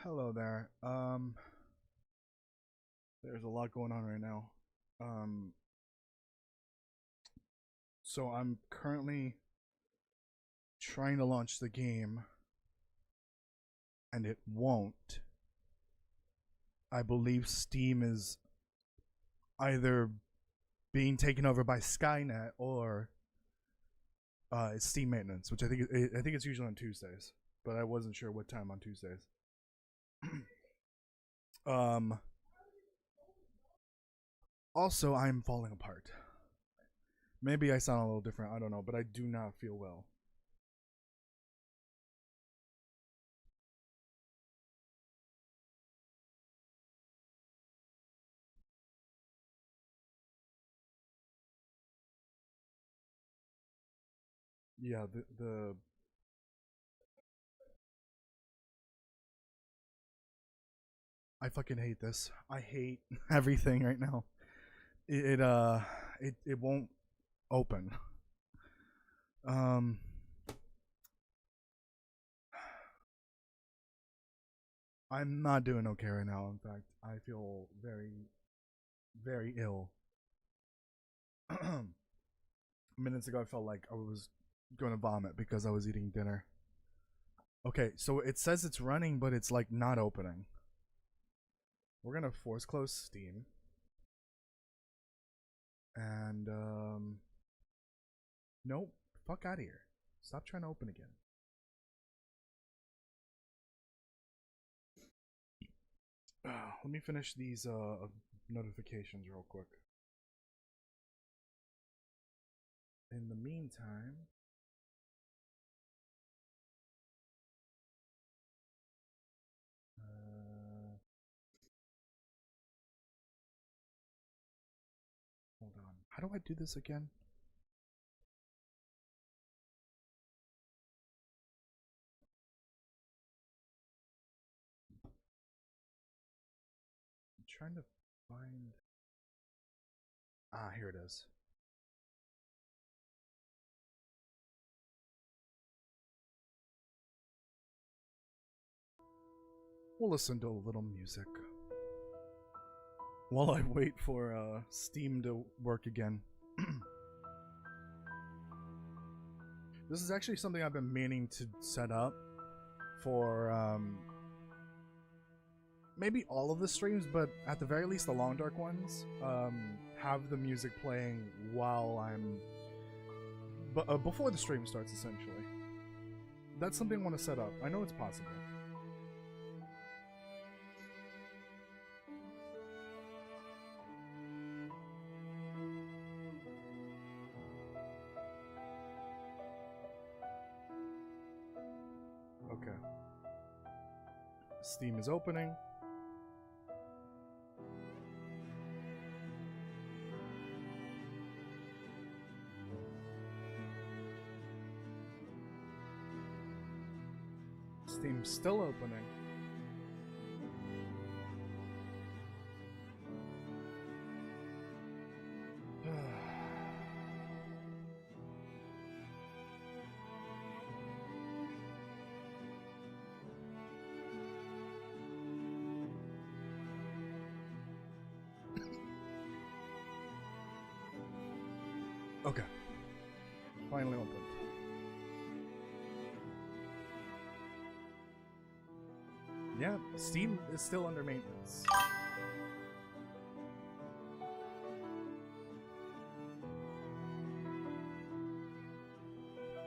Hello there. There's a lot going on right now. Um, so I'm currently trying to launch the game, and it won't. I believe Steam is either being taken over by Skynet or it's Steam maintenance, which I think it's usually on Tuesdays, but I wasn't sure what time on Tuesdays. um. Also, I'm falling apart. Maybe I sound a little different. I don't know, but I do not feel well. Yeah, the I fucking hate this. I hate everything right now. It won't open. Um I'm not doing okay right now. In fact, I feel very ill. Minutes ago I felt like I was going to vomit because I was eating dinner. Okay, so it says it's running but it's like not opening. We're going to force close Steam. And nope, fuck out of here. Stop trying to open again. Let me finish these notifications real quick. In the meantime, hold on. How do I do this again? I'm trying to find. Ah, here it is. We'll listen to a little music while I wait for Steam to work again. This is actually something I've been meaning to set up for maybe all of the streams, but at the very least the long dark ones. Have the music playing while I'm before the stream starts, essentially. That's something I want to set up. I know it's possible. Okay. Steam is opening. Steam's still opening. Okay. Finally opened. Yeah, Steam is still under maintenance.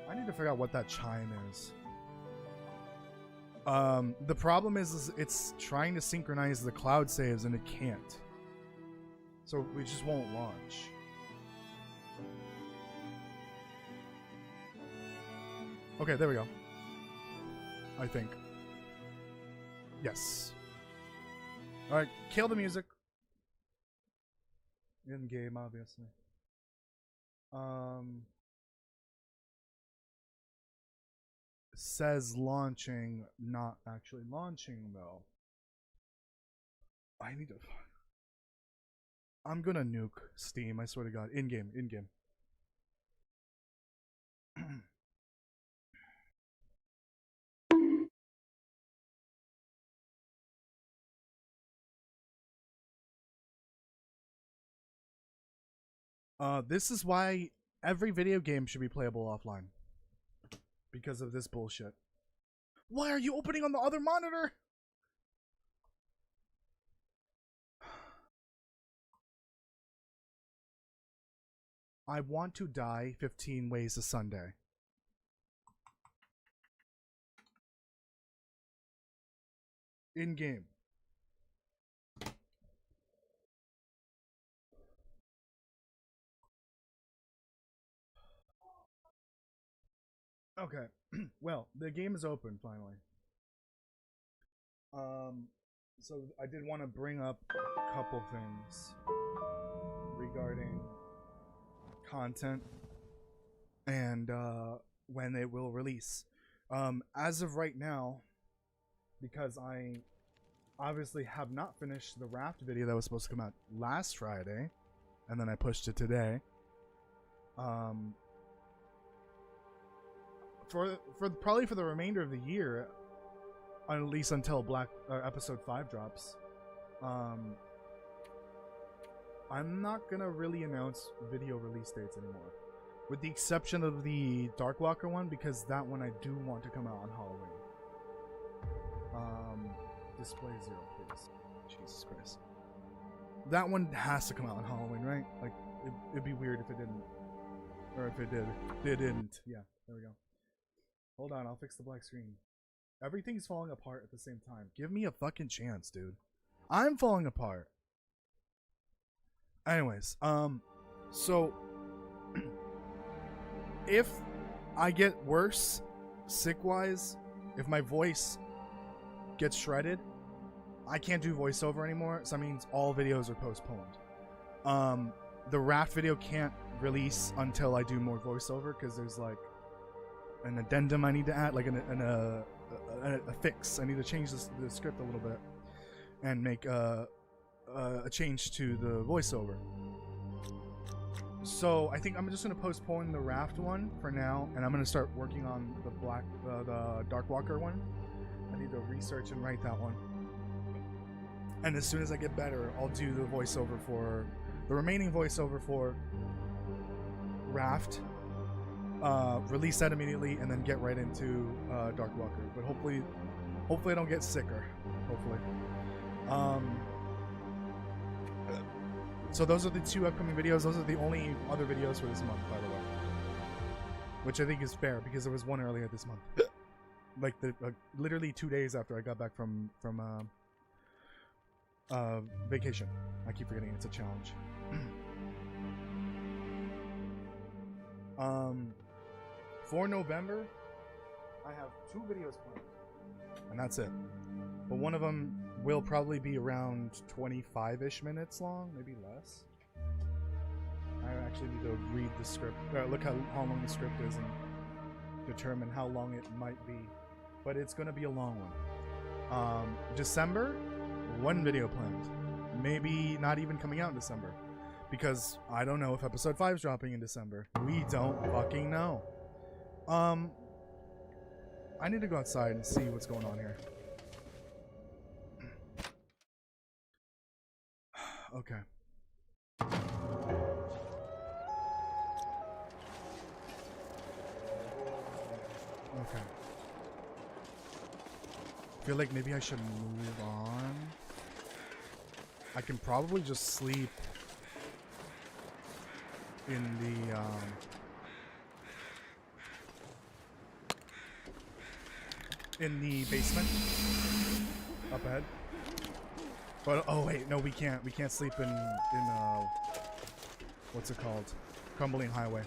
I need to figure out what that chime is. The problem is it's trying to synchronize the cloud saves and it can't. So we just won't launch. Okay, there we go. I think. Yes. Alright, kill the music. In game, obviously. Says launching, not actually launching though. I need to. I'm gonna nuke Steam, I swear to God. In game, in game. This is why every video game should be playable offline. Because of this bullshit. Why are you opening on the other monitor? I want to die 15 ways a Sunday. In game. Okay. Well, the game is open finally. So I did want to bring up a couple things regarding content and when it will release. As of right now, because I obviously have not finished the Raft video that was supposed to come out last Friday, and then I pushed it today. For probably for the remainder of the year, at least until episode 5 drops, I'm not gonna really announce video release dates anymore, with the exception of the Darkwalker one, because that one I do want to come out on Halloween. Display 0, please. Jesus Christ. That one has to come out on Halloween, right? Like, it'd be weird if it didn't. Or if it did. It didn't. Yeah, there we go. Hold on, I'll fix the black screen. Everything's falling apart at the same time. Give me a fucking chance, dude. I'm falling apart. Anyways, so if I get worse, sick-wise, if my voice gets shredded, I can't do voiceover anymore, so that means all videos are postponed. The Raft video can't release until I do more voiceover, because there's like an addendum I need to add, like a fix. I need to change the script a little bit and make a change to the voiceover. So I think I'm just gonna postpone the Raft one for now, and I'm gonna start working on the Darkwalker one. I need to research and write that one. And as soon as I get better, I'll do the voiceover for the remaining voiceover for Raft. Release that immediately, and then get right into Darkwalker. But hopefully I don't get sicker. Hopefully. So those are the 2 upcoming videos. Those are the only other videos for this month, by the way. Which I think is fair, because there was one earlier this month. Like literally 2 days after I got back from vacation. I keep forgetting it's a challenge. For November, I have 2 videos planned, and that's it. But one of them will probably be around 25-ish minutes long, maybe less. I actually need to read the script, look how long the script is, and determine how long it might be. But it's going to be a long one. December, 1 video planned. Maybe not even coming out in December, because I don't know if episode 5 is dropping in December. We don't fucking know. I need to go outside and see what's going on here. Okay. Okay. I feel like maybe I should move on. I can probably just sleep in the basement up ahead. But oh wait, no, we can't sleep in what's it called? Crumbling Highway,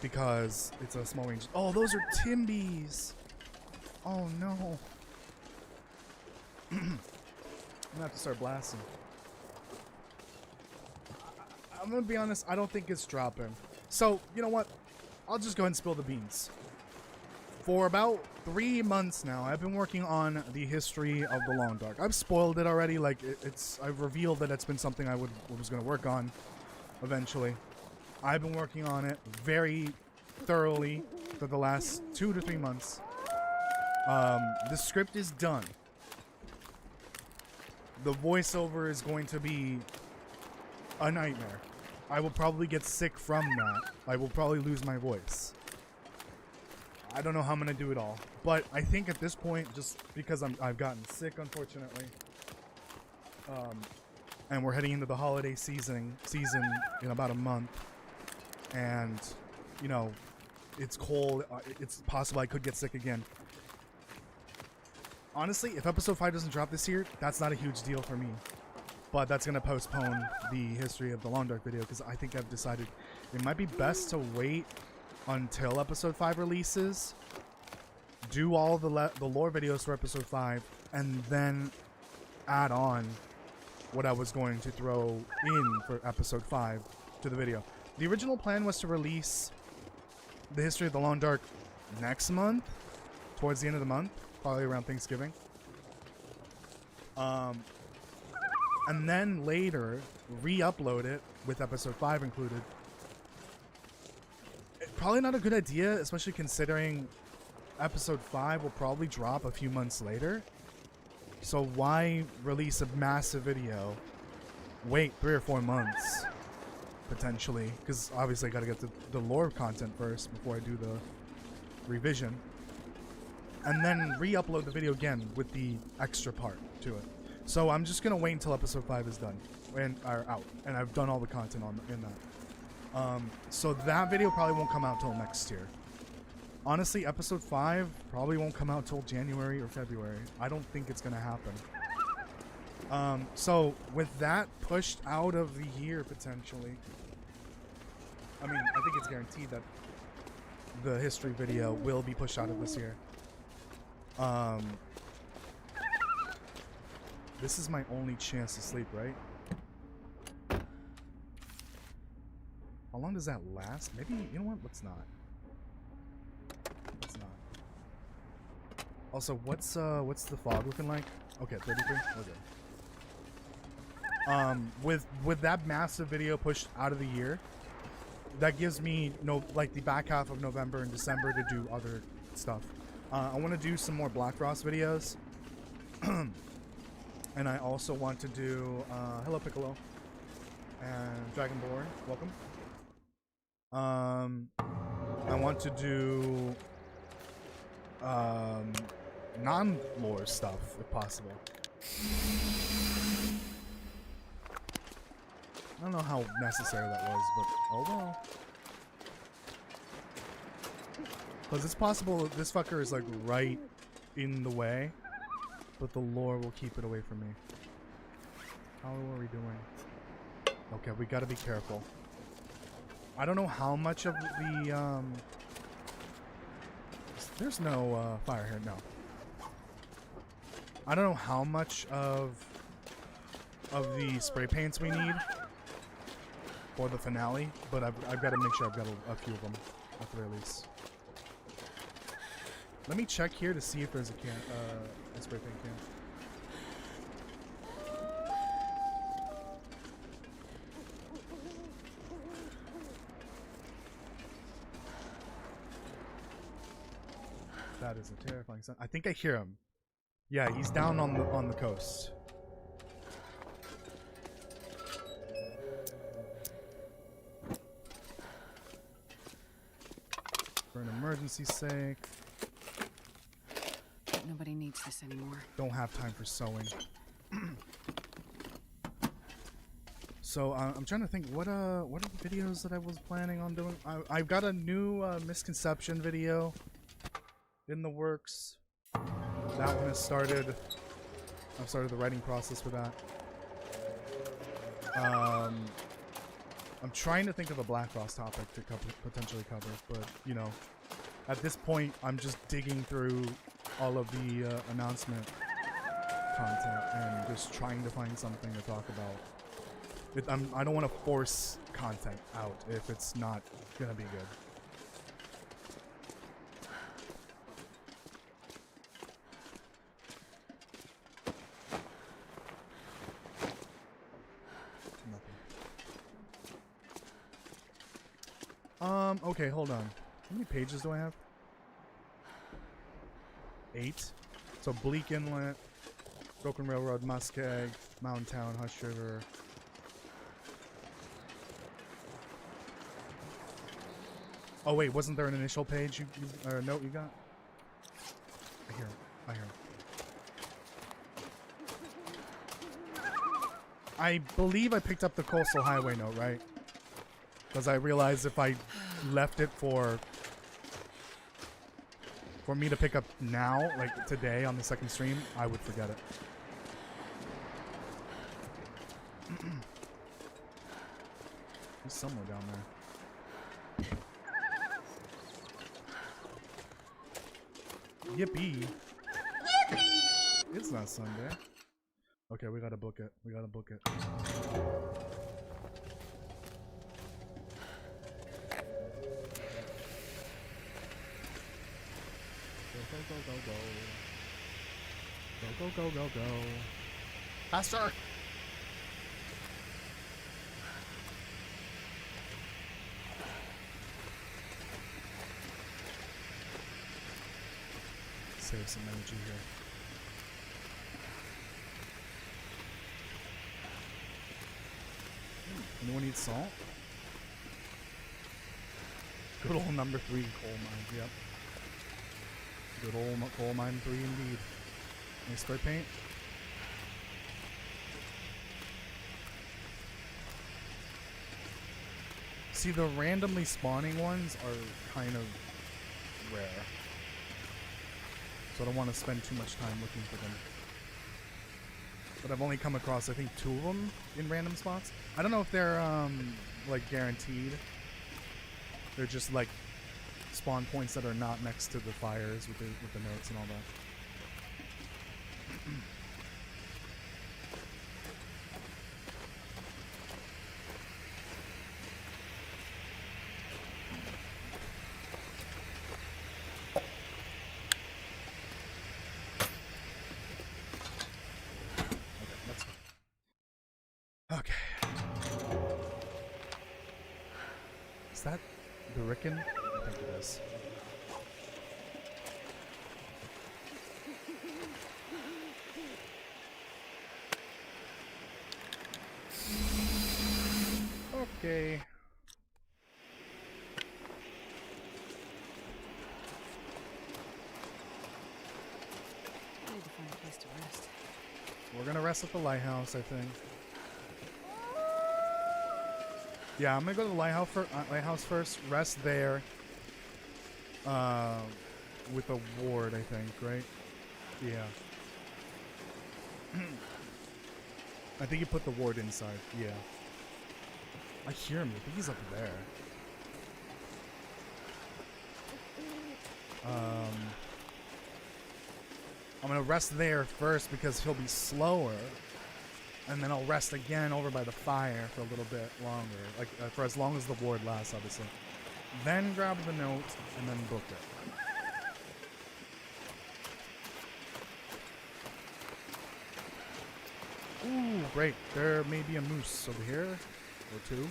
because it's a small range. Oh, those are Timbies. Oh no. I'm gonna have to start blasting. I'm gonna be honest, I don't think it's dropping. So, you know what? I'll just go ahead and spill the beans. For about 3 months now, I've been working on the history of the Long Dark. I've spoiled it already. Like, I've revealed that it's been something I was going to work on eventually. I've been working on it very thoroughly for the last 2 to 3 months. The script is done. The voiceover is going to be a nightmare. I will probably get sick from that. I will probably lose my voice. I don't know how I'm gonna do it all, but I think at this point, just because I've gotten sick, unfortunately, and we're heading into the holiday season in about a month, and you know, it's cold. It's possible I could get sick again. Honestly, if episode 5 doesn't drop this year, that's not a huge deal for me. But that's gonna postpone the history of the Long Dark video because I think I've decided it might be best to wait until episode 5 releases, do all the lore videos for episode 5, and then add on what I was going to throw in for episode 5 to the video. The original plan was to release the history of the Long Dark next month, towards the end of the month, probably around Thanksgiving. And then later re-upload it with episode 5 included. Probably not a good idea, especially considering episode 5 will probably drop a few months later. So why release a massive video? Wait 3 or 4 months, potentially, because obviously I gotta get the lore content first before I do the revision. And then re-upload the video again with the extra part to it. So I'm just gonna wait until episode 5 is done and are out, and I've done all the content in that. So that video probably won't come out till next year. Honestly, episode 5 probably won't come out till January or February. I don't think it's gonna happen. So with that pushed out of the year potentially, I mean, I think it's guaranteed that the history video will be pushed out of this year. This is my only chance to sleep, right? How long does that last? Maybe, you know what? Let's not. Let's not. Also, what's the fog looking like? Okay, 33. Okay. With that massive video pushed out of the year, that gives me the back half of November and December to do other stuff. I want to do some more Black Frost videos. And I also want to do hello Piccolo and Dragonborn, welcome. I want to do non-lore stuff if possible. I don't know how necessary that was, but oh well. Because it's possible this fucker is like right in the way, but the lore will keep it away from me. How are we doing? Okay, we gotta be careful. I don't know how much of the there's no fire here, no. I don't know how much of the spray paints we need for the finale, but I've got to make sure I've got a few of them at the very least. Let me check here to see if there's a spray paint can. That is a terrifying sound. I think I hear him. Yeah, he's down on the coast. For an emergency's sake. Nobody needs this anymore. Don't have time for sewing. So I'm trying to think what are the videos that I was planning on doing. I've got a new misconception video in the works. That one has started. I've started the writing process for that. I'm trying to think of a Black Frost topic to potentially cover, but you know, at this point, I'm just digging through all of the announcement content and just trying to find something to talk about. I don't want to force content out if it's not gonna be good. Okay, hold on. How many pages do I have? 8. So Bleak Inlet, Broken Railroad, Muskeg, Mountain Town, Hush River. Oh wait, wasn't there an initial page or a note you got? I hear him. I hear him. I believe I picked up the Coastal Highway note, right? Because I realized if I left it for me to pick up now, like today on the second stream, I would forget it. He's somewhere down there. Yippee! Yippee! It's not Sunday. Okay, we gotta book it. We gotta book it. Go, go, go, go, go. Go, go, go, go, go. Faster! Save some energy here. Anyone need salt? Good old number 3 coal mine, yep. Good old coal mine 3 indeed. Any spray paint? See, the randomly spawning ones are kind of rare. So I don't want to spend too much time looking for them. But I've only come across, I think, 2 of them in random spots. I don't know if they're, like, guaranteed. They're just, like, spawn points that are not next to the fires with the notes and all that. Okay. Is that the Rickon? I think it is. Okay. I need to find a place to rest. We're gonna rest at the lighthouse, I think. Yeah, I'm gonna go to the lighthouse first. Rest there. With a ward, I think, right? Yeah. I think you put the ward inside. Yeah. I hear him. I think he's up there. I'm gonna rest there first because he'll be slower. And then I'll rest again over by the fire for a little bit longer. Like, for as long as the ward lasts, obviously. Then grab the note, and then book it. Ooh, great. There may be a moose over here. Or 2.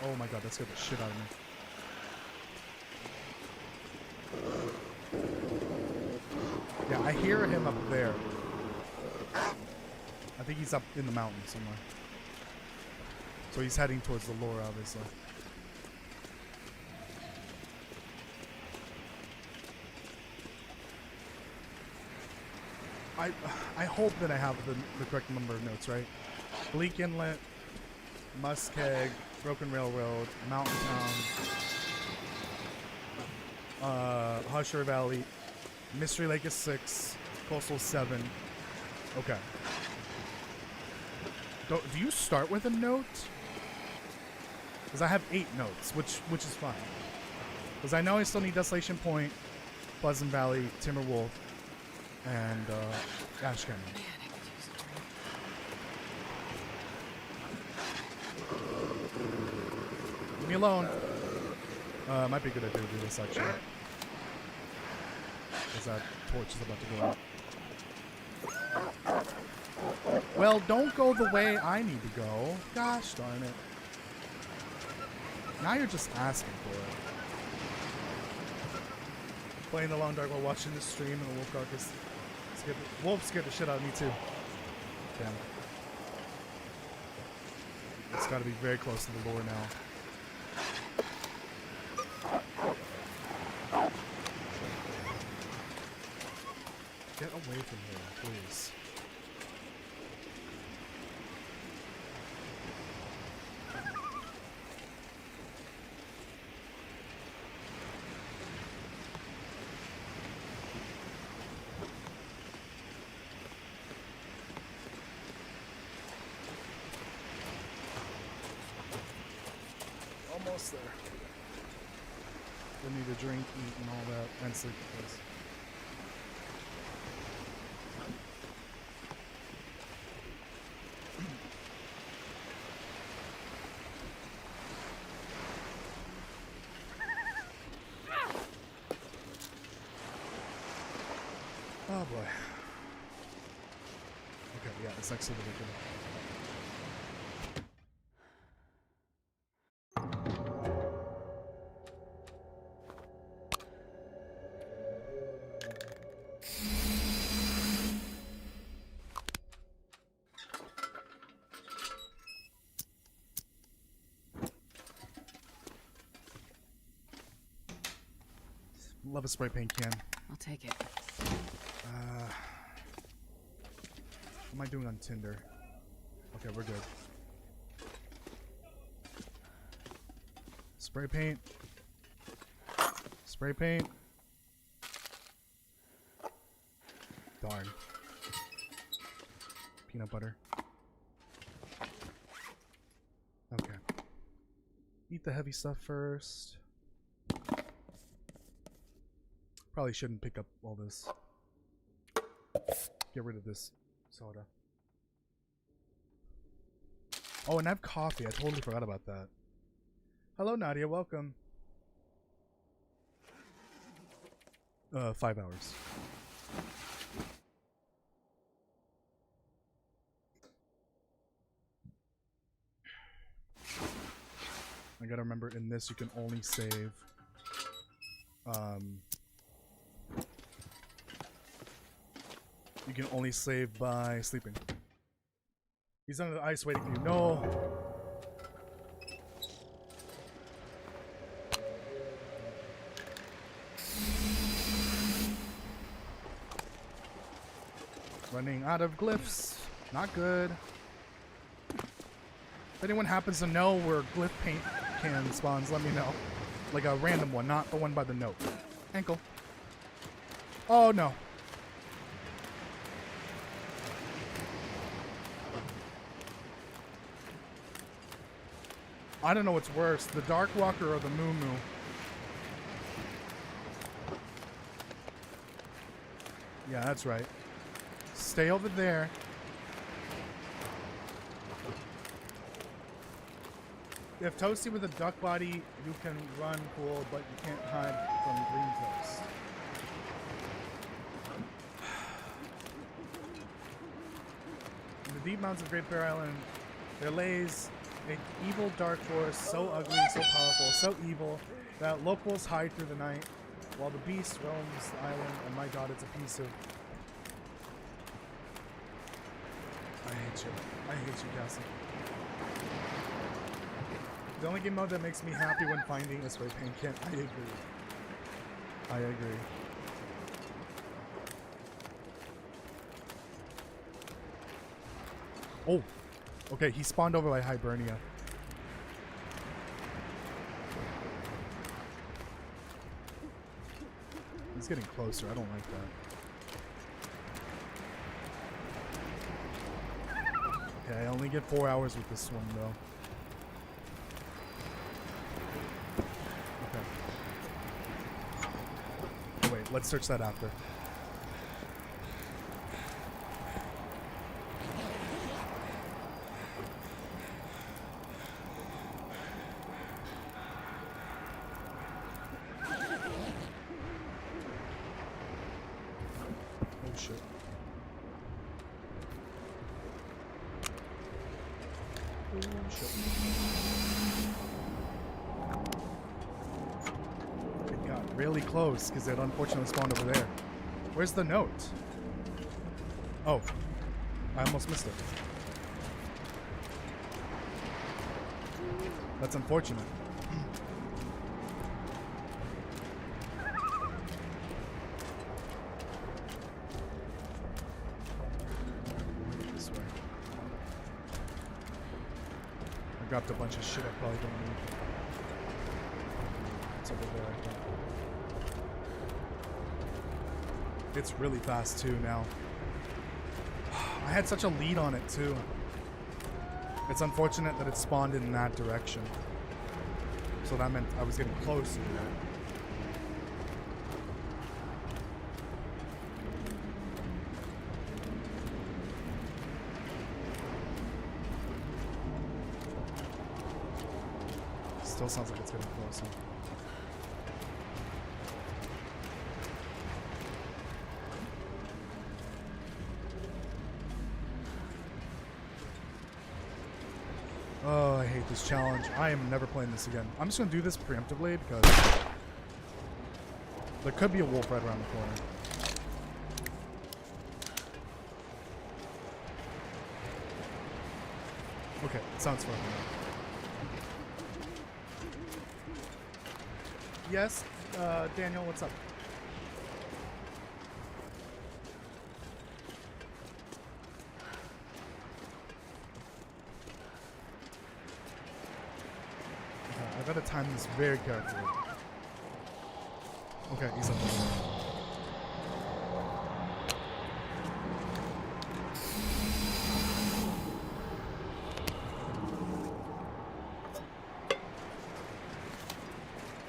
Oh my god, that scared the shit out of me. Yeah, I hear him up there. I think he's up in the mountain somewhere. So he's heading towards the lore, obviously. I hope that I have the correct number of notes, right? Bleak Inlet, Muskeg, Broken Railroad, Mountain Town, Husher Valley, Mystery Lake is 6, Coastal 7. Okay. Do you start with a note? Because I have 8 notes, which is fine. Because I know I still need Desolation Point, Pleasant Valley, Timberwolf, and Ash Canyon. Man, I could use a drink. Leave me alone. Might be a good idea to do this actually. Because that torch is about to go out. Well, don't go the way I need to go. Gosh darn it. Now you're just asking for it. Playing the Long Dark while watching the stream and the wolf carcass. Wolf scared the shit out of me too. Damn. It's gotta be very close to the lore now. Get away from here, please. Almost there. We need to drink, eat, and all that, and sleep, of course. Oh boy. Okay, yeah, it's next to the victim. Love a spray paint can. I'll take it. What am I doing on Tinder? Okay, we're good. Spray paint. Spray paint. Darn. Peanut butter. Okay. Eat the heavy stuff first. Probably shouldn't pick up all this. Get rid of this soda. Oh, and I have coffee. I totally forgot about that. Hello, Nadia. Welcome. 5 hours. I gotta remember, in this you can only save you can only save by sleeping. He's under the ice waiting for you. No! Running out of glyphs. Not good. If anyone happens to know where glyph paint can spawns, let me know. Like a random one, not the one by the note. Ankle. Oh no. I don't know what's worse, the Darkwalker or the Moo Moo. Yeah, that's right. Stay over there. If Toasty with a duck body, you can run cool, but you can't hide from Green Toast. In the deep mountains of Great Bear Island, there lays an evil dark forest, so ugly, so powerful, so evil, that locals hide through the night, while the beast roams the island, and my god, it's a piece of... I hate you. I hate you, Cassie. The only game mode that makes me happy when finding a spray paint can. I agree. I agree. Oh! Okay, he spawned over by Hibernia. He's getting closer. I don't like that. Okay, I only get 4 hours with this one, though. Okay. Wait, let's search that after. It got really close because it unfortunately spawned over there. Where's the note? Oh, I almost missed it. That's unfortunate. grabbed a bunch of shit I probably don't need. It's over there, I think. It's really fast too now. I had such a lead on it too. It's unfortunate that it spawned in that direction. So that meant I was getting closer to it. Still sounds like it's getting closer. Oh, I hate this challenge. I am never playing this again. I'm just gonna do this preemptively because there could be a wolf right around the corner. Okay, sounds fun. Yes, Daniel, what's up? Okay, I gotta time this very carefully. Okay, he's up there.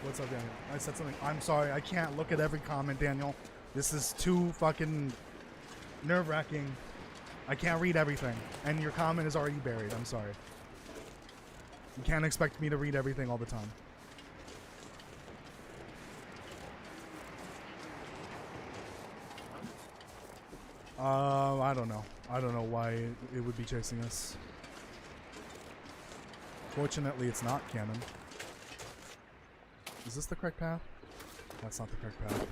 What's up, Daniel? I said something. I'm sorry. I can't look at every comment, Daniel. This is too fucking nerve-wracking. I can't read everything. And your comment is already buried. I'm sorry. You can't expect me to read everything all the time. I don't know. I don't know why it would be chasing us. Fortunately, it's not canon. Is this the correct path? That's not the correct path.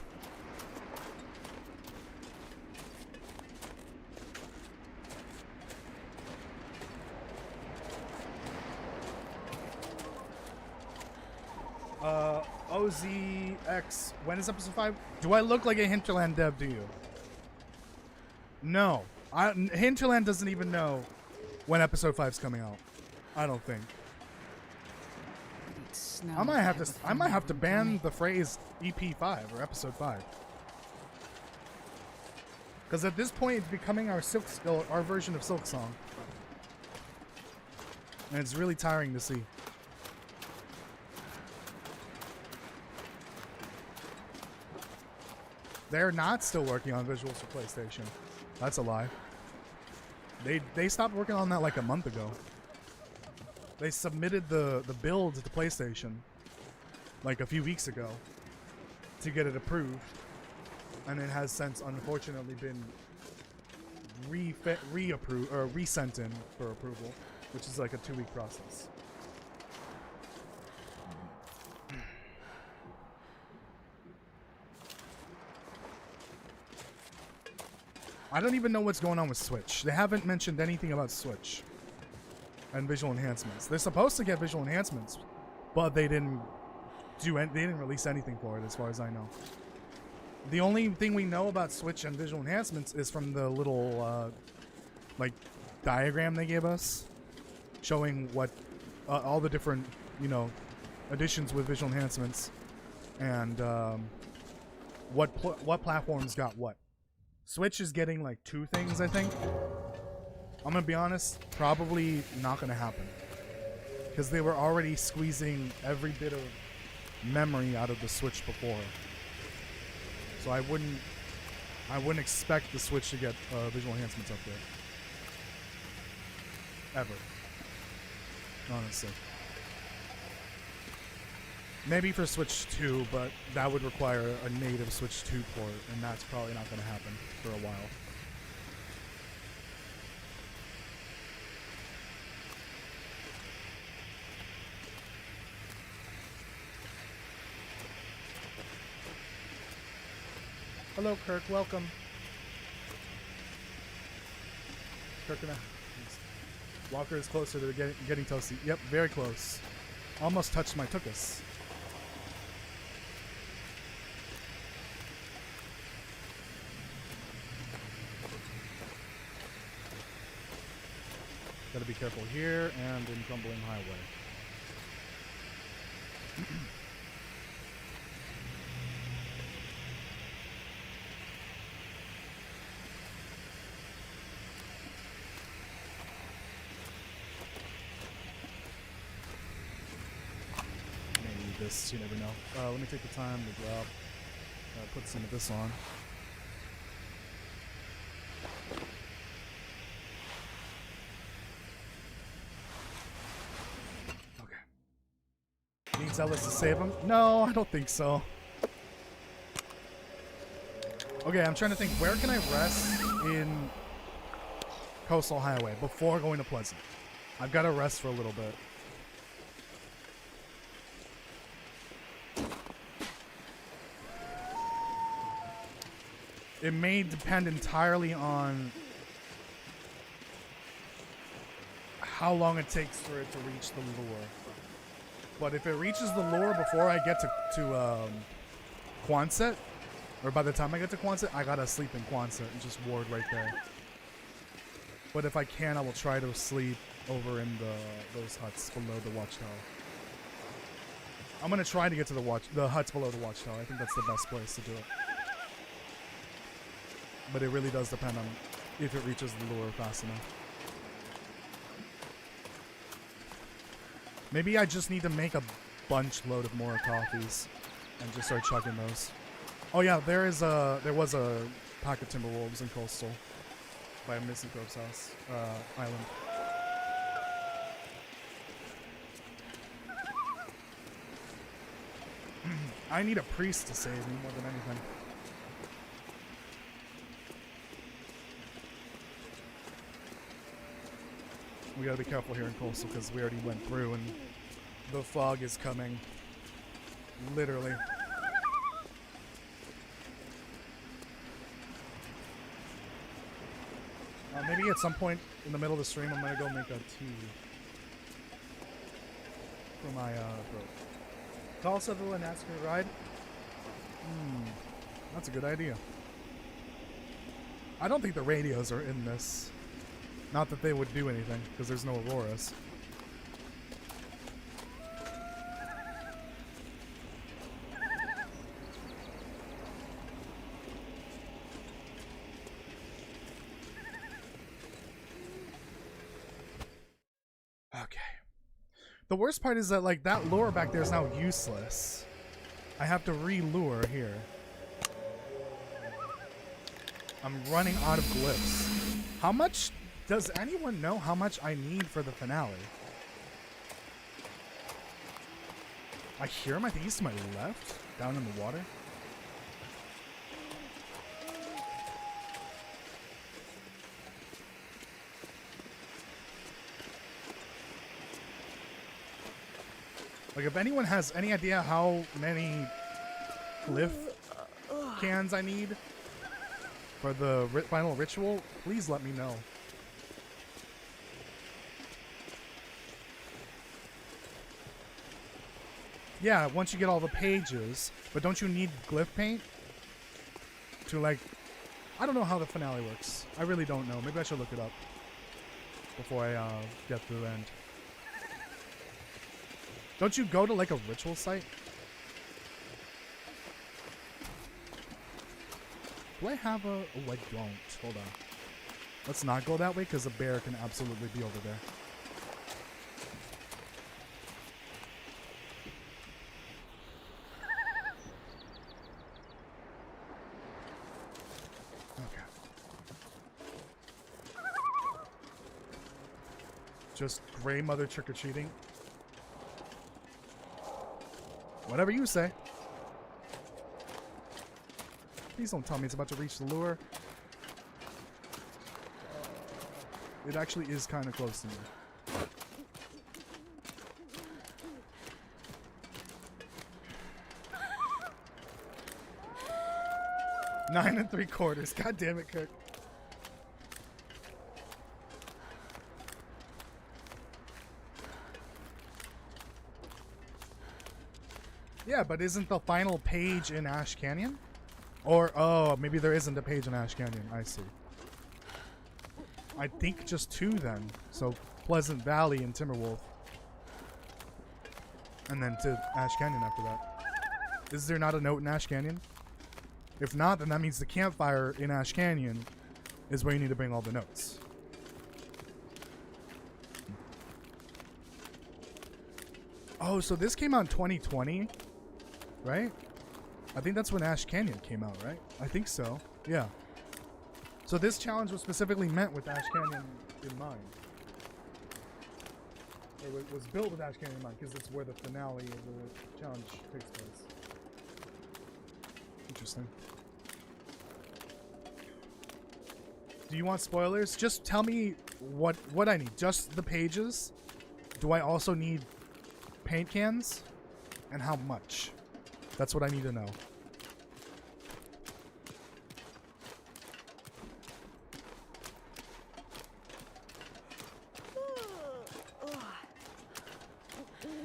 OZX, when is episode 5? Do I look like a Hinterland dev to you? No. Hinterland doesn't even know when episode 5's coming out. I don't think. I might have to ban the phrase EP5 or episode 5. Because at this point it's becoming our our version of Silk Song. And it's really tiring to see. They're not still working on visuals for PlayStation. That's a lie. They stopped working on that like a month ago. They submitted the build to PlayStation like a few weeks ago to get it approved, and it has since unfortunately been re-approved or resent in for approval, which is like a 2-week process. I don't even know what's going on with Switch. They haven't mentioned anything about Switch and visual enhancements. They're supposed to get visual enhancements, but they didn't release anything for it as far as I know. The only thing we know about Switch and visual enhancements is from the little like diagram they gave us showing what all the different, you know, additions with visual enhancements and what platforms got what. Switch is getting like 2 things, I think. I'm gonna be honest, probably not gonna happen, because they were already squeezing every bit of memory out of the Switch before. So I wouldn't expect the Switch to get visual enhancements up there. Ever. Honestly. Maybe for Switch 2, but that would require a native Switch 2 port, and that's probably not gonna happen for a while. Hello, Kirk. Welcome. Kirk and Walker is closer to getting toasty. Yep, very close. Almost touched my tuchus. Gotta be careful here and in Crumbling Highway. Maybe this, you never know. Let me take the time to drop. Put some of this on. Needs Ellis to save him? No, I don't think so. Okay, I'm trying to think, where can I rest in Coastal Highway before going to Pleasant? I've got to rest for a little bit. It may depend entirely on how long it takes for it to reach the lure. But if it reaches the lure before I get to Quonset, or by the time I get to Quonset, I gotta sleep in Quonset and just ward right there. But if I can, I will try to sleep over in those huts below the watchtower. I'm gonna try to get to the huts below the watchtower. I think that's the best place to do it. But it really does depend on if it reaches the lure fast enough. Maybe I just need to make a bunch load of more coffees and just start chugging those. Oh yeah, there was a pack of Timberwolves in Coastal by Missy Grove's house, island. I need a priest to save me more than anything. We gotta be careful here in Coastal because we already went through and the fog is coming. Literally. Maybe at some point in the middle of the stream I'm gonna go make a tea for my throat. Call Seville and ask her to ride? That's a good idea. I don't think the radios are in this. Not that they would do anything, because there's no Auroras. Okay. The worst part is that, like, that lure back there is now useless. I have to re-lure here. I'm running out of glyphs. How much... Does anyone know how much I need for the finale? I hear him, I think he's to my left, down in the water. Like, if anyone has any idea how many glyph cans I need for the final ritual, please let me know. Yeah, once you get all the pages, but don't you need glyph paint to, like, I don't know how the finale works. I really don't know. Maybe I should look it up before I get to the end. Don't you go to, like, a ritual site? Do I have a... Oh, I don't. Hold on. Let's not go that way, because a bear can absolutely be over there. Just gray mother trick-or-treating. Whatever you say. Please don't tell me it's about to reach the lure. It actually is kind of close to me. Nine 3/4. God damn it, Kirk. Yeah, but isn't the final page in Ash Canyon? Or, oh, maybe there isn't a page in Ash Canyon. I see. I think just 2 then. So Pleasant Valley and Timberwolf. And then to Ash Canyon after that. Is there not a note in Ash Canyon? If not, then that means the campfire in Ash Canyon is where you need to bring all the notes. Oh, so this came out in 2020, right? I think that's when Ash Canyon came out, right? I think so. Yeah. So this challenge was specifically meant with Ash Canyon in mind. Or it was built with Ash Canyon in mind because it's where the finale of the challenge takes place. Interesting. Do you want spoilers? Just tell me what I need. Just the pages? Do I also need paint cans? And how much? That's what I need to know.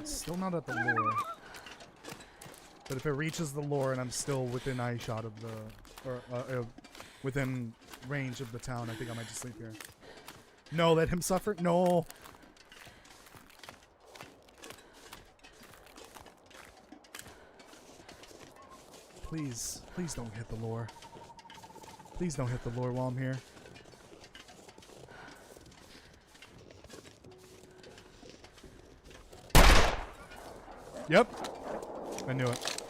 Still not at the lure. But if it reaches the lure and I'm still within eye shot of the... or within range of the town, I think I might just sleep here. No, let him suffer? No! Please, please don't hit the lure. Please don't hit the lure while I'm here. Yep. I knew it.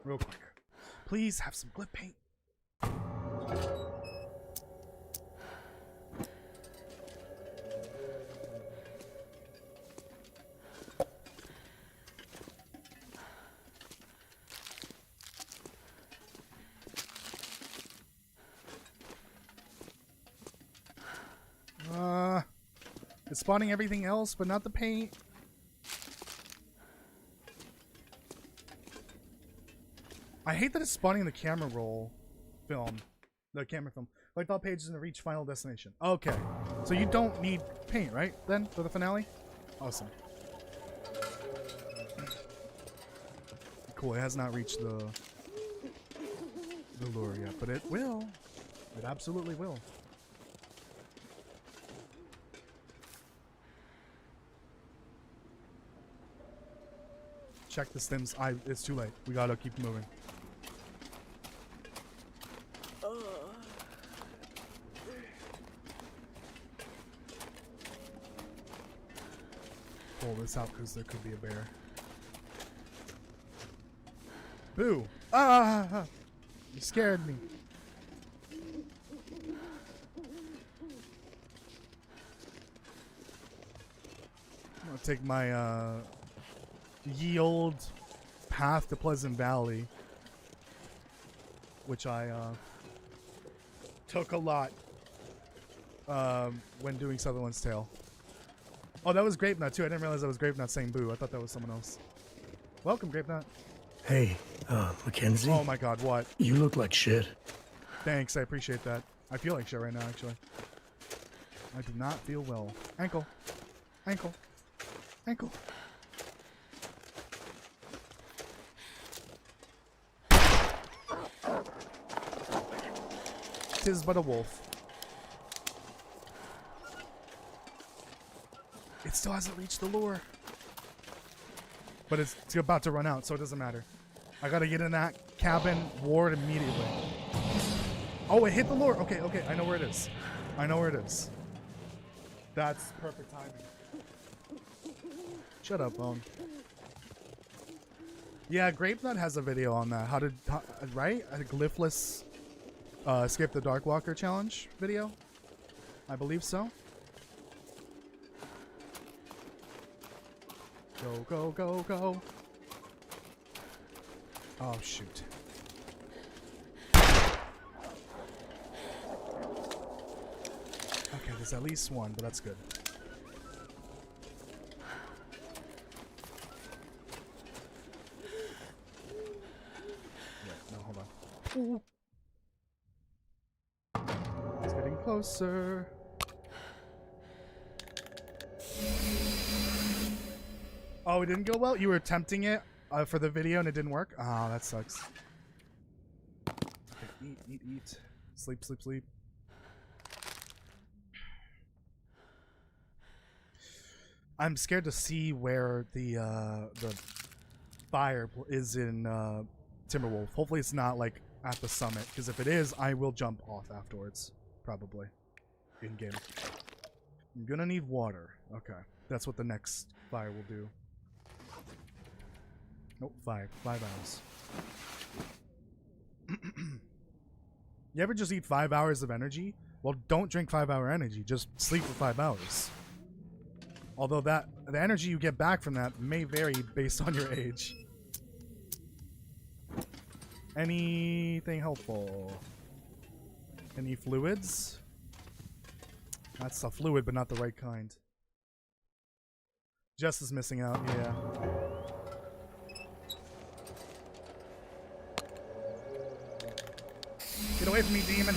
Real quick. Please have some glyph paint. It's spawning everything else, but not the paint. I hate that it's spawning the camera roll film. The camera film. Like all pages in the reach final destination. Okay. So you don't need paint, right? Then, for the finale? Awesome. Cool, it has not reached the lure yet, but it will. It absolutely will. Check the stims. It's too late. We gotta keep moving. Pull this out because there could be a bear. Boo! Ah! You scared me. I'm gonna take my ye old path to Pleasant Valley, which I took a lot when doing Sutherland's Tale. Oh, that was Grape Nut too. I didn't realize that was Grape Nut saying boo. I thought that was someone else. Welcome, Grape Nut. Hey, Mackenzie? Oh my god, what? You look like shit. Thanks, I appreciate that. I feel like shit right now, actually. I do not feel well. Ankle. Ankle. Ankle. Tis but a wolf. It still hasn't reached the lure. But it's about to run out, so it doesn't matter. I gotta get in that cabin ward immediately. Oh, it hit the lure. Okay, okay, I know where it is. I know where it is. That's perfect timing. Shut up, Bone. Yeah, Grape Nut has a video on that. Right? A glyphless skip the Darkwalker challenge video? I believe so. Go, go, go, go. Oh, shoot. Okay, there's at least one, but that's good. Yeah, no, hold on. Ooh. It's getting closer. Oh, it didn't go well? You were attempting it for the video and it didn't work? Oh, that sucks. Okay, eat. Sleep, sleep, sleep. I'm scared to see where the fire is in Timberwolf. Hopefully it's not like at the summit, because if it is, I will jump off afterwards, probably in game. I'm gonna need water. Okay, that's what the next fire will do. Nope, 5 hours. You ever just eat 5 hours of energy? Well, don't drink 5-hour energy. Just sleep for 5 hours. Although the energy you get back from that may vary based on your age. Anything helpful? Any fluids? That's a fluid, but not the right kind. Jess is missing out, yeah. Get away from me, demon!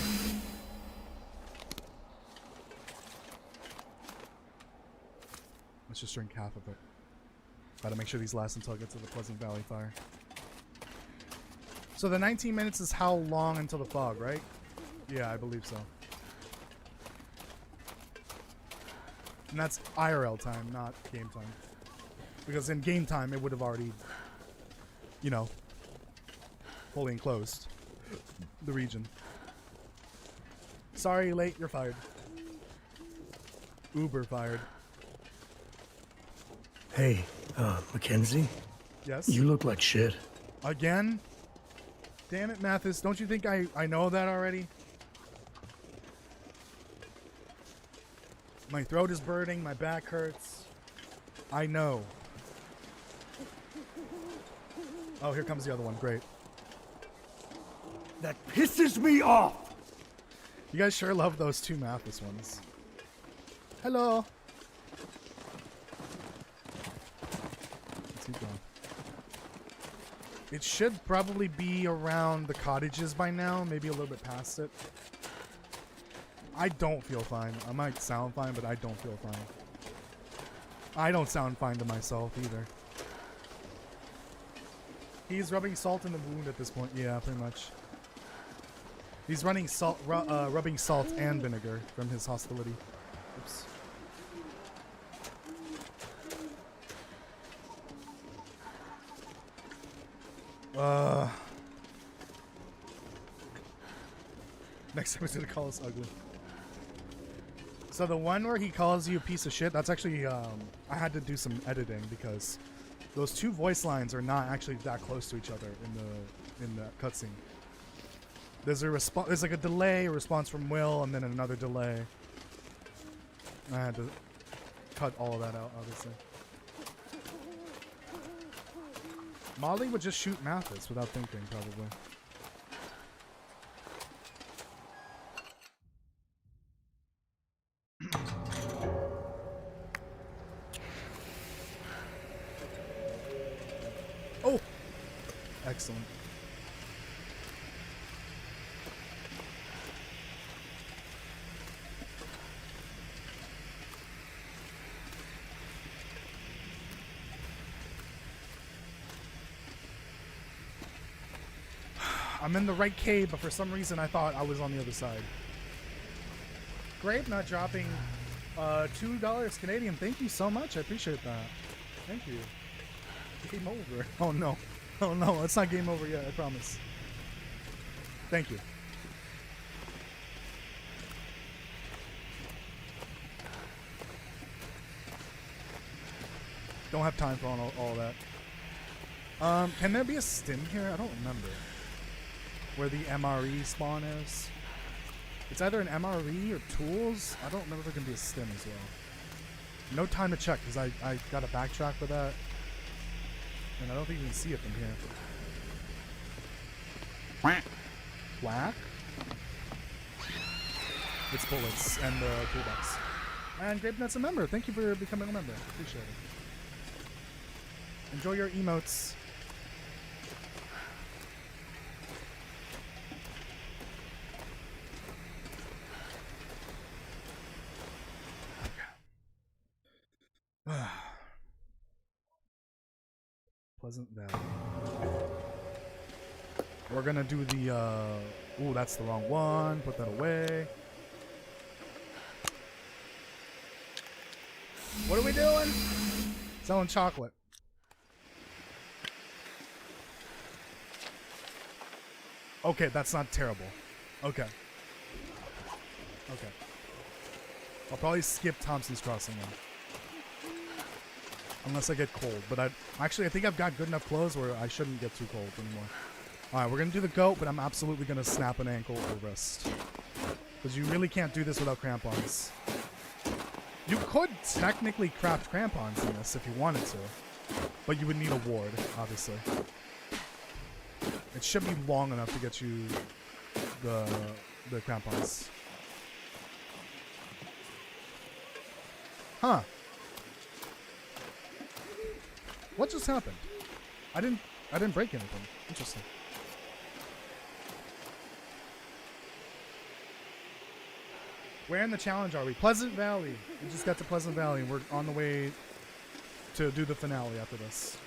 Let's just drink half of it. Gotta make sure these last until I get to the Pleasant Valley fire. So the 19 minutes is how long until the fog, right? Yeah, I believe so. And that's IRL time, not game time. Because in game time, it would have already, you know, fully enclosed the region. Sorry, late, you're fired. Uber fired. Hey, Mackenzie? Yes? You look like shit. Again? Damn it, Mathis. Don't you think I know that already? My throat is burning. My back hurts. I know. Oh, here comes the other one. Great. That pisses me off! You guys sure love those two Mathis ones. Hello. Let's keep going. It should probably be around the cottages by now, maybe a little bit past it. I don't feel fine. I might sound fine, but I don't feel fine. I don't sound fine to myself either. He's rubbing salt in the wound at this point. Yeah, pretty much. He's running salt, rubbing salt and vinegar from his hostility. Oops. Next time he's gonna call us ugly. So the one where he calls you a piece of shit, that's actually, I had to do some editing because those two voice lines are not actually that close to each other in the cutscene. There's a response, there's like a delay, a response from Will, and then another delay. I had to cut all of that out, obviously. Molly would just shoot Mathis without thinking, probably. Oh! Excellent. I'm in the right cave, but for some reason I thought I was on the other side. Grape not dropping $2 Canadian. Thank you so much. I appreciate that. Thank you. Game over. Oh no. Oh no, it's not game over yet, I promise. Thank you. Don't have time for all that. Can there be a stim here? I don't remember. Where the MRE spawn is. It's either an MRE or tools. I don't remember if there can be a stim as well. No time to check because I got to backtrack for that. And I don't think you can see it from here. Black? It's bullets and the toolbox. And GrapeNut's a member. Thank you for becoming a member. Appreciate it. Enjoy your emotes. Pleasant Valley. We're gonna do the Ooh, that's the wrong one. Put that away. What are we doing? Selling chocolate. Okay, that's not terrible. Okay. Okay. I'll probably skip Thompson's Crossing now. Unless I get cold. But I think I've got good enough clothes where I shouldn't get too cold anymore. Alright, we're going to do the goat, but I'm absolutely going to snap an ankle or wrist. Because you really can't do this without crampons. You could technically craft crampons in this if you wanted to. But you would need a ward, obviously. It should be long enough to get you the crampons. Huh. What just happened? I didn't break anything. Interesting. Where in the challenge are we? Pleasant Valley. We just got to Pleasant Valley and we're on the way to do the finale after this.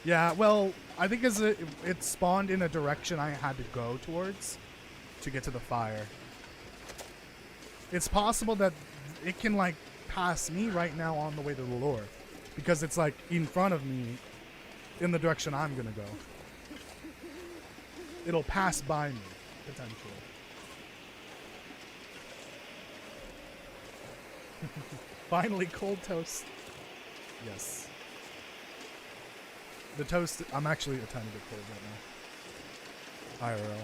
Yeah, well, I think as it spawned in a direction I had to go towards to get to the fire. It's possible that it can, like, pass me right now on the way to the lure. Because it's, like, in front of me in the direction I'm gonna go. It'll pass by me, potentially. Finally, cold toast. Yes. The toast, I'm actually a tiny bit cold right now. IRL.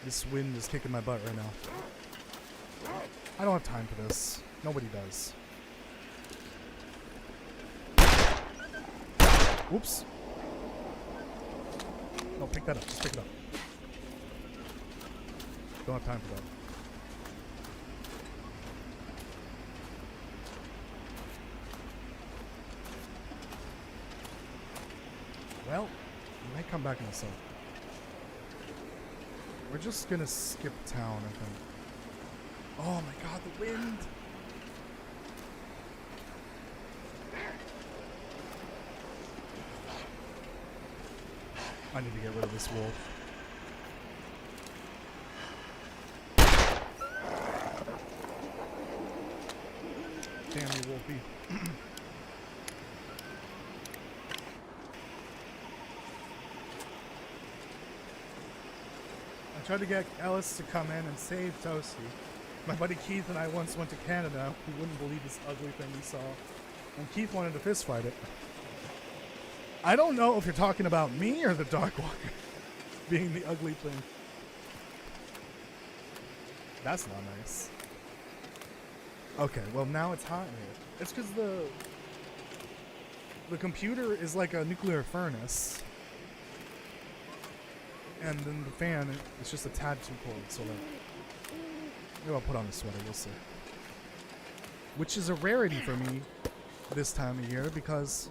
This wind is kicking my butt right now. I don't have time for this. Nobody does. Oops. No, pick that up. Just pick it up. Don't have time for that. Well, we might come back in a sec. We're just gonna skip town, I think. Oh my god, the wind! I need to get rid of this wolf. Damn you, Wolfie. I tried to get Ellis to come in and save Toasty. My buddy Keith and I once went to Canada. He wouldn't believe this ugly thing we saw. And Keith wanted to fist fight it. I don't know if you're talking about me or the Darkwalker being the ugly thing. That's not nice. Okay, well now it's hot in here. It's because the computer is like a nuclear furnace. And then the fan, it's just a tad too cold, so like, maybe I'll put on a sweater, we'll see. Which is a rarity for me this time of year because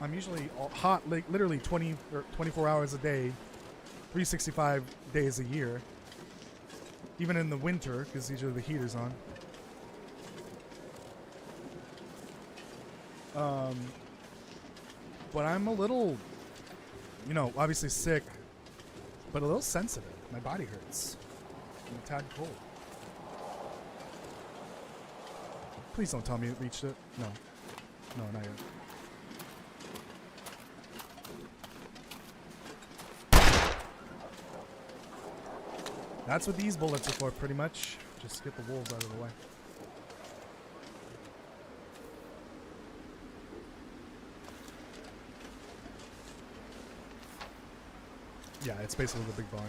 I'm usually hot, like literally 20 or 24 hours a day, 365 days a year. Even in the winter, because usually the heater's on. But I'm a little, you know, obviously sick, but a little sensitive. My body hurts. I'm a tad cold. Please don't tell me it reached it. No. No, not yet. That's what these bullets are for, pretty much. Just get the wolves out of the way. Yeah, it's basically the big barn.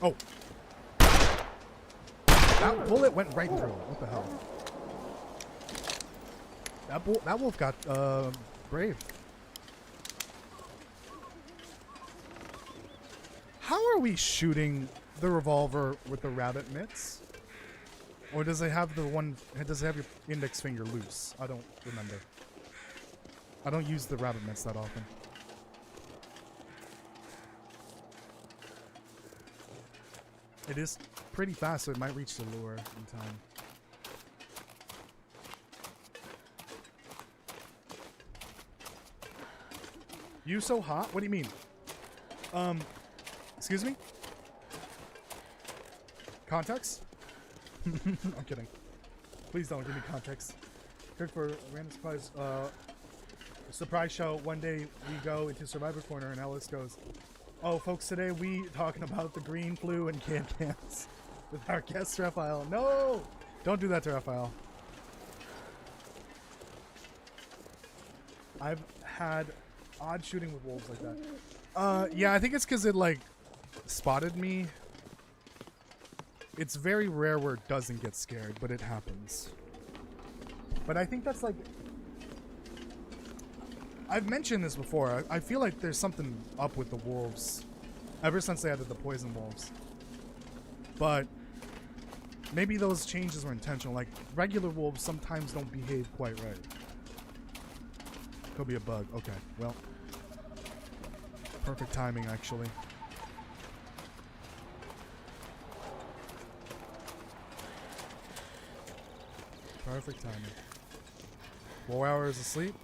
Okay. Oh! That bullet went right through it. What the hell? That wolf got, brave. How are we shooting the revolver with the rabbit mitts? Or does it have the one, does it have your index finger loose? I don't remember. I don't use the rabbit mitts that often. It is pretty fast, so it might reach the lure in time. You so hot? What do you mean? Excuse me? Context? I'm kidding. Please don't give me context. Good for a random surprise show. One day we go into Survivor Corner and Ellis goes, "Oh, folks, today we talking about the green flu and cans with our guest Raphael." No, don't do that to Raphael. I've had odd shooting with wolves like that. Yeah, I think it's because it like spotted me. It's very rare where it doesn't get scared, but it happens. But I think that's like... I've mentioned this before. I feel like there's something up with the wolves ever since they added the poison wolves. But maybe those changes were intentional. Like, regular wolves sometimes don't behave quite right. Could be a bug. Okay, well. Perfect timing, actually. Perfect timing. 4 hours of sleep.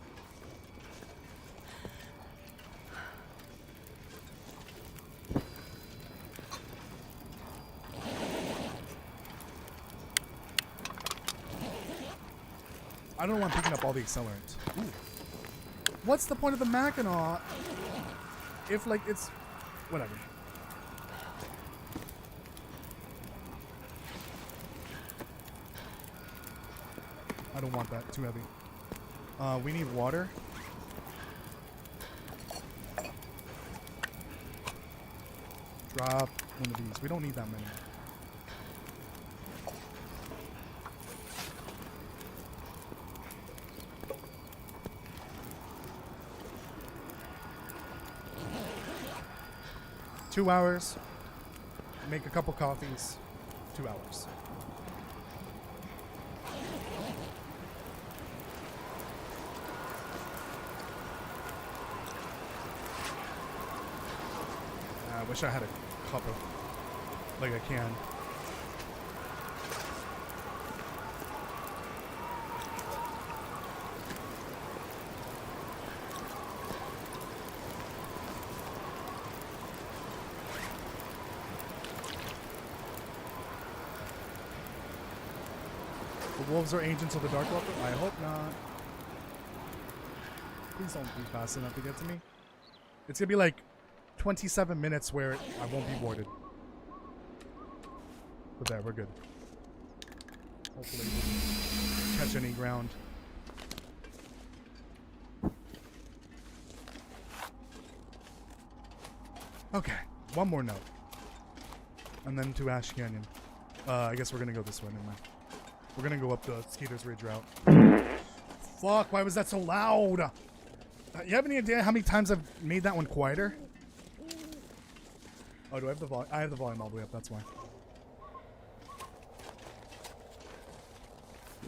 I don't want picking up all the accelerant. Ooh. What's the point of the Mackinac if, like, it's... whatever. I don't want that. Too heavy. We need water. Drop one of these. We don't need that many. Two hours. Make a couple coffees. 2 hours. I wish I had a cup of, like a can. The wolves are agents of the Darkwalker? I hope not. Please don't be fast enough to get to me. It's gonna be like 27 minutes where I won't be boarded. But there, we're good. Hopefully we catch any ground. Okay, one more note. And then to Ash Canyon. I guess we're gonna go this way, never mind. We're gonna go up the Skeeter's Ridge route. Fuck, why was that so loud? You have any idea how many times I've made that one quieter? Oh, do I have the volume? I have the volume all the way up, that's why.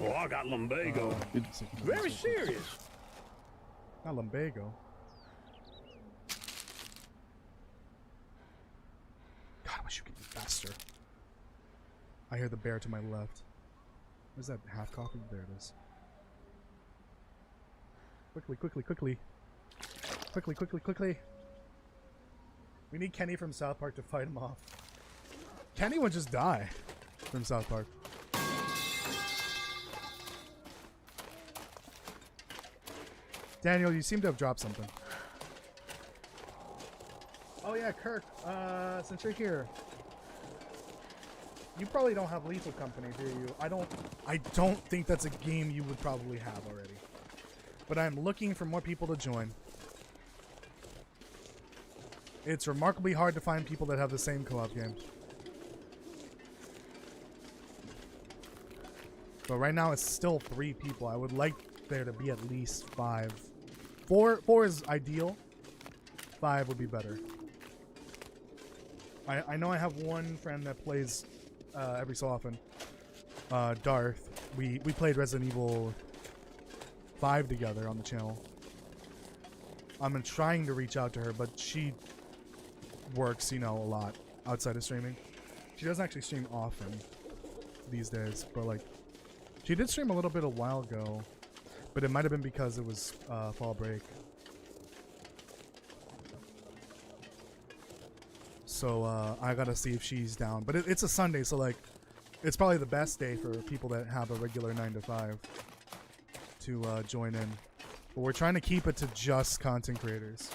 Oh, I got lumbago. It's very serious. Not lumbago. God, I wish you could be faster. I hear the bear to my left. Where's that half coffee? There it is. Quickly, quickly, quickly. Quickly, quickly, quickly. We need Kenny from South Park to fight him off. Kenny would just die from South Park. Daniel, you seem to have dropped something. Oh yeah, Kirk, since you're here. You probably don't have Lethal Company, do you? I don't think that's a game you would probably have already. But I'm looking for more people to join. It's remarkably hard to find people that have the same co-op game. But right now it's still 3 people. I would like there to be at least 5. 4 is ideal. 5 would be better. I know I have one friend that plays every so often. Darth. We played Resident Evil 5 together on the channel. I'm trying to reach out to her, but she works, you know, a lot outside of streaming. She doesn't actually stream often these days, but like, she did stream a little bit a while ago, but it might have been because it was fall break. So I gotta see if she's down. But it's a Sunday, so like, it's probably the best day for people that have a regular 9 to 5 to join in. But we're trying to keep it to just content creators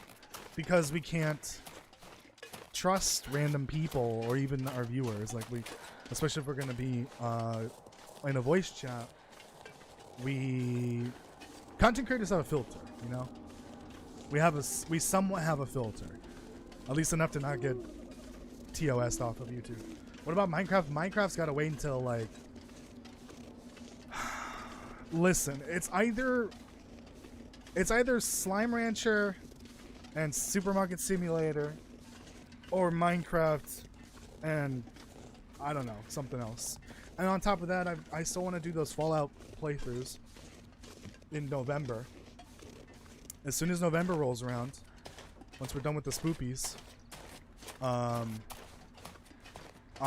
because we can't trust random people or even our viewers. Like especially if we're gonna be in a voice chat, content creators have a filter, you know. We somewhat have a filter, at least enough to not get TOS'd off of YouTube. What about Minecraft? Minecraft's gotta wait until like. Listen, it's either Slime Rancher and Supermarket Simulator, or Minecraft and I don't know, something else. And on top of that, I still want to do those Fallout playthroughs in November. As soon as November rolls around, once we're done with the spoopies, I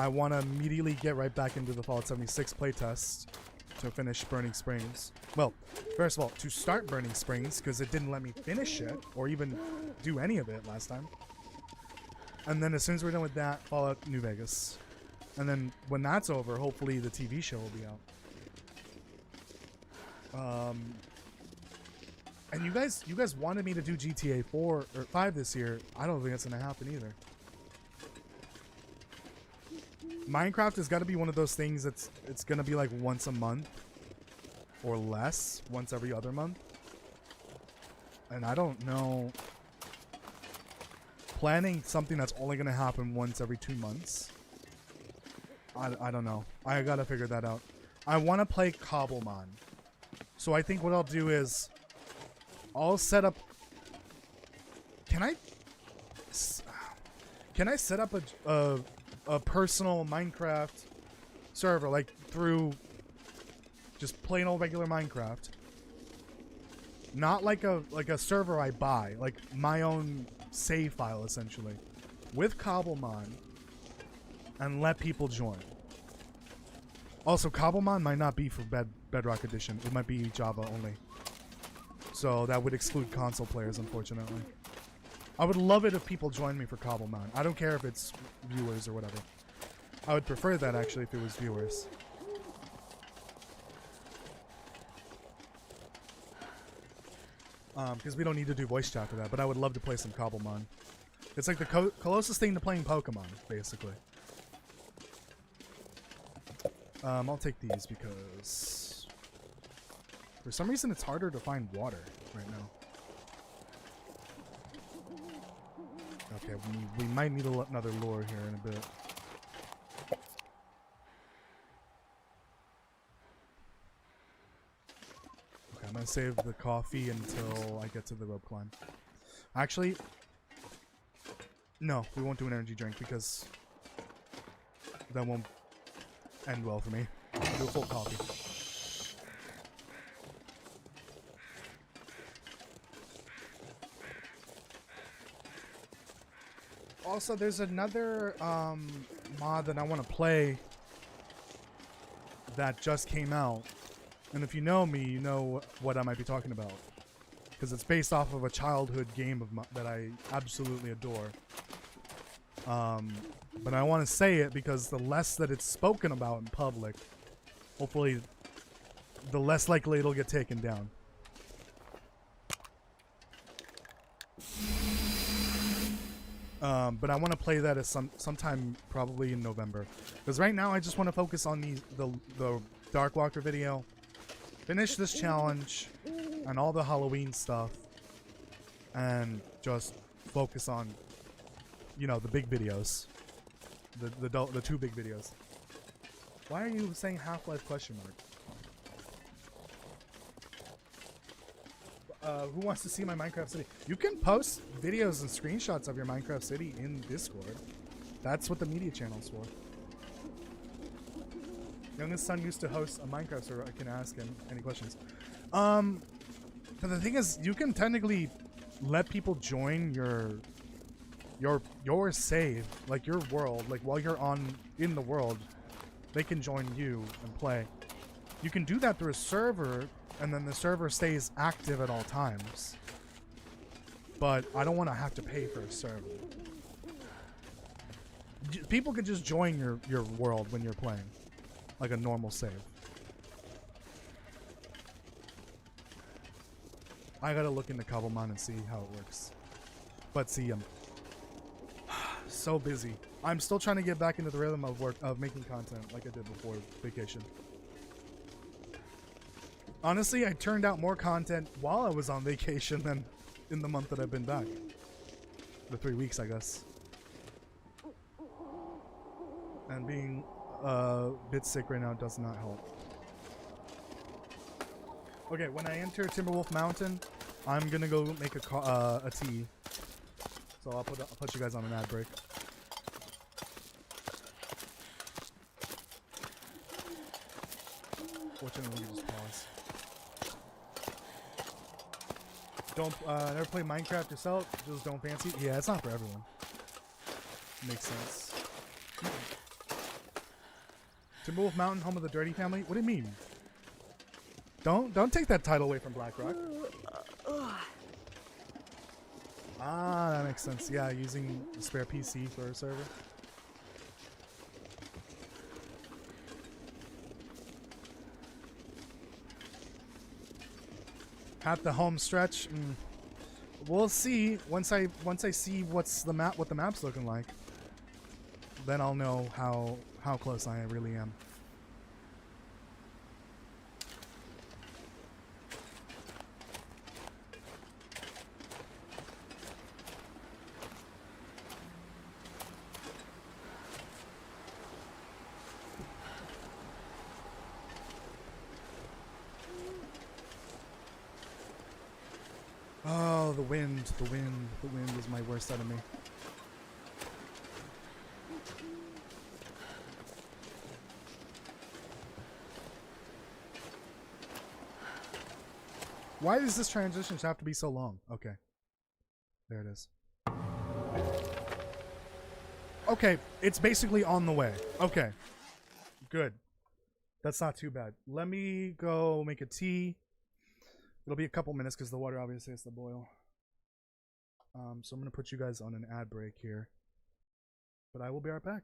want to immediately get right back into the Fallout 76 playtest to finish Burning Springs. Well, first of all, to start Burning Springs, because it didn't let me finish it, or even do any of it last time. And then as soon as we're done with that, Fallout New Vegas. And then when that's over, hopefully the TV show will be out. And you guys wanted me to do GTA 4 or 5 this year. I don't think that's gonna happen either. Minecraft has got to be one of those things that's it's gonna be like once a month or less, once every other month. And I don't know, planning something that's only gonna happen once every 2 months. I don't know. I gotta figure that out. I want to play Cobblemon, so I think what I'll do is I'll set up. Can I set up a personal Minecraft server, like through just plain old regular Minecraft, not like a server I buy, like my own save file essentially, with Cobblemon, and let people join. Also, Cobblemon might not be for Bedrock Edition. It might be Java only, so that would exclude console players, unfortunately. I would love it if people joined me for Cobblemon. I don't care if it's viewers or whatever. I would prefer that, actually, if it was viewers. Because we don't need to do voice chat for that, but I would love to play some Cobblemon. It's like the closest thing to playing Pokemon, basically. I'll take these because for some reason it's harder to find water right now. Okay, we might need another lure here in a bit. Okay, I'm gonna save the coffee until I get to the rope climb. Actually, no, we won't do an energy drink because that won't end well for me. I'll do a full coffee. Also, there's another mod that I want to play that just came out, and if you know me, you know what I might be talking about, because it's based off of a childhood game of that I absolutely adore. But I want to say it because the less that it's spoken about in public, hopefully, the less likely it'll get taken down. But I want to play that as sometime probably in November, because right now I just want to focus on the Darkwalker video, finish this challenge, and all the Halloween stuff, and just focus on, you know, the big videos, the two big videos. Why are you saying Half-Life question mark? Who wants to see my Minecraft city? You can post videos and screenshots of your Minecraft city in Discord. That's what the media channel's for. Youngest son used to host a Minecraft server. I can ask him any questions. But the thing is, you can technically let people join your your save, like your world, like while you're in the world, they can join you and play. You can do that through a server, and then the server stays active at all times. But I don't want to have to pay for a server. People can just join your world when you're playing, like a normal save. I gotta look into Cobblemon and see how it works. But see, I'm so busy. I'm still trying to get back into the rhythm of making content like I did before vacation. Honestly, I turned out more content while I was on vacation than in the month that I've been back. The 3 weeks, I guess. And being a bit sick right now does not help. Okay, when I enter Timberwolf Mountain, I'm gonna go make a tea. So I'll put you guys on an ad break. Fortunately, we can just pause. Don't never play Minecraft yourself. Just don't fancy. Yeah, it's not for everyone. Makes sense. Timberwolf Mountain, home of the Dirty family. What do you mean? Don't take that title away from BlackRock. Ah, that makes sense. Yeah, using a spare PC for a server. At the home stretch, we'll see. Once I see what the map's looking like, then I'll know how close I really am. Oh, the wind is my worst enemy. Why does this transition have to be so long? Okay. There it is. Okay, it's basically on the way. Okay. Good. That's not too bad. Let me go make a tea. It'll be a couple minutes because the water obviously has to boil. So I'm going to put you guys on an ad break here. But I will be right back.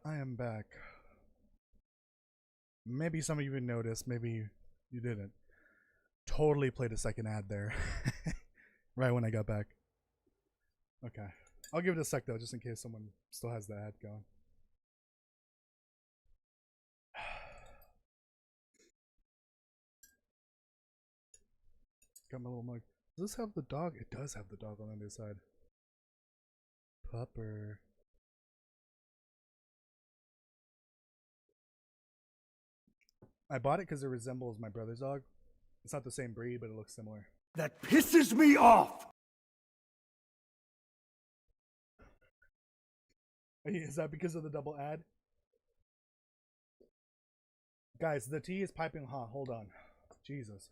I am back. Maybe some of you noticed, maybe you didn't. Totally played a second ad there. Right when I got back. Okay. I'll give it a sec though, just in case someone still has the ad going. Got my little mug. Does this have the dog? It does have the dog on the other side. Pupper. I bought it because it resembles my brother's dog. It's not the same breed, but it looks similar. That pisses me off! Is that because of the double ad? Guys, the tea is piping hot. Hold on. Jesus.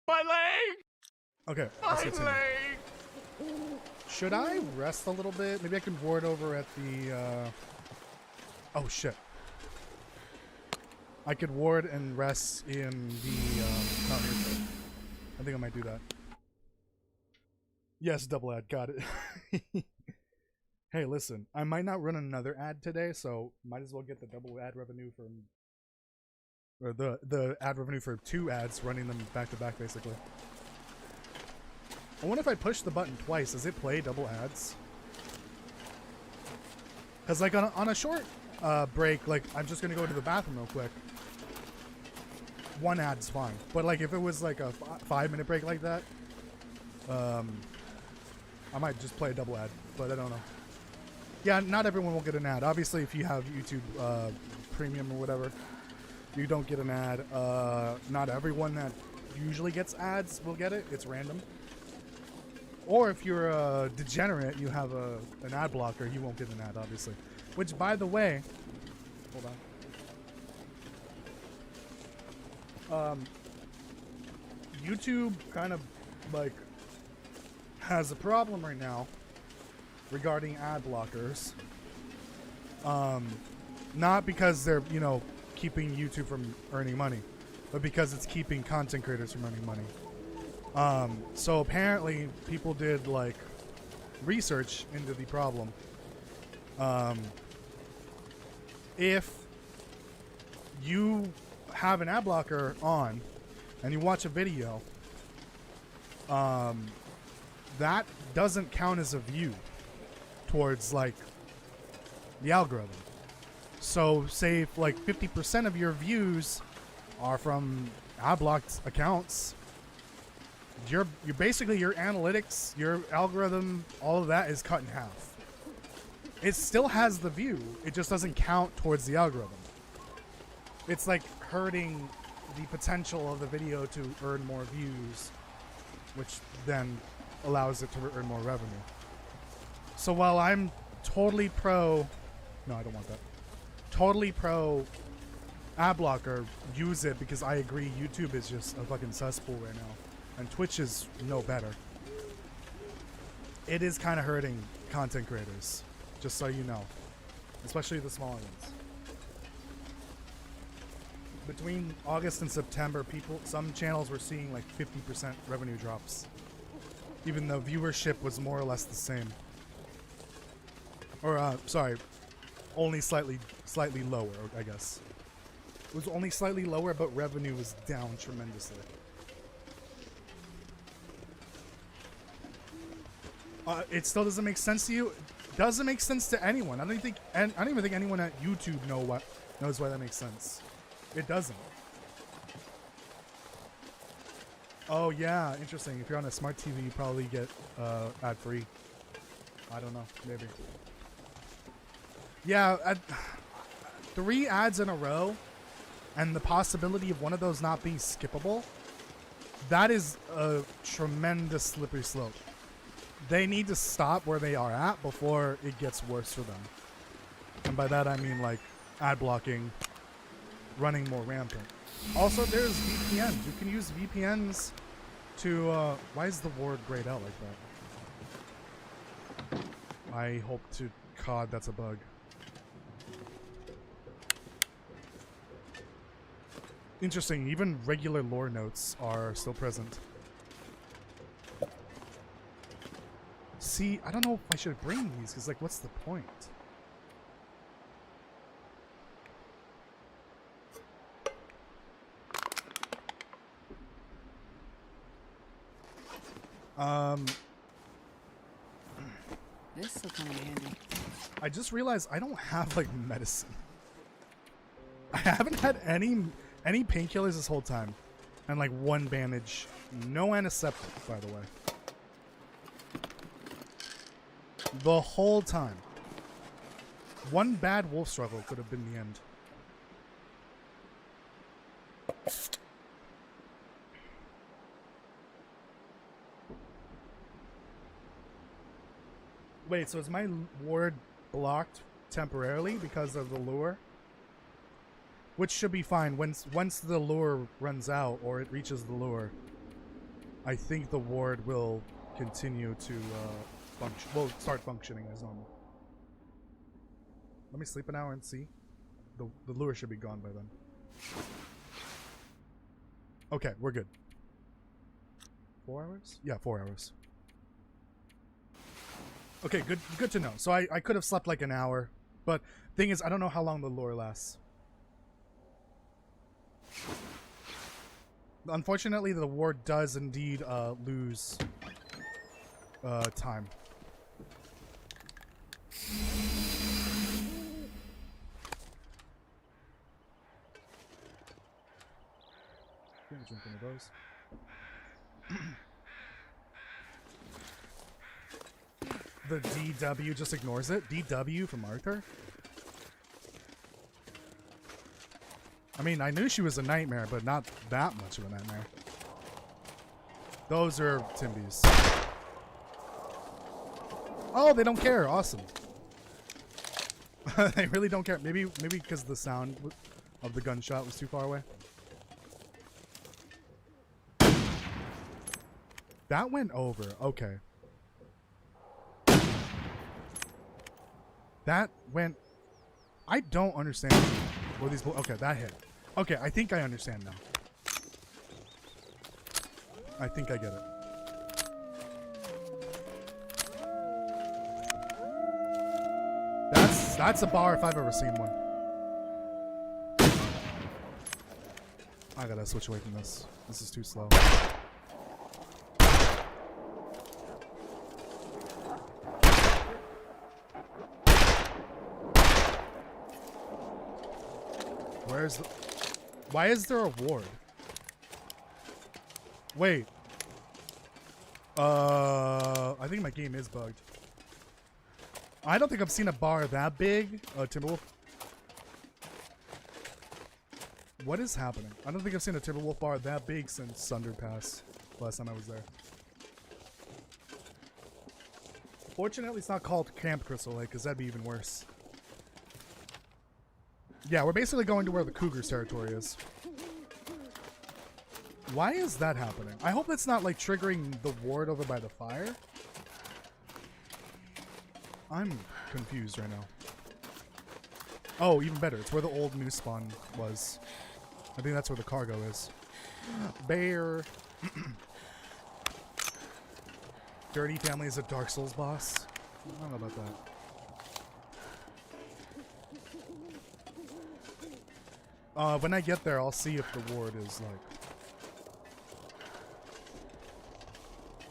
My leg! Okay. My leg! Should I rest a little bit? Maybe I can ward over at the, Oh, shit. I could ward and rest in the, counter. I think I might do that. Yes, double ad. Got it. Hey, listen. I might not run another ad today, so might as well get the double ad revenue from... Or the ad revenue for 2 ads, running them back to back, basically. I wonder if I push the button twice, does it play double ads? Because, like, on a short break, like, I'm just going to go to the bathroom real quick. 1 ad's fine. But, like, if it was, like, a 5-minute break like that, I might just play a double ad, but I don't know. Yeah, not everyone will get an ad. Obviously, if you have YouTube Premium or whatever, you don't get an ad. Not everyone that usually gets ads will get it. It's random. Or if you're a degenerate, you have an ad blocker, you won't get an ad, obviously. Which, by the way, hold on. YouTube kind of, like, has a problem right now regarding ad blockers. Not because they're, you know, keeping YouTube from earning money, but because it's keeping content creators from earning money. So apparently people did, like, research into the problem. If you have an ad blocker on and you watch a video, that doesn't count as a view towards, like, the algorithm. So say if, like, 50% of your views are from ad blocked accounts, you're basically, your analytics, your algorithm, all of that is cut in half. It still has the view, it just doesn't count towards the algorithm. It's like hurting the potential of the video to earn more views, which then allows it to earn more revenue. So while I'm totally pro, no, I don't want that. Totally pro ad blocker, use it, because I agree YouTube is just a fucking cesspool right now, and Twitch is no better. It is kind of hurting content creators, just so you know, especially the smaller ones. Between August and September, some channels were seeing like 50% revenue drops, even though viewership was more or less the same. Or sorry, only slightly lower, I guess. It was only slightly lower, but revenue was down tremendously. It still doesn't make sense to you. Doesn't make sense to anyone. I don't even think anyone at YouTube knows why that makes sense. It doesn't. Oh yeah, interesting. If you're on a smart TV, you probably get ad free. I don't know, maybe. Yeah, 3 ads in a row, and the possibility of one of those not being skippable, that is a tremendous slippery slope. They need to stop where they are at before it gets worse for them. And by that I mean, like, ad blocking running more rampant. Also, there's VPNs. You can use VPNs to, why is the word grayed out like that? I hope to God that's a bug. Interesting, even regular lore notes are still present. See, I don't know if I should bring these, because, like, what's the point? This will come in handy. I just realized I don't have like medicine. I haven't had any painkillers this whole time, and like one bandage, no antiseptic, by the way. The whole time. One bad wolf struggle could have been the end. Wait, so is my ward blocked temporarily because of the lure? Which should be fine once the lure runs out or it reaches the lure. I think the ward will continue to function. Will start functioning as normal. Let me sleep an hour and see. The lure should be gone by then. Okay, we're good. 4 hours? Yeah, 4 hours. Okay, good to know. So I could have slept like an hour, but thing is, I don't know how long the lure lasts. Unfortunately, the ward does indeed lose time. Drink one of those. The DW just ignores it? DW from Arthur? I mean, I knew she was a nightmare, but not that much of a nightmare. Those are Timbies. Oh, they don't care. Awesome. They really don't care. Maybe because the sound of the gunshot was too far away. That went over. Okay. That went... I don't understand where these... Okay, that hit. Okay, I think I understand now. I think I get it. That's a bar if I've ever seen one. I gotta switch away from this. This is too slow. Where's the... Why is there a ward? Wait. I think my game is bugged. I don't think I've seen a bar that big. Timberwolf. What is happening? I don't think I've seen a Timberwolf bar that big since Sunderpass. Last time I was there. Fortunately, it's not called Camp Crystal Lake, because that'd be even worse. Yeah, we're basically going to where the Cougar's territory is. Why is that happening? I hope it's not like triggering the ward over by the fire. I'm confused right now. Oh, even better. It's where the old new spawn was. I think that's where the cargo is. Bear. Dirty Family is a Dark Souls boss. I don't know about that. When I get there, I'll see if the ward is like...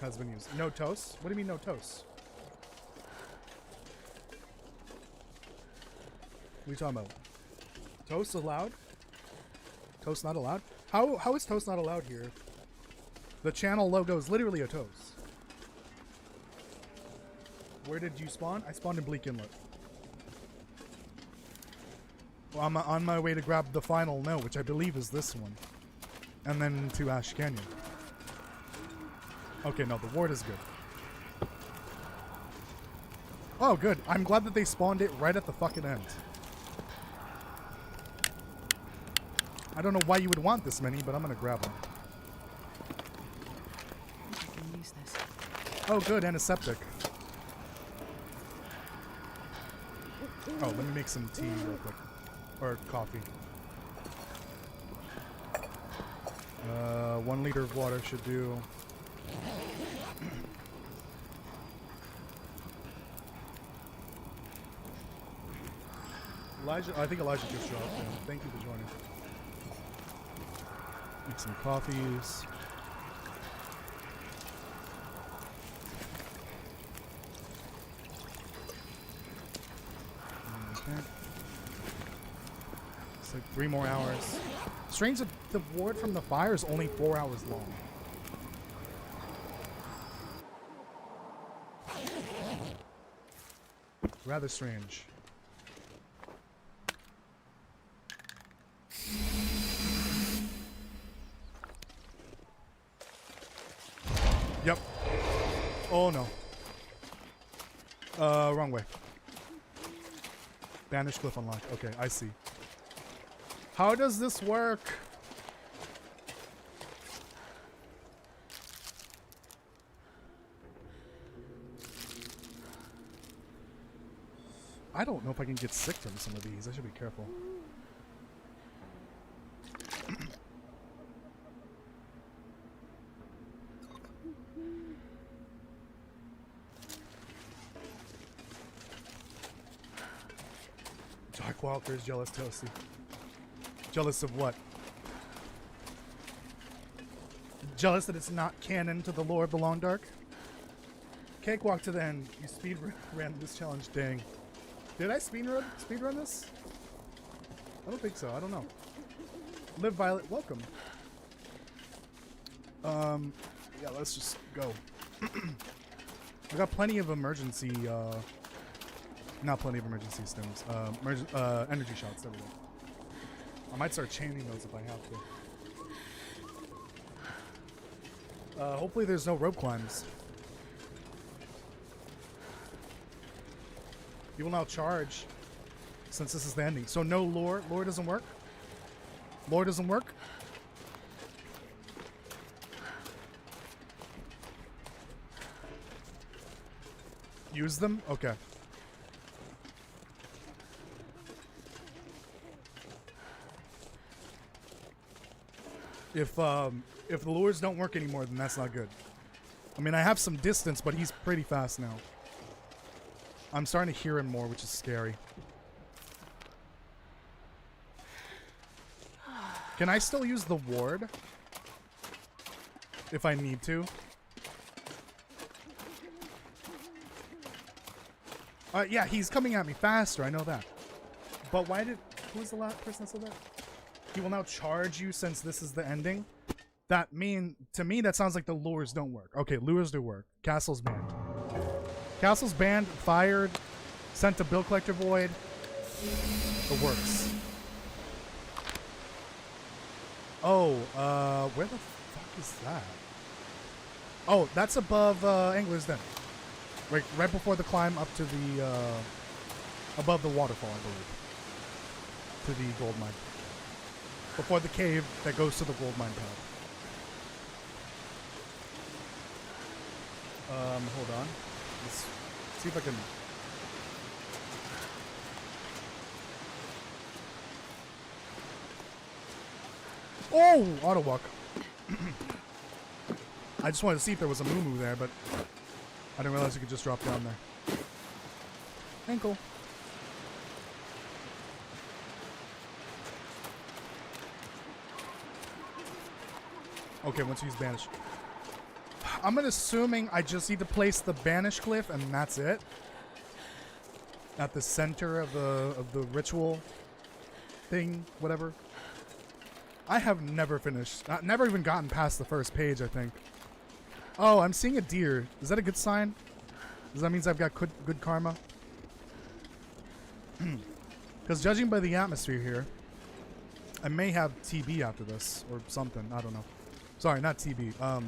has been used. No toast? What do you mean no toast? What are you talking about? Toast allowed? Toast not allowed? How is toast not allowed here? The channel logo is literally a toast. Where did you spawn? I spawned in Bleak Inlet. Well, I'm on my way to grab the final note, which I believe is this one. And then to Ash Canyon. Okay, no, the ward is good. Oh, good. I'm glad that they spawned it right at the fucking end. I don't know why you would want this many, but I'm gonna grab them. I can use this. Oh, good, antiseptic. Oh, let me make some tea real quick. Or coffee. 1 liter of water should do. Elijah, I think Elijah just dropped in. Thank you for joining. Make some coffees. think. It's like 3 more hours. Strange that the ward from the fire is only 4 hours long. Rather strange. Yep. Oh no. Wrong way. Banish cliff unlocked. Okay, I see. How does this work? I don't know if I can get sick from some of these. I should be careful. Darkwalker is jealous, Toasty. Jealous of what? Jealous that it's not canon to the lore of the Long Dark? Cakewalk to the end. You speed ran this challenge, dang. Did I speed run this? I don't think so. I don't know. Live Violet, welcome. Yeah, let's just go. I got plenty of emergency, not plenty of emergency stims. Energy shots, there we go. I might start chaining those if I have to. Hopefully there's no rope climbs. You will now charge, since this is the ending. So no lore. Lore doesn't work? Lore doesn't work? Use them? Okay. If the lures don't work anymore, then that's not good. I mean, I have some distance, but he's pretty fast now. I'm starting to hear him more, which is scary. Can I still use the ward? If I need to? Yeah, he's coming at me faster, I know that. But why did... Who was the last person that said that? He will now charge you since this is the ending? To me, that sounds like the lures don't work. Okay, lures do work. Castle's banned. Castle's banned, fired, sent to Bill Collector Void. It works. Oh, where the fuck is that? Oh, that's above Angler's Den. Right before the climb up to the, above the waterfall, I believe. To the gold mine. Before the cave that goes to the gold mine pad. Hold on. Let's see if I can... Oh! Auto walk. I just wanted to see if there was a moo-moo there, but I didn't realize you could just drop down there. Ankle. Okay, once you use banish. I'm assuming I just need to place the banish glyph and that's it. At the center of the ritual thing, whatever. I have never finished. Never even gotten past the first page, I think. Oh, I'm seeing a deer. Is that a good sign? Does that mean I've got good karma? Because judging by the atmosphere here, I may have TB after this or something. I don't know. Sorry, not TB.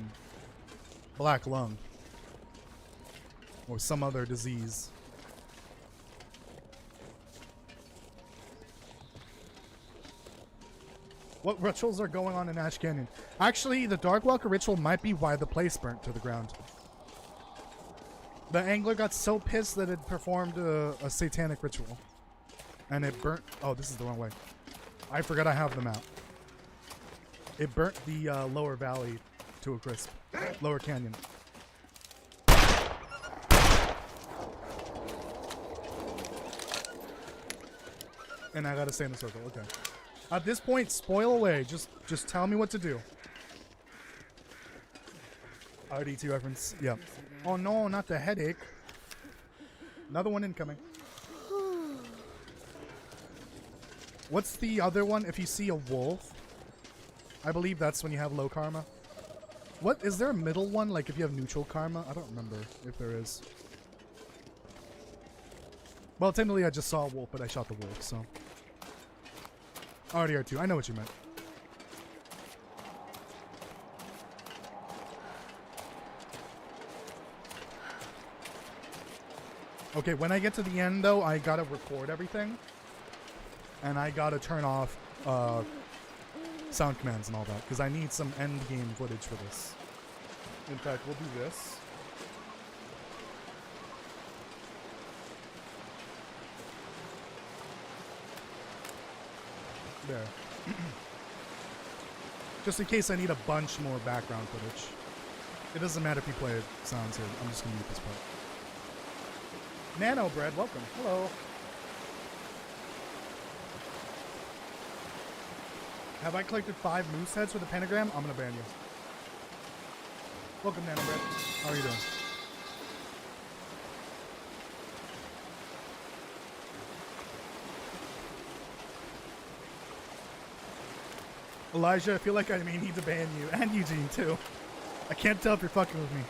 Black lung. Or some other disease. What rituals are going on in Ash Canyon? Actually, the Darkwalker ritual might be why the place burnt to the ground. The angler got so pissed that it performed a satanic ritual. And it burnt... Oh, this is the wrong way. I forgot I have the map. It burnt the lower valley to a crisp. Lower canyon. And I gotta stay in the circle, okay. At this point, spoil away. Just tell me what to do. RDT reference, yeah. Oh no, not the headache. Another one incoming. What's the other one? If you see a wolf, I believe that's when you have low karma. What is there a middle one? Like if you have neutral karma? I don't remember if there is. Well, technically I just saw a wolf, but I shot the wolf, so. RDR2, I know what you meant. Okay, when I get to the end though, I gotta record everything. And I gotta turn off sound commands and all that, because I need some end game footage for this. In fact, we'll do this. There. Just in case I need a bunch more background footage. It doesn't matter if you play sounds here. I'm just gonna mute this part. Nano Bread, welcome. Hello. Have I collected 5 moose heads with a pentagram? I'm gonna ban you. Welcome, Nano Bread. How are you doing? Elijah, I feel like I may need to ban you, and Eugene too. I can't tell if you're fucking with me.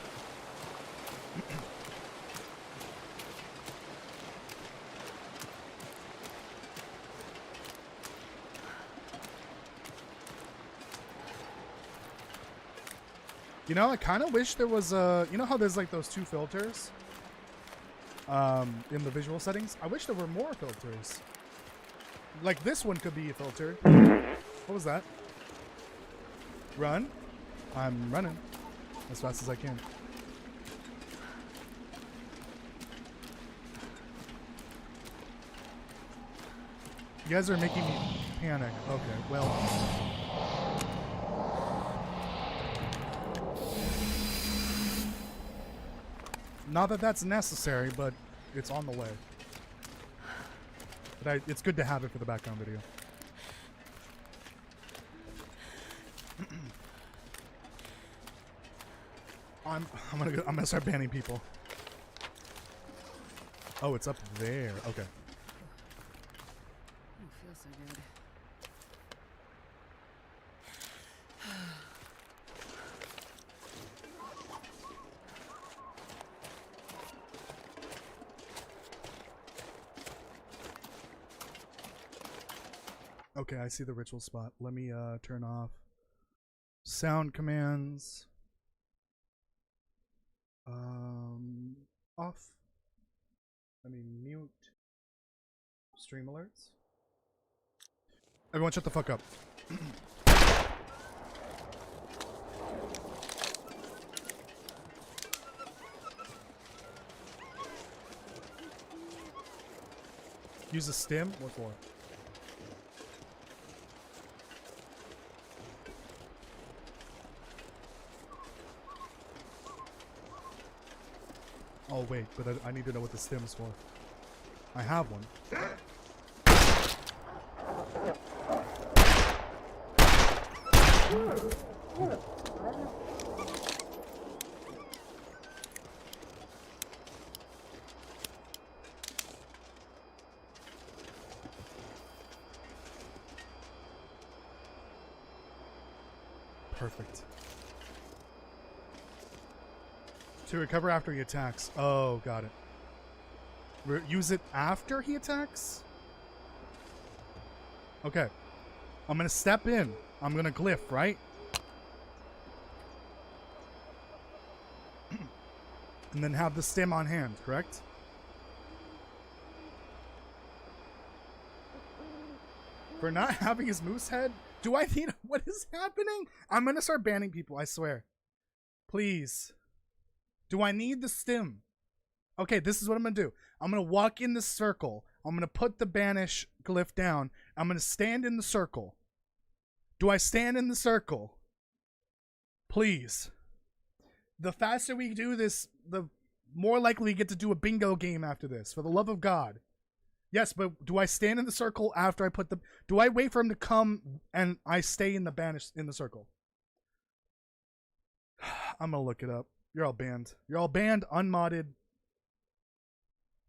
You know, I kind of wish there was a... You know how there's like those 2 filters? In the visual settings? I wish there were more filters. Like this one could be a filter. What was that? Run? I'm running. As fast as I can. You guys are making me panic. Okay, well... Not that that's necessary, but it's on the way. But it's good to have it for the background video. I'm gonna start banning people. Oh, it's up there. Okay. Oh, feels so good. Okay, I see the ritual spot. Let me turn off sound commands. Off. Let me mute stream alerts. Everyone shut the fuck up. Use a stim? What for? Oh wait, but I need to know what the stim's for. I have one. Perfect. To recover after he attacks. Oh, got it. Use it after he attacks? Okay. I'm gonna step in. I'm gonna glyph, right? And then have the stim on hand, correct? For not having his moose head? Do I need... What is happening? I'm gonna start banning people, I swear. Please. Do I need the stim? Okay, this is what I'm gonna do. I'm gonna walk in the circle. I'm gonna put the banish glyph down. I'm gonna stand in the circle. Do I stand in the circle? Please. The faster we do this, the more likely we get to do a bingo game after this. For the love of God. Yes, but do I stand in the circle after I put the... Do I wait for him to come and I stay in the banish in the circle? I'm gonna look it up. You're all banned. You're all banned, unmodded.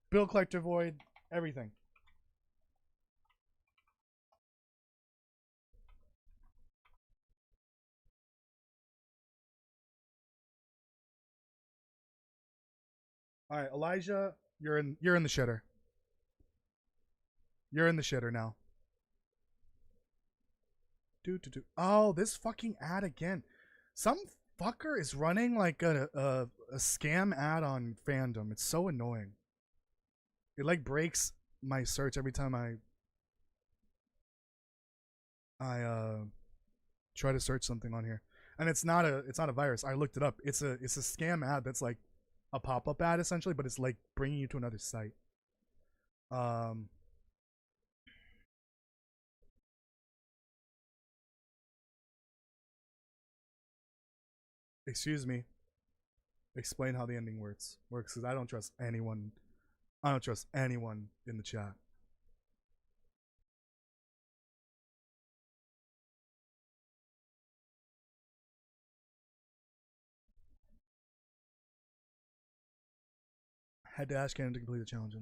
Bill Collector Void, everything. All right, Elijah, you're in the shitter. You're in the shitter now. Do. Oh, this fucking ad again. Some fucker is running like a scam ad on fandom. It's so annoying. It like breaks my search every time I try to search something on here. And it's not a virus. I looked it up. It's a scam ad that's like a pop-up ad essentially, but it's like bringing you to another site. Excuse me. Explain how the ending works because I don't trust anyone. I don't trust anyone in the chat. Had to ask Cannon to complete the challenge.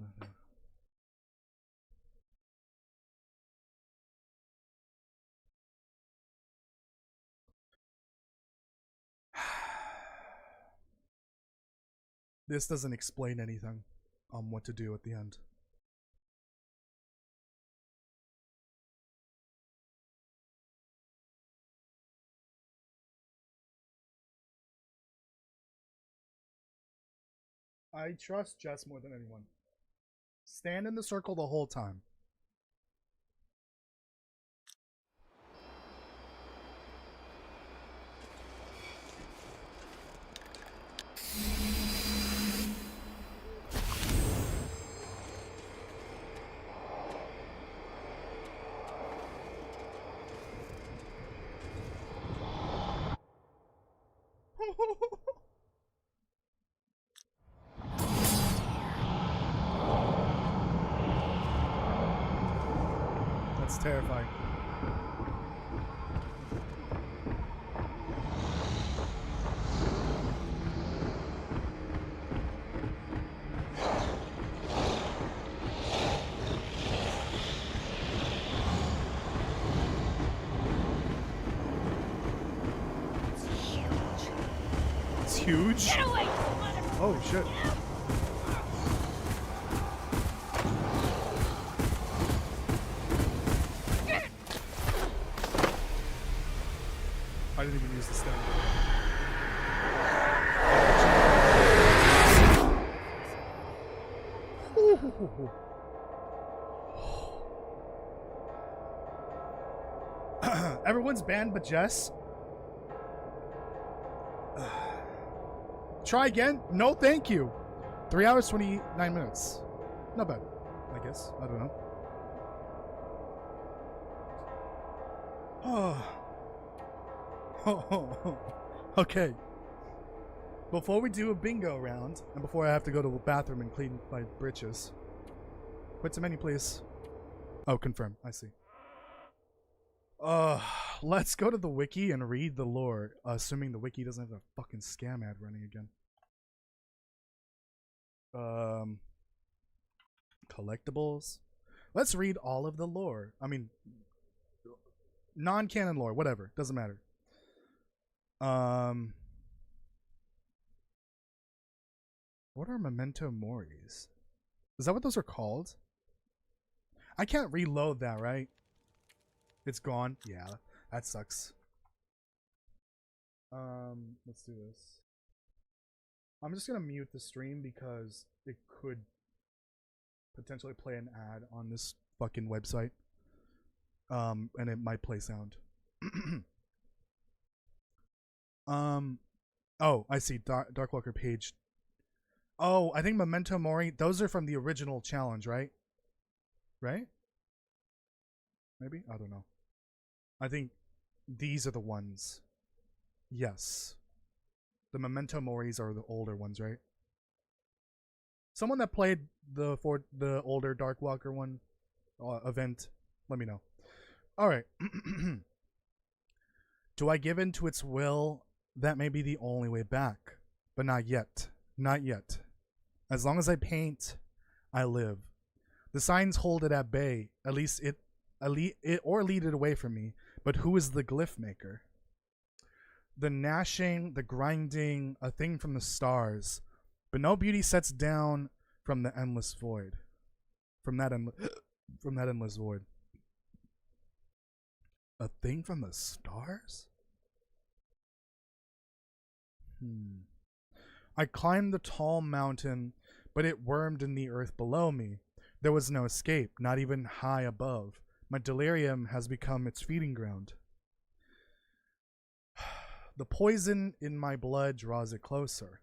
This doesn't explain anything on what to do at the end. I trust Jess more than anyone. Stand in the circle the whole time. That's terrifying. It's huge. Get away! Oh shit. I didn't even use the stem. Everyone's banned but Jess. Try again? No, thank you. 3 hours, 29 minutes. Not bad, I guess. I don't know. Oh. Okay. Before we do a bingo round, and before I have to go to the bathroom and clean my britches. Quit to menu, please. Oh, confirm. I see. Let's go to the wiki and read the lore, assuming the wiki doesn't have a fucking scam ad running again. Collectibles. Let's read all of the lore. I mean, non-canon lore, whatever. Doesn't matter. What are memento moris? Is that what those are called? I can't reload that, right? It's gone. Yeah, that sucks. Let's do this. I'm just gonna mute the stream because it could potentially play an ad on this fucking website. And it might play sound. Oh, I see. Darkwalker page. Oh, I think Memento Mori. Those are from the original challenge, right? Right? Maybe? I don't know. I think these are the ones. Yes. The Memento Moris are the older ones, right? Someone that played the older Darkwalker one event, let me know. All right. Do I give in to its will? That may be the only way back, but not yet. Not yet. As long as I paint, I live. The signs hold it at bay. At least it or lead it away from me. But who is the glyph maker? The gnashing, the grinding, a thing from the stars. But no beauty sets down from the endless void. From that endless void. A thing from the stars? I climbed the tall mountain, but it wormed in the earth below me. There was no escape, not even high above. My delirium has become its feeding ground. The poison in my blood draws it closer,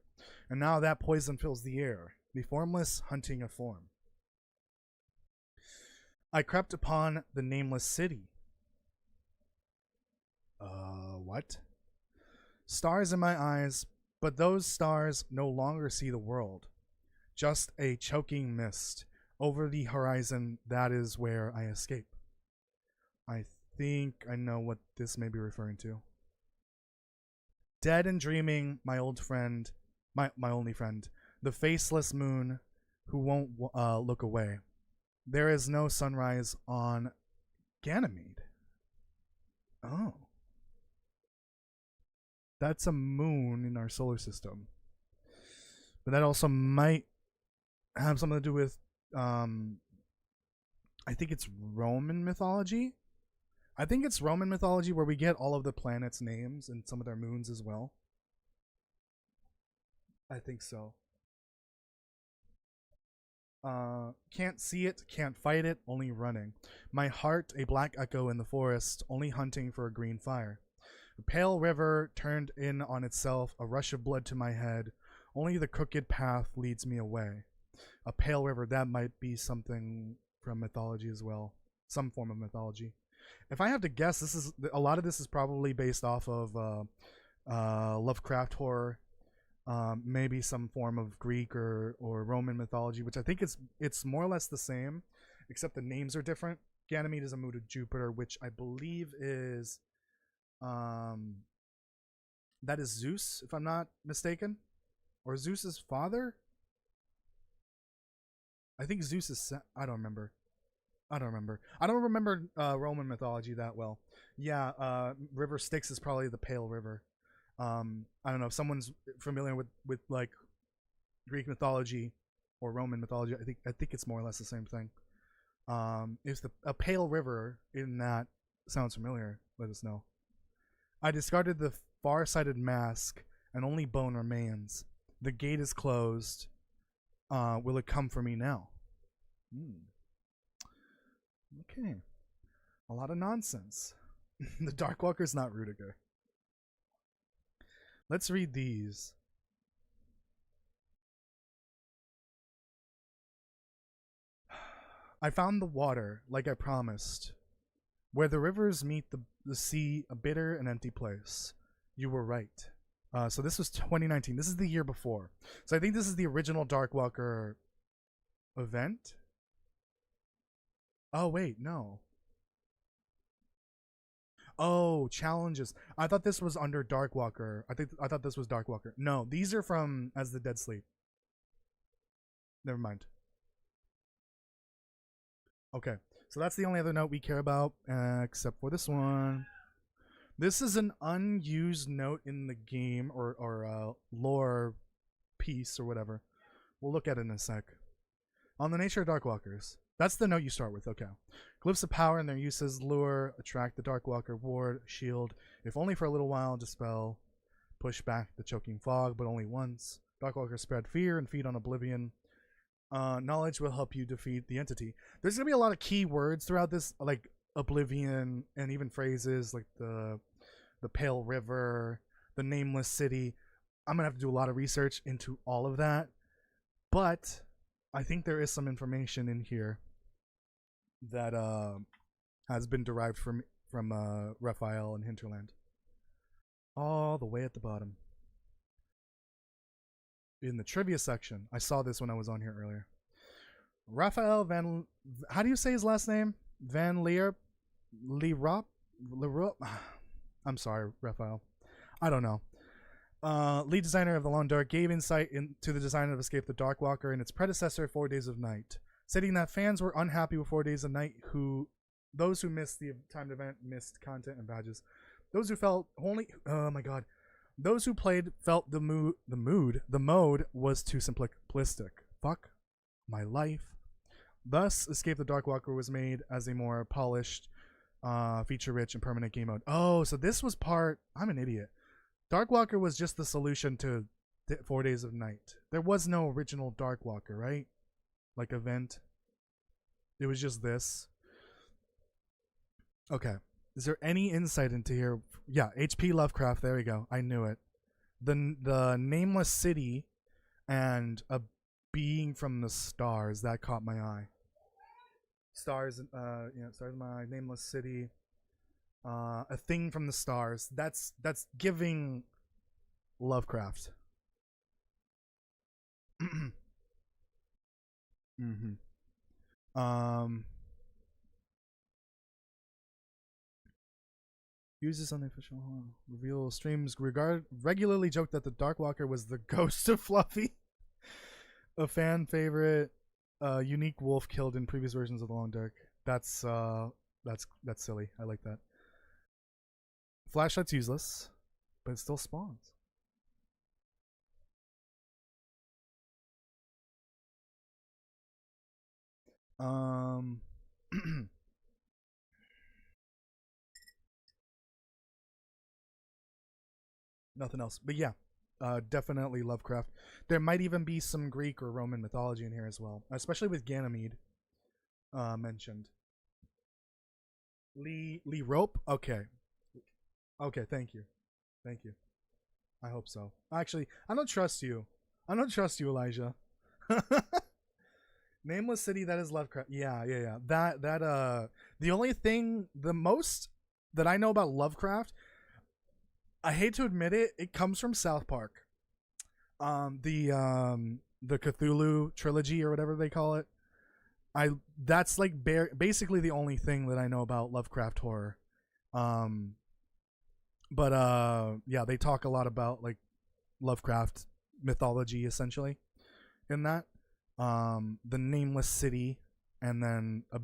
and now that poison fills the air, the formless hunting a form. I crept upon the nameless city. What? Stars in my eyes, but those stars no longer see the world. Just a choking mist. Over the horizon, that is where I escape. I think I know what this may be referring to. Dead and dreaming, my old friend, my only friend, the faceless moon who won't look away. There is no sunrise on Ganymede. Oh. That's a moon in our solar system. But that also might have something to do with, I think it's Roman mythology. I think it's Roman mythology where we get all of the planets' names and some of their moons as well. I think so. Can't see it, can't fight it, only running. My heart, a black echo in the forest, only hunting for a green fire. A pale river turned in on itself, a rush of blood to my head. Only the crooked path leads me away. A pale river, that might be something from mythology as well. Some form of mythology. If I have to guess, this is a lot of this is probably based off of Lovecraft horror. Maybe some form of Greek or Roman mythology, which I think it's more or less the same, except the names are different. Ganymede is a moon of Jupiter, which I believe is that is Zeus, if I'm not mistaken, or Zeus's father. I think Zeus is. I don't remember. I don't remember Roman mythology that well. Yeah, River Styx is probably the Pale River. I don't know if someone's familiar with like Greek mythology or Roman mythology. I think it's more or less the same thing. If a pale river in that sounds familiar, let us know. I discarded the far-sighted mask, and only bone remains. The gate is closed. Will it come for me now? Okay. A lot of nonsense. The Darkwalker's not Rudiger. Let's read these. I found the water, like I promised. Where the rivers meet the sea, a bitter and empty place. You were right. So this was 2019. This is the year before. So I think this is the original Darkwalker event. Oh, wait, no. Oh, challenges. I thought this was under Darkwalker. I thought this was Darkwalker. No, these are from As the Dead Sleep. Never mind. Okay, so that's the only other note we care about, except for this one. This is an unused note in the game, or lore piece, or whatever. We'll look at it in a sec. On the nature of Darkwalkers. That's the note you start with, okay. Glyphs of power and their uses: lure, attract the Darkwalker, ward, shield, if only for a little while, dispel, push back the choking fog, but only once. Darkwalker spread fear and feed on oblivion. Knowledge will help you defeat the entity. There's gonna be a lot of key words throughout this, like oblivion, and even phrases like the Pale River, the Nameless City. I'm gonna have to do a lot of research into all of that, but I think there is some information in here that has been derived from Raphael and Hinterland. All the way at the bottom. In the trivia section, I saw this when I was on here earlier. Raphael Van... How do you say his last name? Van Leer... Leerop? I'm sorry, Raphael. I don't know. Lead designer of The Long Dark gave insight into the design of Escape the Darkwalker and its predecessor, 4 Days of Night, stating that fans were unhappy with 4 Days of Night, those who missed the timed event missed content and badges. Those who felt only... Oh my god. Those who played felt the mode was too simplistic. Fuck my life. Thus, Escape the Darkwalker was made as a more polished, feature-rich, and permanent game mode. Oh, so this was part... I'm an idiot. Darkwalker was just the solution to 4 Days of Night. There was no original Darkwalker, right? Like, event. It was just this. Okay. Is there any insight into here? Yeah, H.P. Lovecraft. There we go. I knew it. The nameless city and a being from the stars that caught my eye. Stars, stars in my nameless city. A thing from the stars. That's giving Lovecraft. Uses unofficial reveal streams regularly joked that the Darkwalker was the ghost of Fluffy, a fan favorite, unique wolf killed in previous versions of the Long Dark. That's silly. I like that. Flashlight's useless, but it still spawns. Nothing else. But yeah, definitely Lovecraft. There might even be some Greek or Roman mythology in here as well, especially with Ganymede mentioned. Lee Rope? Okay. Okay, thank you. Thank you. I hope so. Actually, I don't trust you. I don't trust you, Elijah. Nameless city, that is Lovecraft. Yeah. That the only thing, the most that I know about Lovecraft, I hate to admit it, it comes from South Park. The Cthulhu trilogy or whatever they call it. That's like basically the only thing that I know about Lovecraft horror. But yeah, they talk a lot about like Lovecraft mythology essentially in that. The nameless city, and then a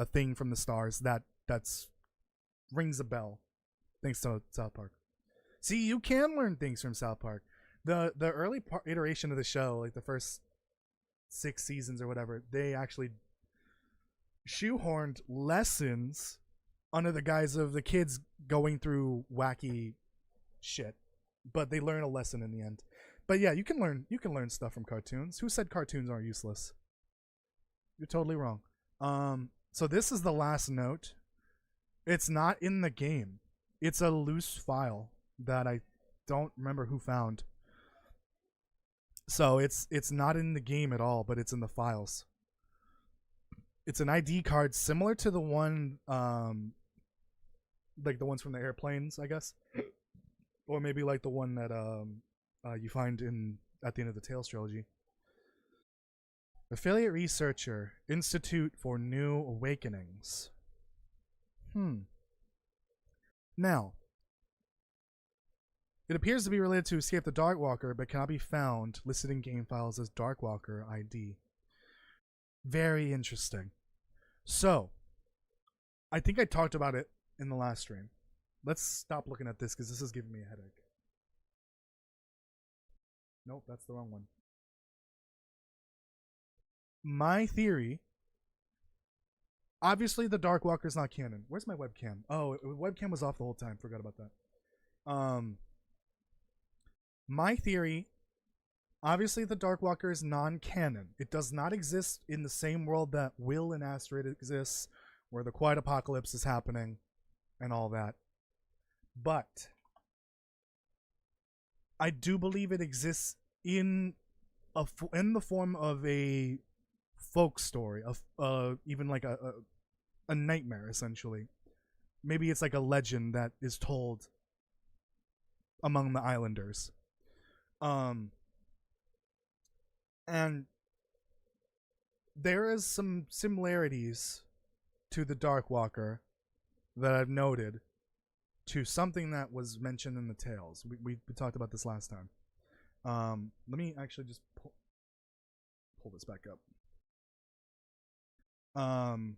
thing from the stars that's rings a bell thanks to South Park. See, you can learn things from South Park. The early iteration of the show, like the first 6 seasons or whatever, they actually shoehorned lessons under the guise of the kids going through wacky shit, but they learn a lesson in the end. But yeah, you can learn stuff from cartoons. Who said cartoons are useless? You're totally wrong. So this is the last note. It's not in the game. It's a loose file that I don't remember who found. So it's not in the game at all, but it's in the files. It's an ID card similar to the one like the ones from the airplanes, I guess. Or maybe like the one that you find at the end of the Tales trilogy. Affiliate researcher, Institute for New Awakenings. Now, it appears to be related to Escape the Darkwalker, but cannot be found listed in game files as Darkwalker ID. Very interesting. So, I think I talked about it in the last stream. Let's stop looking at this because this is giving me a headache. Nope, that's the wrong one. My theory... Obviously, the Darkwalker is not canon. Where's my webcam? Oh, webcam was off the whole time. Forgot about that. My theory... Obviously, the Darkwalker is non-canon. It does not exist in the same world that Will and Astrid exists, where the Quiet Apocalypse is happening, and all that. But I do believe it exists in the form of a folk story, of even like a nightmare, essentially. Maybe it's like a legend that is told among the islanders. And there is some similarities to the Darkwalker that I've noted to something that was mentioned in the Tales. We talked about this last time. Let me actually just pull this back up. Find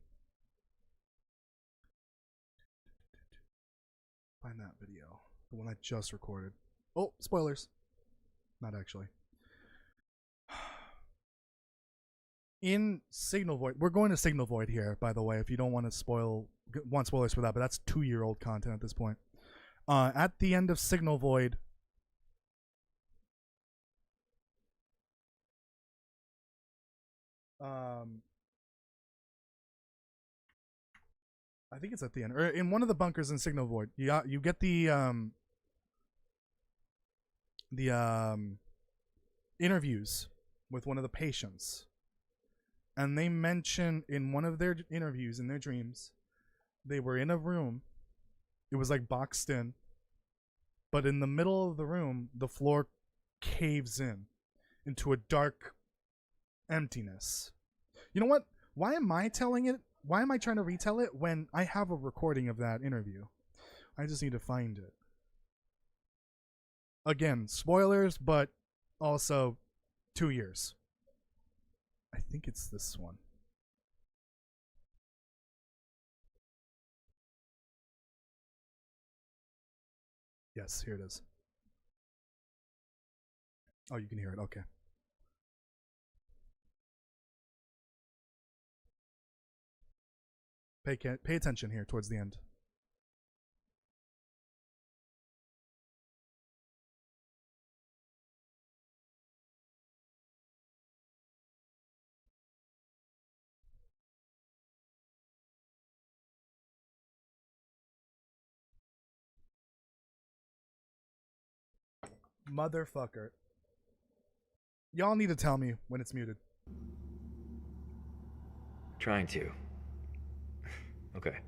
that video, the one I just recorded. Oh, spoilers. Not actually. In Signal Void, we're going to Signal Void here, by the way, if you don't want spoilers for that, but that's 2-year-old content at this point. At the end of Signal Void, I think it's at the end, or in one of the bunkers in Signal Void, you get the interviews with one of the patients, and they mention in one of their interviews in their dreams, they were in a room. It was like boxed in, but in the middle of the room, the floor caves in into a dark emptiness. You know what? Why am I telling it? Why am I trying to retell it when I have a recording of that interview? I just need to find it. Again, spoilers, but also 2 years. I think it's this one. Yes, here it is. Oh, you can hear it. Okay. Pay attention here towards the end. Motherfucker. Y'all need to tell me when it's muted. Trying to. Okay.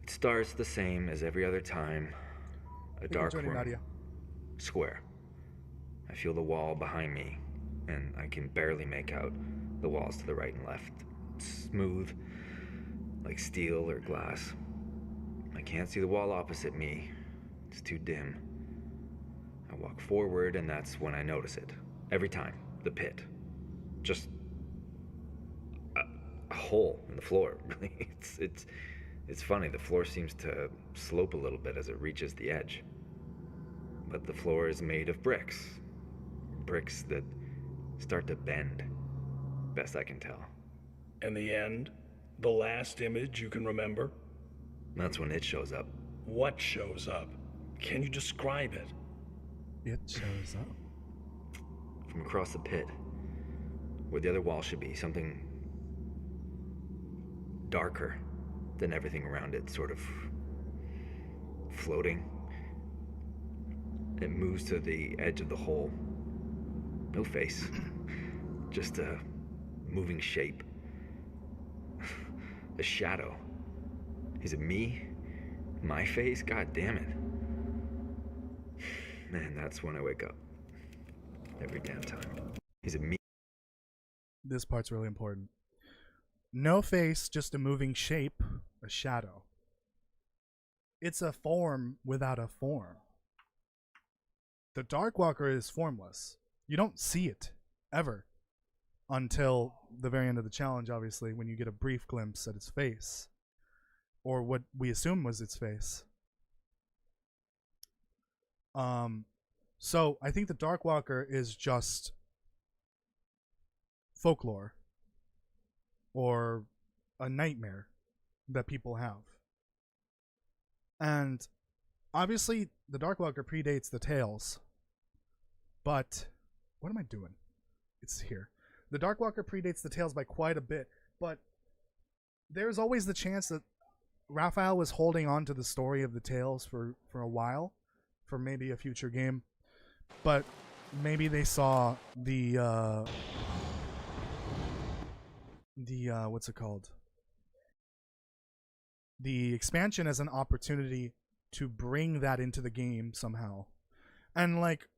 It starts the same as every other time. A dark room. Nadia. Square. I feel the wall behind me, and I can barely make out the walls to the right and left. Smooth, like steel or glass. I can't see the wall opposite me. It's too dim. I walk forward, and that's when I notice it. Every time. The pit. Just a hole in the floor. Really, it's funny. The floor seems to slope a little bit as it reaches the edge. But the floor is made of bricks. Bricks that start to bend. Best I can tell. And the end? The last image you can remember? That's when it shows up. What shows up? Can you describe it? It shows up. From across the pit, where the other wall should be, something darker than everything around it, sort of floating. It moves to the edge of the hole. No face, just a moving shape. A shadow. Is it me? My face? God damn it. Man, that's when I wake up. Every damn time. Is it me? This part's really important. No face, just a moving shape, a shadow. It's a form without a form. The Darkwalker is formless. You don't see it, ever. Until the very end of the challenge, obviously, when you get a brief glimpse at its face. Or what we assume was its face. So I think the Darkwalker is just folklore or a nightmare that people have. And obviously the Darkwalker predates the Tales, but what am I doing? It's here. The Darkwalker predates the Tales by quite a bit, but there's always the chance that Raphael was holding on to the story of the Tales for a while, for maybe a future game. But maybe they saw the what's it called? The expansion as an opportunity to bring that into the game somehow. And like,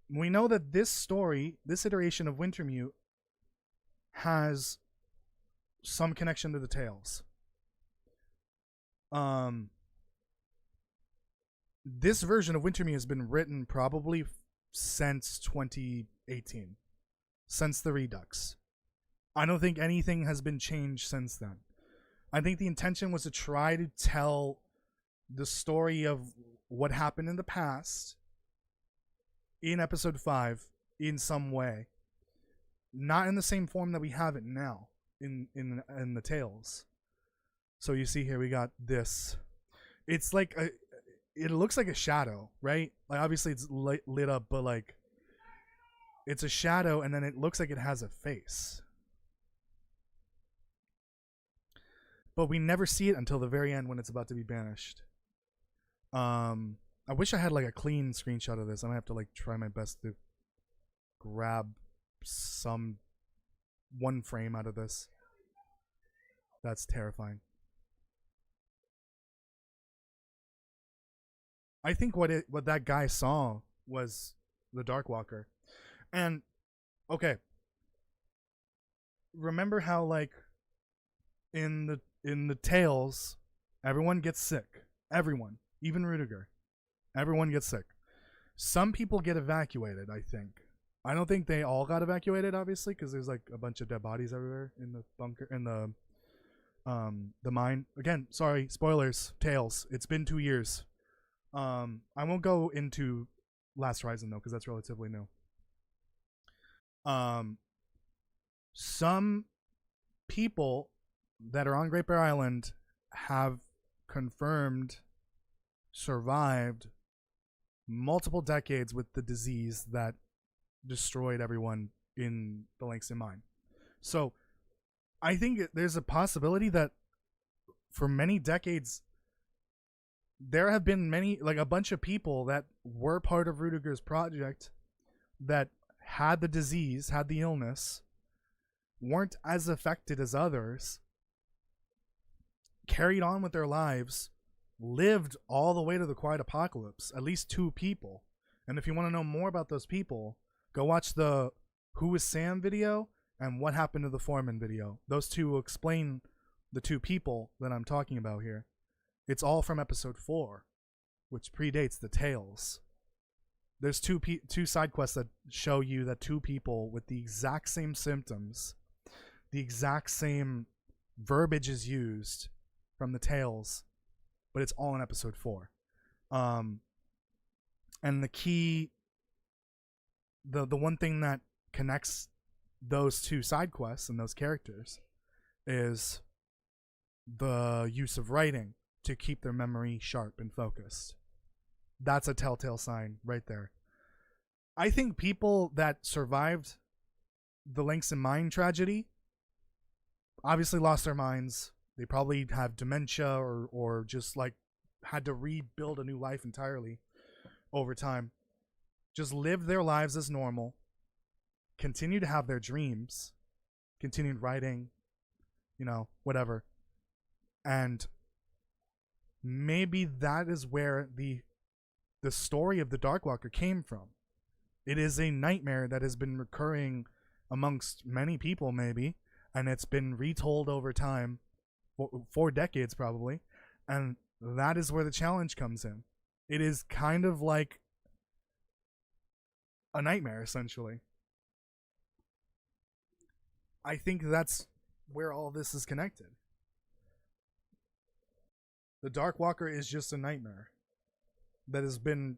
we know that this story, this iteration of Wintermute, has some connection to the Tales. This version of Wintermute has been written probably since 2018, since the Redux. I don't think anything has been changed since then. I think the intention was to try to tell the story of what happened in the past in episode 5 in some way. Not in the same form that we have it now in the tales. So you see here we got this. It's like it looks like a shadow, right? Like obviously it's lit up, but like it's a shadow, and then it looks like it has a face. But we never see it until the very end when it's about to be banished. I wish I had like a clean screenshot of this. I'm gonna have to like try my best to grab some one frame out of this. That's terrifying. I think what that guy saw was the Darkwalker. And okay. Remember how like in the tales everyone gets sick. Everyone, even Rudiger. Everyone gets sick. Some people get evacuated, I think. I don't think they all got evacuated, obviously, because there's like a bunch of dead bodies everywhere in the bunker, in the mine. Again, sorry, spoilers, tales. It's been 2 years. I won't go into Last Horizon though, because that's relatively new. Some people that are on Great Bear Island have confirmed survived multiple decades with the disease that destroyed everyone in the Langston mine. So I think there's a possibility that for many decades there have been many, like a bunch of people that were part of Rudiger's project that had the disease, had the illness, weren't as affected as others, carried on with their lives, lived all the way to the Quiet Apocalypse. At least 2 people. And if you want to know more about those people, go watch the Who is Sam video and What Happened to the Foreman video. Those two will explain the 2 people that I'm talking about here. It's all from episode 4, which predates the tales. There's two side quests that show you that 2 people with the exact same symptoms, the exact same verbiage is used from the tales, but it's all in episode 4. And the key, the one thing that connects those 2 side quests and those characters is the use of writing to keep their memory sharp and focused. That's a telltale sign right there. I think people that survived the Langston Mine tragedy obviously lost their minds. They probably have dementia or just like had to rebuild a new life entirely over time. Just lived their lives as normal, continued to have their dreams, continued writing, you know, whatever. And maybe that is where the story of the Darkwalker came from. It is a nightmare that has been recurring amongst many people, maybe, and it's been retold over time, for decades probably, and that is where the challenge comes in. It is kind of like a nightmare, essentially. I think that's where all this is connected. The Darkwalker is just a nightmare that has been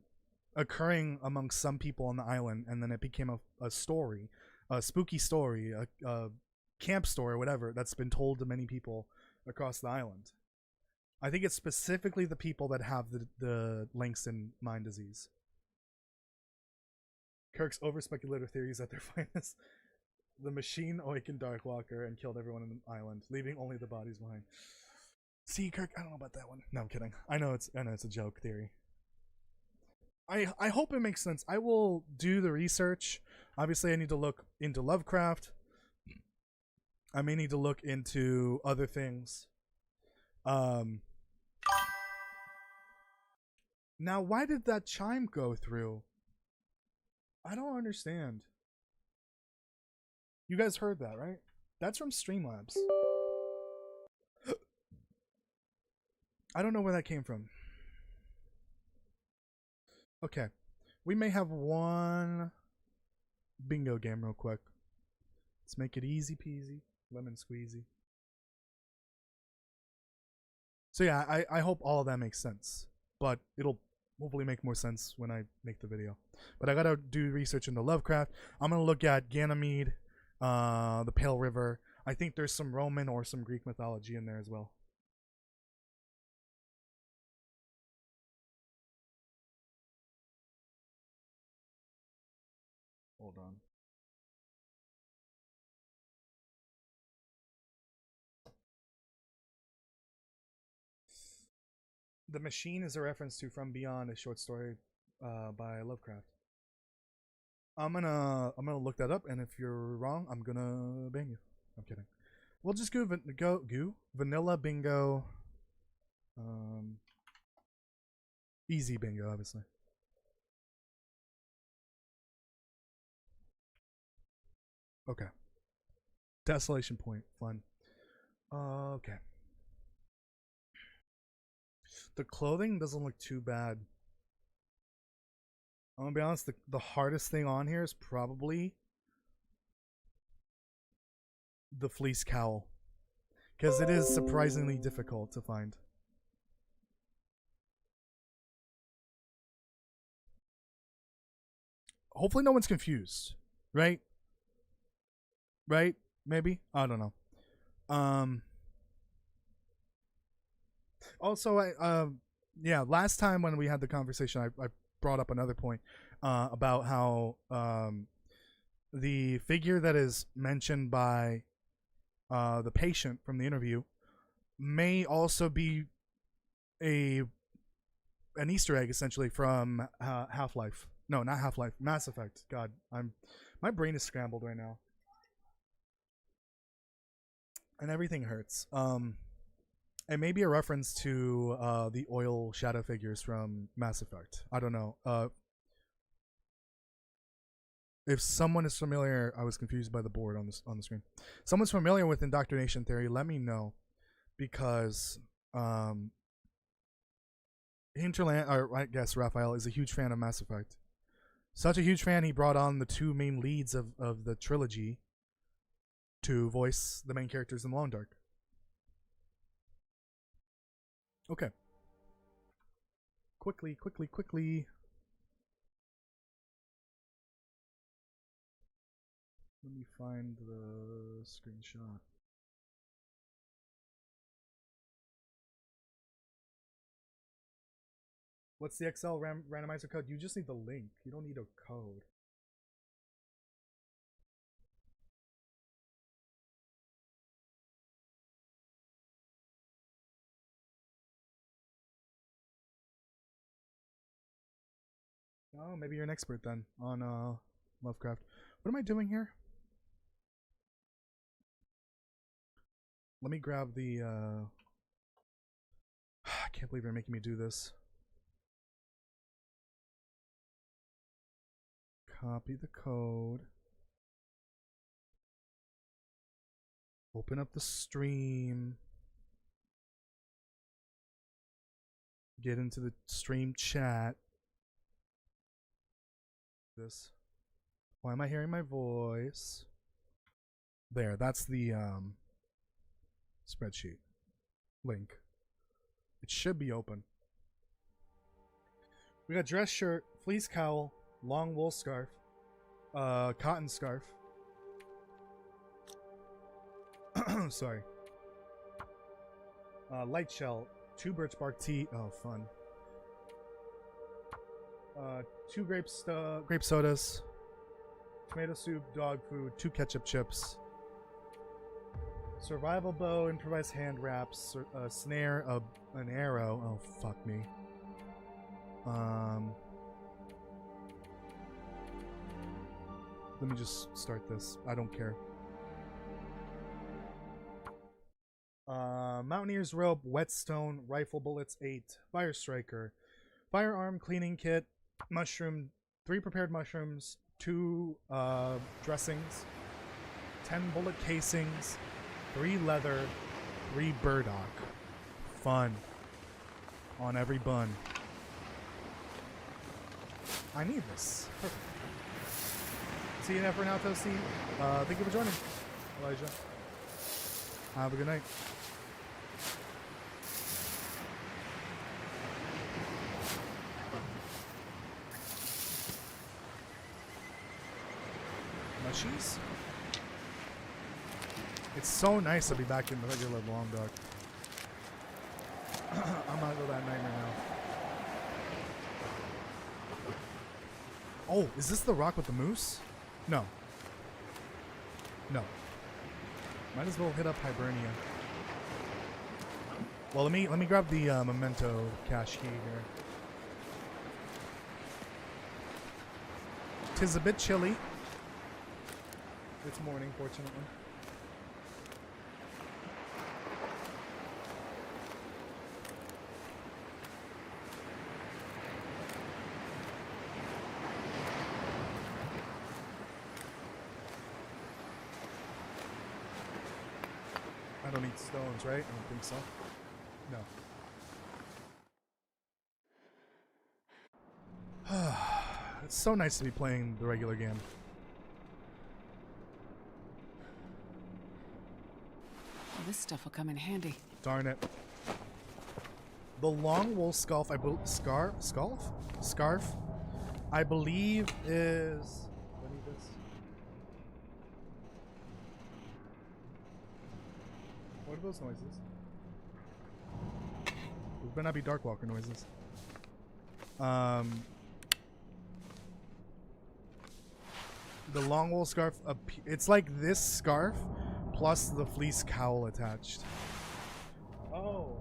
occurring amongst some people on the island, and then it became a story, a spooky story, a camp story, whatever, that's been told to many people across the island. I think it's specifically the people that have the Langston mine disease. Kirk's over-speculator theories at their finest. The machine awakened Darkwalker and killed everyone on the island, leaving only the bodies behind. See, Kirk, I don't know about that one. No, I'm kidding. I know it's a joke theory. I hope it makes sense. I will do the research. Obviously, I need to look into Lovecraft. I may need to look into other things. Now, why did that chime go through? I don't understand. You guys heard that, right? That's from Streamlabs. I don't know where that came from. Okay. We may have one bingo game real quick. Let's make it easy peasy, lemon squeezy. So yeah, I hope all of that makes sense. But it'll hopefully make more sense when I make the video. But I gotta do research into Lovecraft. I'm gonna look at Ganymede, the Pale River. I think there's some Roman or some Greek mythology in there as well. Hold on. The Machine is a reference to From Beyond, a short story by Lovecraft. I'm gonna look that up, and if you're wrong, I'm gonna ban you. I'm kidding. We'll just go vanilla bingo. Easy bingo, obviously. Okay. Desolation Point, fun. Okay. The clothing doesn't look too bad. I'm gonna be honest, the hardest thing on here is probably the fleece cowl, because it is surprisingly difficult to find. Hopefully no one's confused, right? Right? Maybe? I don't know. Also, yeah, last time when we had the conversation, I brought up another point about how the figure that is mentioned by the patient from the interview may also be an Easter egg, essentially, from Half-Life. No, not Half-Life. Mass Effect. God, my brain is scrambled right now, and everything hurts. It may be a reference to the oil shadow figures from Mass Effect. I don't know. If someone is familiar, I was confused by the board on the screen. Someone's familiar with indoctrination theory, let me know, because Hinterland, or I guess Raphael, is a huge fan of Mass Effect. Such a huge fan, he brought on the two main leads of the trilogy to voice the main characters in Long Dark. Okay. Quickly. Let me find the screenshot. What's the Excel randomizer code? You just need the link. You don't need a code. Oh, maybe you're an expert then on Lovecraft. What am I doing here? Let me grab the I can't believe you're making me do this. Copy the code. Open up the stream. Get into the stream chat. This. Why am I hearing my voice? There, that's the spreadsheet link. It should be open. We got dress shirt, fleece cowl, long wool scarf, cotton scarf. Sorry. Light shell, 2 birch bark tea. Oh, fun. 2 grape sodas, tomato soup, dog food, 2 ketchup chips, survival bow, improvised hand wraps, a snare, an arrow. Oh, fuck me. Let me just start this. I don't care. Mountaineer's rope, whetstone, rifle bullets 8, fire striker, firearm cleaning kit, mushroom, 3 prepared mushrooms, 2 dressings, 10 bullet casings, 3 leather, 3 burdock. Fun. On every bun. I need this. Perfect. See you for now, Toasty. Thank you for joining, Elijah. Have a good night. plushies. It's so nice to be back in the regular long dog. I'm gonna go that nightmare now. Oh, is this the rock with the moose? No. No. Might as well hit up Hibernia. Well, let me grab the memento cache key here. Tis a bit chilly. It's morning, fortunately. I don't need stones, right? I don't think so. No. It's so nice to be playing the regular game. Well, this stuff will come in handy. Darn it. The long wool scarf, scarf, I believe is. What is this? What are those noises? Those better not be Darkwalker noises. The long wool scarf, it's like this scarf plus the fleece cowl attached. Oh.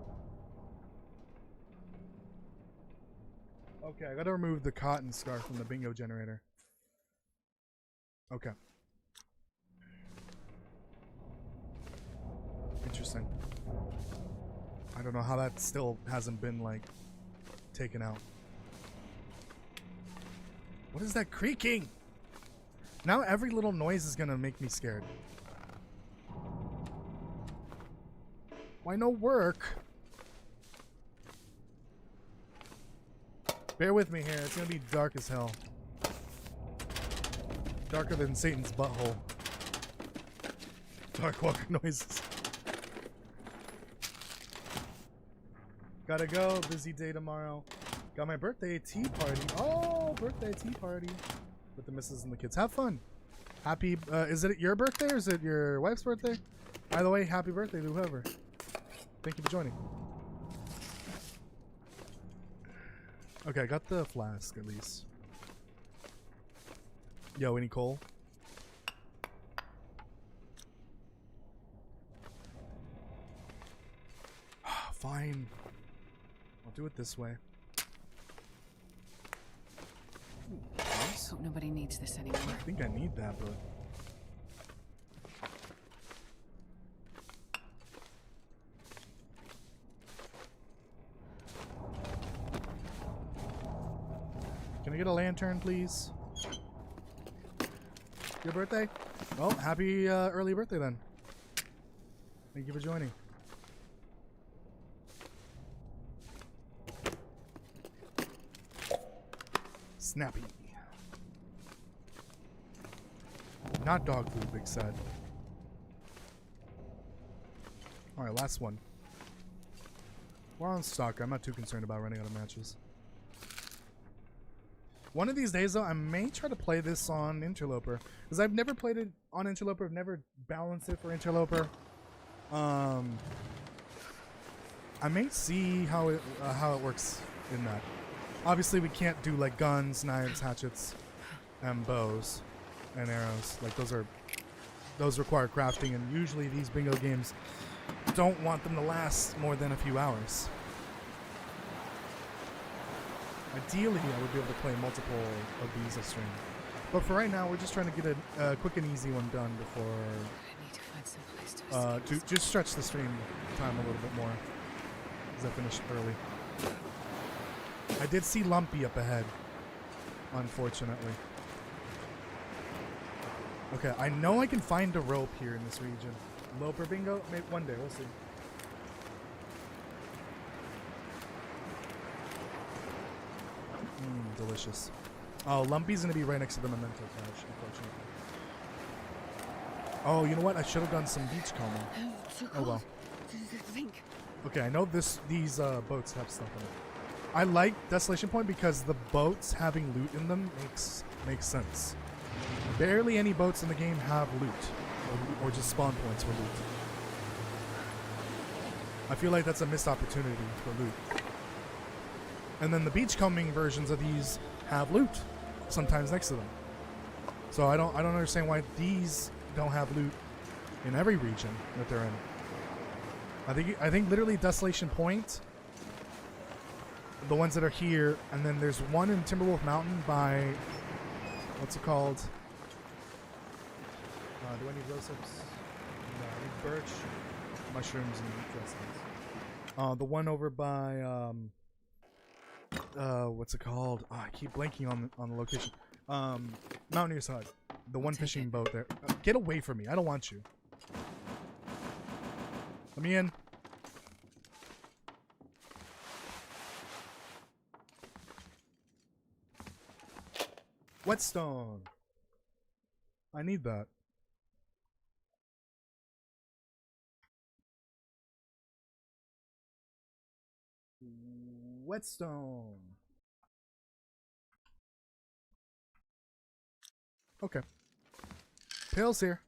Okay, I gotta remove the cotton scarf from the bingo generator. Okay. Interesting. I don't know how that still hasn't been, like, taken out. What is that creaking? Now every little noise is gonna make me scared. Why no work? Bear with me here, it's gonna be dark as hell. Darker than Satan's butthole. Darkwalker noises. Gotta go, busy day tomorrow. Got my birthday tea party. Oh, birthday tea party. With the missus and the kids. Have fun. Happy, is it your birthday or is it your wife's birthday? By the way, happy birthday to whoever. Thank you for joining. Okay, I got the flask at least. Yo, any coal? Fine. I'll do it this way. Hope nobody needs this anymore. I think I need that, but... Can I get a lantern, please? Your birthday? Well, happy early birthday then. Thank you for joining. Snappy. Not dog food, Big Sad. Alright, last one. We're on stock. I'm not too concerned about running out of matches. One of these days, though, I may try to play this on Interloper. Because I've never played it on Interloper. I've never balanced it for Interloper. I may see how it works in that. Obviously, we can't do, like, guns, knives, hatchets, and bows and arrows. Like, those require crafting, and usually these bingo games don't want them to last more than a few hours. Ideally, I would be able to play multiple of these a stream. But for right now, we're just trying to get a quick and easy one done before... I need to find some place to just stretch the stream time a little bit more. Because I finished early. I did see Lumpy up ahead. Unfortunately. Okay, I know I can find a rope here in this region. Loper bingo? Maybe one day, we'll see. Delicious. Oh, Lumpy's gonna be right next to the memento cache, unfortunately. Oh, you know what? I should have done some beachcombing. Oh well. Okay, I know these boats have stuff in it. I like Desolation Point because the boats having loot in them makes sense. Barely any boats in the game have loot, or just spawn points for loot. I feel like that's a missed opportunity for loot. And then the beachcombing versions of these have loot sometimes next to them. So I don't understand why these don't have loot in every region that they're in. I think literally Desolation Point, the ones that are here, and then there's one in Timberwolf Mountain by, what's it called? Do I need rose hips? No, I need birch, mushrooms, and dressings. The one over by what's it called? Oh, I keep blanking on the location. Mountaineer's Hut. The one fishing boat there. Get away from me. I don't want you. Let me in. Whetstone. I need that. Whetstone. Okay. Pills here.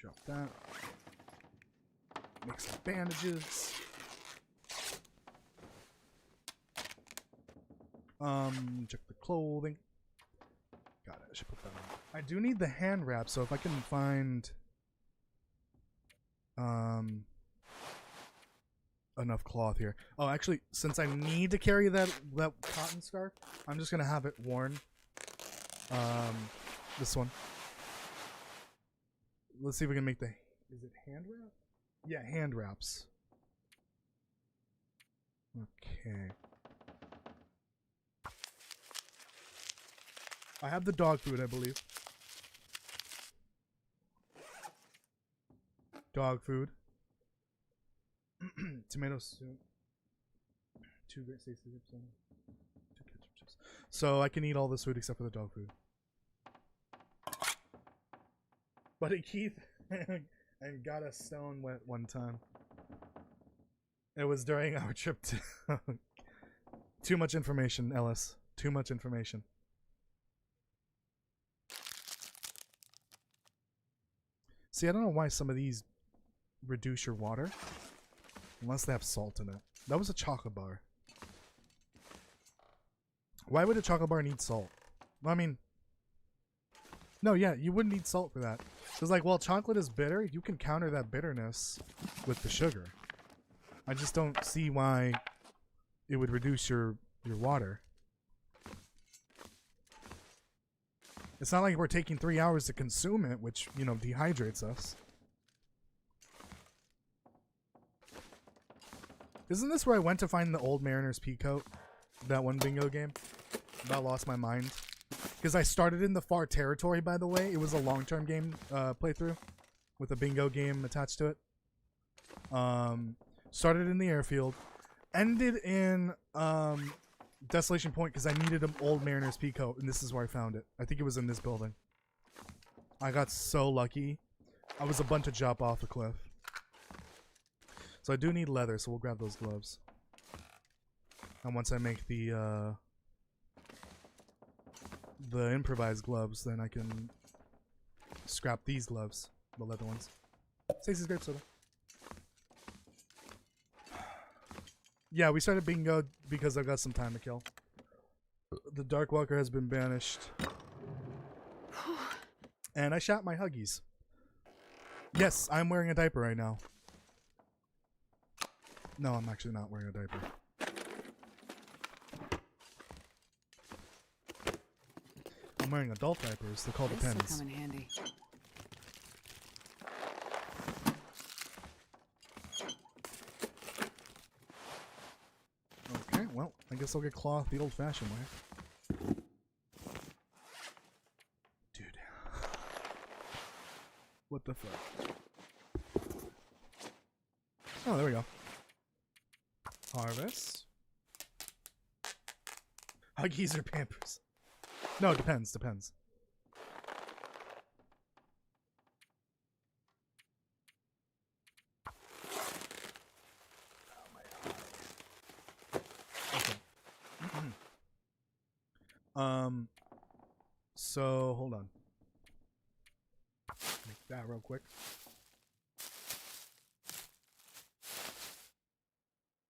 Drop that. Make some bandages. Check the clothing. Got it. I should put that on. I do need the hand wrap, so if I can find enough cloth here. Oh, actually, since I need to carry that cotton scarf, I'm just gonna have it worn. This one. Let's see if we can make the. Is it hand wrap? Yeah, hand wraps. Okay. I have the dog food, I believe. Dog food. Tomato soup. 2 great tasty chips. 2 ketchup chips. So I can eat all this food except for the dog food. Buddy Keith, I got a stone wet one time. It was during our trip to... Too much information, Ellis. Too much information. See, I don't know why some of these reduce your water. Unless they have salt in it. That was a chocolate bar. Why would a chocolate bar need salt? Well, I mean... No, yeah, you wouldn't need salt for that. Because, like, while chocolate is bitter, you can counter that bitterness with the sugar. I just don't see why it would reduce your water. It's not like we're taking 3 hours to consume it, which, you know, dehydrates us. Isn't this where I went to find the old Mariner's Peacoat? That one bingo game? About lost my mind. Because I started in the far territory, by the way. It was a long-term game playthrough with a bingo game attached to it. Started in the airfield. Ended in Desolation Point because I needed an old Mariner's Peacoat, and this is where I found it. I think it was in this building. I got so lucky. I was about to jump off the cliff. So I do need leather, so we'll grab those gloves. And once I make the improvised gloves, then I can scrap these gloves, the leather ones. Stacey's grape soda. Yeah, we started bingo because I've got some time to kill. The Darkwalker has been banished. And I shot my Huggies. Yes, I'm wearing a diaper right now. No, I'm actually not wearing a diaper. I'm wearing adult diapers. They're called This will Depends. come in handy. Okay, well, I guess I'll get cloth the old-fashioned way. Dude. What the fuck? Oh, there we go. Harvest. Huggies or Pampers? No, it depends. Okay. So hold on. Make that real quick.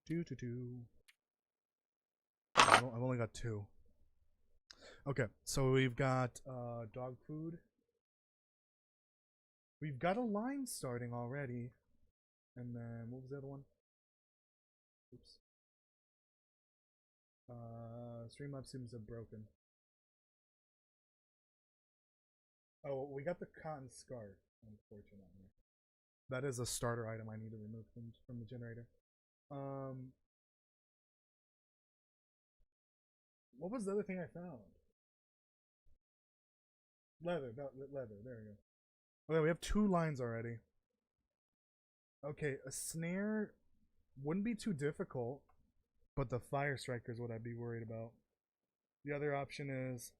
Two. I've only got 2. Okay, so we've got dog food. We've got a line starting already. And then what was the other one? Oops. Streamlabs seems to have broken. Oh, we got the cotton scarf, unfortunately. That is a starter item I need to remove from the generator. What was the other thing I found? Leather, leather, there we go. Okay, we have 2 lines already. Okay, a snare wouldn't be too difficult, but the fire striker is what I'd be worried about. The other option is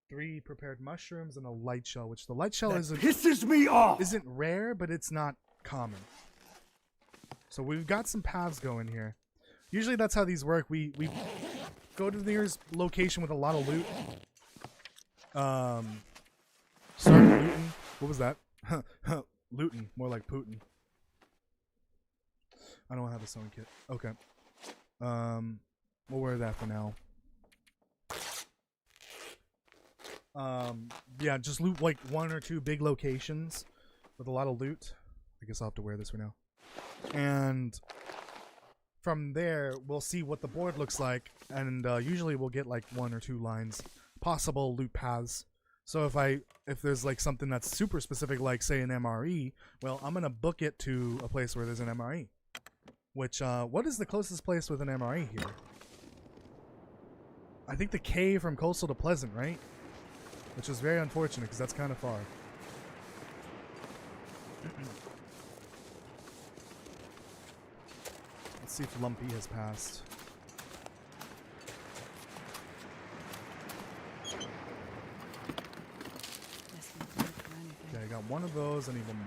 3 prepared mushrooms and a light shell, which the light shell pisses me off. Isn't rare, but it's not common. So we've got some paths going here. Usually that's how these work. We go to the nearest location with a lot of loot. Start looting. What was that? Looting, more like Putin. I don't have a sewing kit. Okay. We'll wear that for now. Yeah, just loot like 1 or 2 big locations with a lot of loot. I guess I'll have to wear this for now. And from there, we'll see what the board looks like, and usually we'll get like 1 or 2 lines, possible loot paths. So if there's like something that's super specific, like say an MRE, well, I'm gonna book it to a place where there's an MRE. Which what is the closest place with an MRE here? I think the K from Coastal to Pleasant, right? Which is very unfortunate because that's kind of far. Let's see if Lumpy has passed. Okay, I got 1 of those. I need 1 more.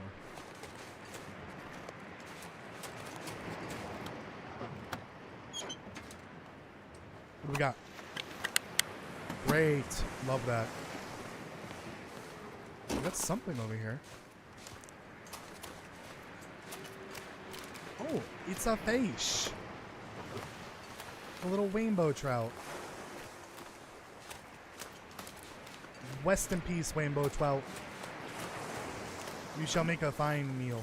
What do we got? Great. Love that. We got something over here. Oh, it's a fish. A little rainbow trout. Rest in peace, rainbow trout. You shall make a fine meal.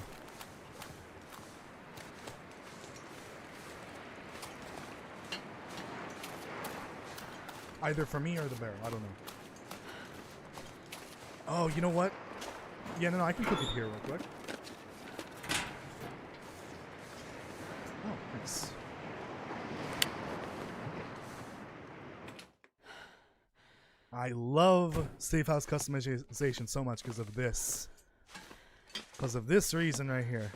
Either for me or the bear. I don't know. Oh, you know what? Yeah, no, I can cook it here real quick. Oh, nice. I love Safe House customization so much because of this. Because of this reason right here.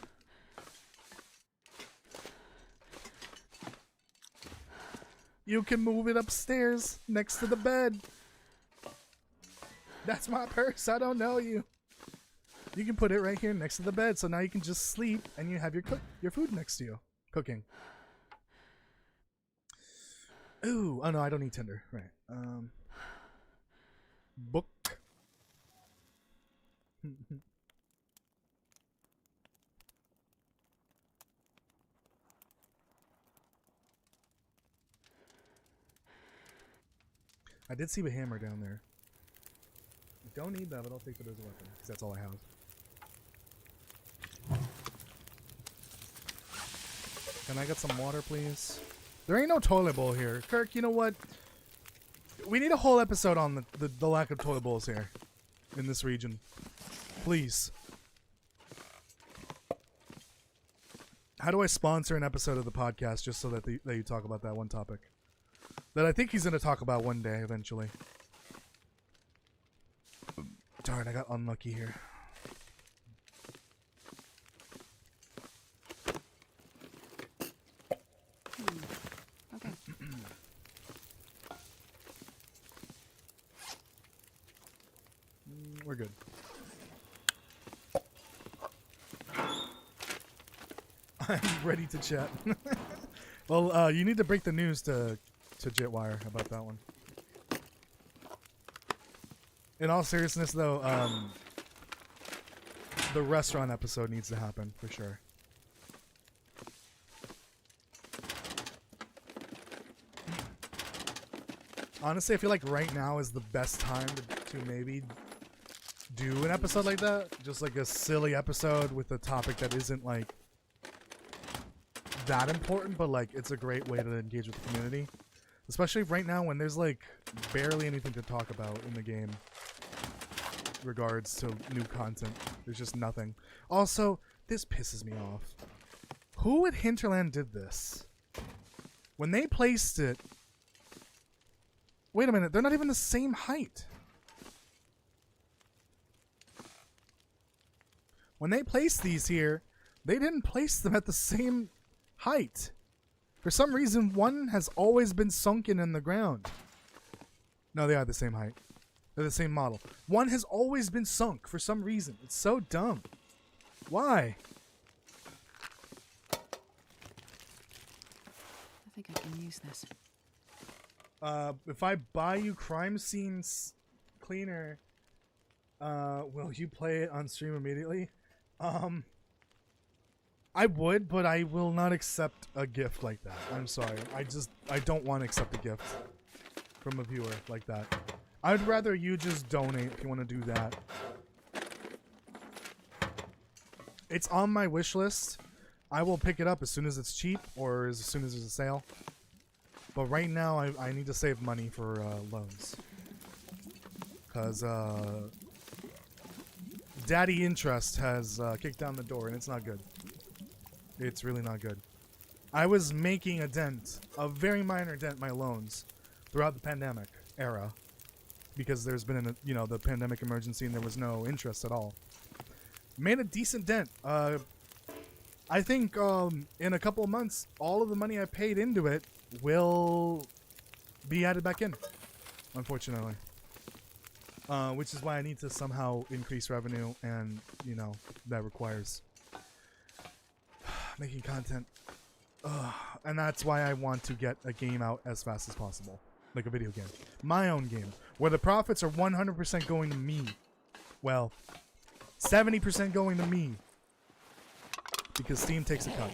You can move it upstairs next to the bed. That's my purse. I don't know you. You can put it right here next to the bed, so now you can just sleep and you have your food next to you, cooking. Ooh, oh no, I don't need Tinder. Right. Book. I did see a hammer down there. I don't need that, but I'll take it as a weapon, because that's all I have. Can I get some water, please? There ain't no toilet bowl here. Kirk, you know what? We need a whole episode on the lack of toilet bowls here in this region. Please. How do I sponsor an episode of the podcast just so that you talk about that one topic? That I think he's going to talk about one day eventually. Darn, I got unlucky here. Okay. We're good. I'm ready to chat. Well, you need to break the news to Jitwire about that one. In all seriousness, though, the restaurant episode needs to happen for sure. Honestly, I feel like right now is the best time to maybe do an episode like that. Just like a silly episode with a topic that isn't like that important, but like it's a great way to engage with the community. Especially right now when there's like barely anything to talk about in the game regards to new content. There's just nothing. Also, this pisses me off. Who at Hinterland did this? When they placed it... Wait a minute, they're not even the same height. When they placed these here, they didn't place them at the same height. For some reason, one has always been sunken in the ground. No, they are the same height. They're the same model. One has always been sunk for some reason. It's so dumb. Why? I think I can use this. If I buy you crime scenes cleaner, will you play it on stream immediately? I would, but I will not accept a gift like that. I'm sorry. I don't want to accept a gift from a viewer like that. I'd rather you just donate if you want to do that. It's on my wish list. I will pick it up as soon as it's cheap or as soon as there's a sale. But right now, I need to save money for loans. Because daddy interest has kicked down the door, and it's not good. It's really not good. I was making a dent, a very minor dent in my loans throughout the pandemic era. Because there's been, the pandemic emergency and there was no interest at all. Made a decent dent. I think in a couple of months, all of the money I paid into it will be added back in, unfortunately. Which is why I need to somehow increase revenue, and, that requires making content. And that's why I want to get a game out as fast as possible. Like a video game. My own game. Where the profits are 100% going to me. Well, 70% going to me. Because Steam takes a cut.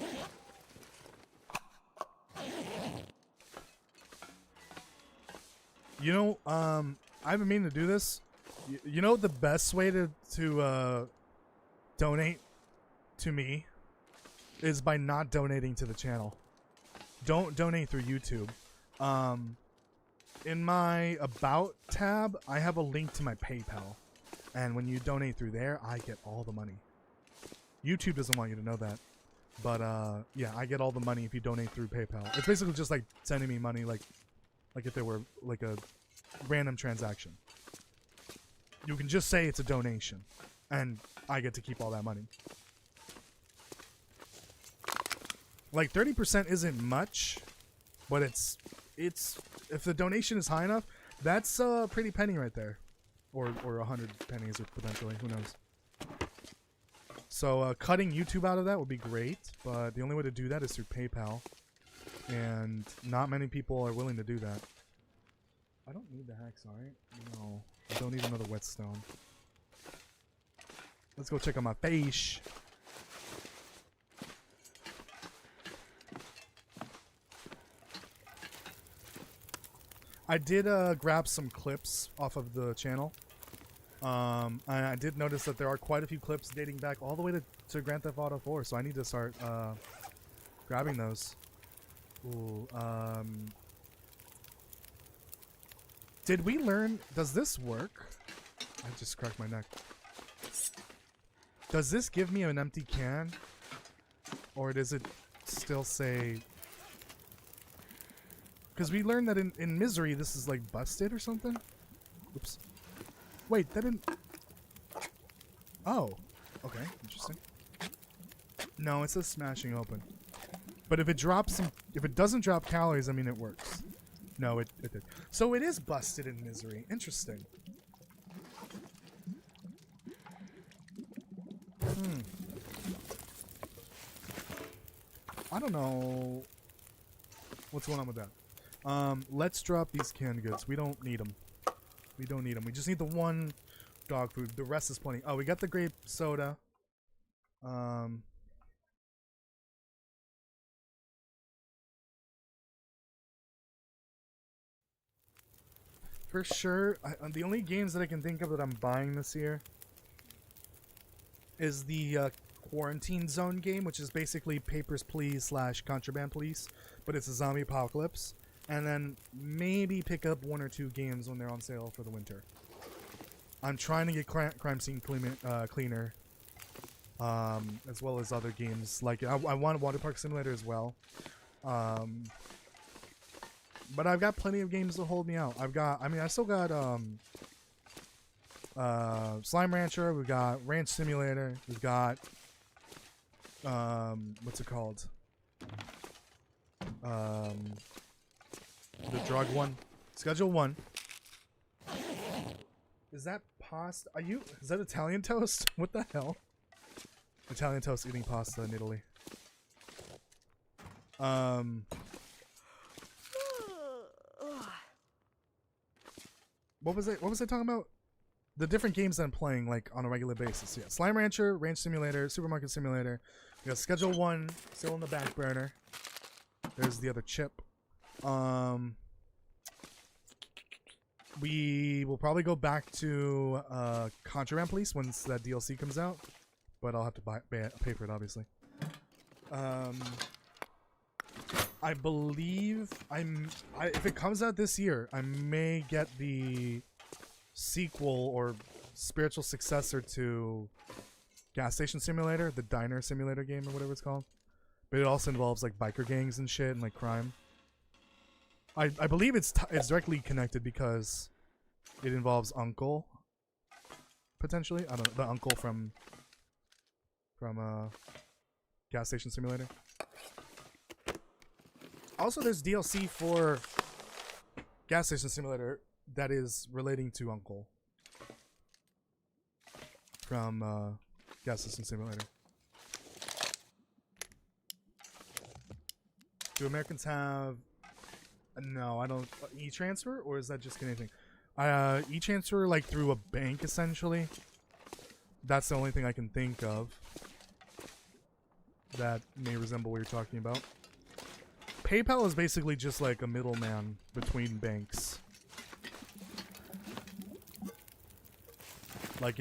I've been meaning to do this. You know the best way to donate to me is by not donating to the channel. Don't donate through YouTube. In my About tab, I have a link to my PayPal. And when you donate through there, I get all the money. YouTube doesn't want you to know that. But, yeah, I get all the money if you donate through PayPal. It's basically just like sending me money like if there were like a random transaction. You can just say it's a donation. And I get to keep all that money. Like 30% isn't much, but it's if the donation is high enough, that's a pretty penny right there, or 100 pennies potentially. Who knows? So cutting YouTube out of that would be great, but the only way to do that is through PayPal, and not many people are willing to do that. I don't need the hacks, alright? No, I don't need another whetstone. Let's go check on my face. I did grab some clips off of the channel. I did notice that there are quite a few clips dating back all the way to Grand Theft Auto 4, so I need to start grabbing those. Ooh, did we learn... Does this work? I just cracked my neck. Does this give me an empty can? Or does it still say... Because we learned that in Misery, this is like busted or something? Oops. Wait, that didn't... Oh. Okay, interesting. No, it says smashing open. But if it drops some... If it doesn't drop calories, I mean it works. No, it did. So it is busted in Misery. Interesting. I don't know... What's going on with that? Let's drop these canned goods. We don't need them. We don't need them. We just need the one dog food. The rest is plenty. Oh, we got the grape soda. For sure, the only games that I can think of that I'm buying this year is the Quarantine Zone game, which is basically Papers, Please / Contraband Police, but it's a zombie apocalypse. And then maybe pick up 1 or 2 games when they're on sale for the winter. I'm trying to get Crime Scene Cleaner, as well as other games. Like I want Water Park Simulator as well. But I've got plenty of games to hold me out. I still got Slime Rancher, we've got Ranch Simulator, we've got what's it called? The drug one. Schedule 1. Is that pasta? Is that Italian toast? What the hell? Italian toast eating pasta in Italy. What was I talking about? The different games that I'm playing like on a regular basis. Yeah, Slime Rancher, Ranch Simulator, Supermarket Simulator. We got Schedule 1 still in the back burner. There's the other chip. We will probably go back to Contraband Police once that DLC comes out, but I'll have to pay for it obviously. I believe if it comes out this year, I may get the sequel or spiritual successor to Gas Station Simulator, the Diner Simulator game or whatever it's called. But it also involves like biker gangs and shit and like crime. I believe it's directly connected because it involves Uncle potentially. I don't know, the uncle from Gas Station Simulator. Also, there's DLC for Gas Station Simulator that is relating to Uncle from Gas Station Simulator. Do Americans have... No, I don't... E-transfer? Or is that just Canadian? E-transfer, like, through a bank, essentially. That's the only thing I can think of that may resemble what you're talking about. PayPal is basically just like a middleman between banks. Like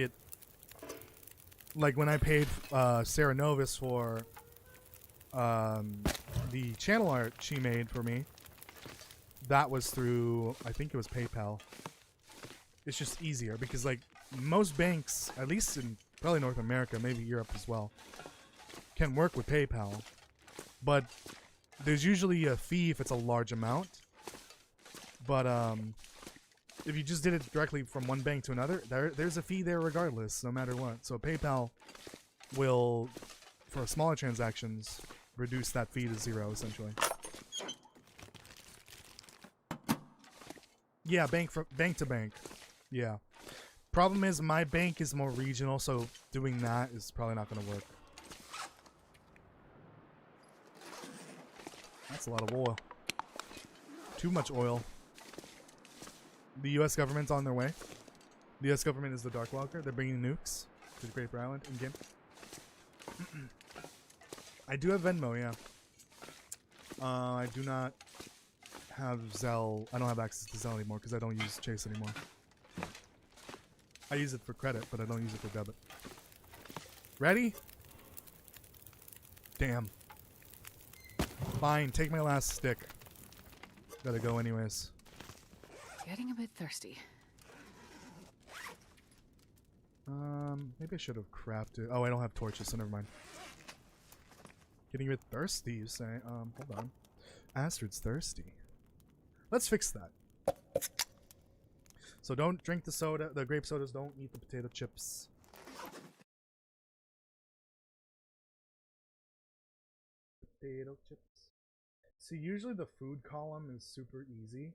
when I paid Sarah Novus for the channel art she made for me, that was through, I think it was PayPal. It's just easier because like most banks, at least in probably North America, maybe Europe as well, can work with PayPal, but there's usually a fee if it's a large amount. But if you just did it directly from one bank to another, there's a fee there regardless, no matter what. So PayPal will, for smaller transactions, reduce that fee to 0 essentially. Yeah, bank to bank. Yeah. Problem is my bank is more regional, so doing that is probably not going to work. That's a lot of oil. Too much oil. The U.S. government's on their way. The U.S. government is the Darkwalker. They're bringing nukes to the Great Island in-game. I do have Venmo, yeah. I do not have Zelle. I don't have access to Zelle anymore because I don't use Chase anymore. I use it for credit, but I don't use it for debit. Ready? Damn. Fine, take my last stick. Gotta go anyways. Getting a bit thirsty. Maybe I should have crafted. Oh, I don't have torches, so never mind. Getting a bit thirsty, you say? Hold on. Astrid's thirsty. Let's fix that. So don't drink the soda, the grape sodas, don't eat the potato chips. Potato chips. See, usually the food column is super easy.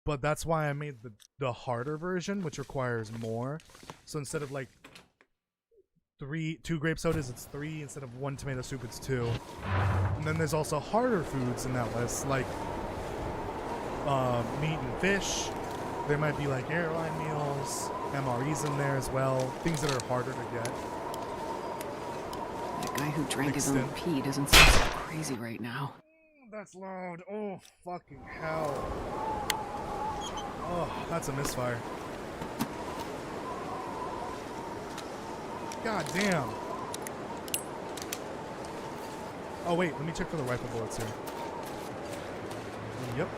But that's why I made the harder version, which requires more. So instead of like 2 grape sodas, it's 3. Instead of 1 tomato soup, it's 2. And then there's also harder foods in that list, like meat and fish, There might be like airline meals, MREs in there as well, things that are harder to get. That guy who drank his own Mixed pee doesn't seem so crazy right now. That's loud. Oh, fucking hell. Oh, that's a misfire. God damn. Oh, wait. Let me check for the rifle bullets here. Yep.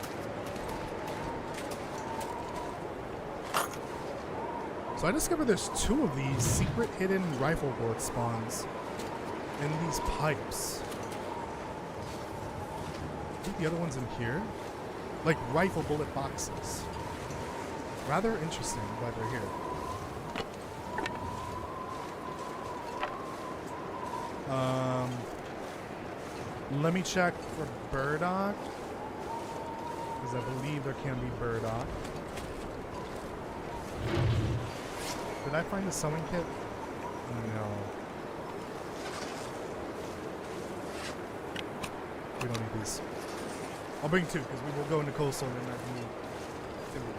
So I discovered there's 2 of these secret hidden rifle bullet spawns in these pipes. I think the other one's in here. Like rifle bullet boxes. Rather interesting why they're here. Let me check for burdock. Because I believe there can be burdock. Did I find the sewing kit? No. We don't need these. I'll bring 2 because we will go into coastal and then I need timber.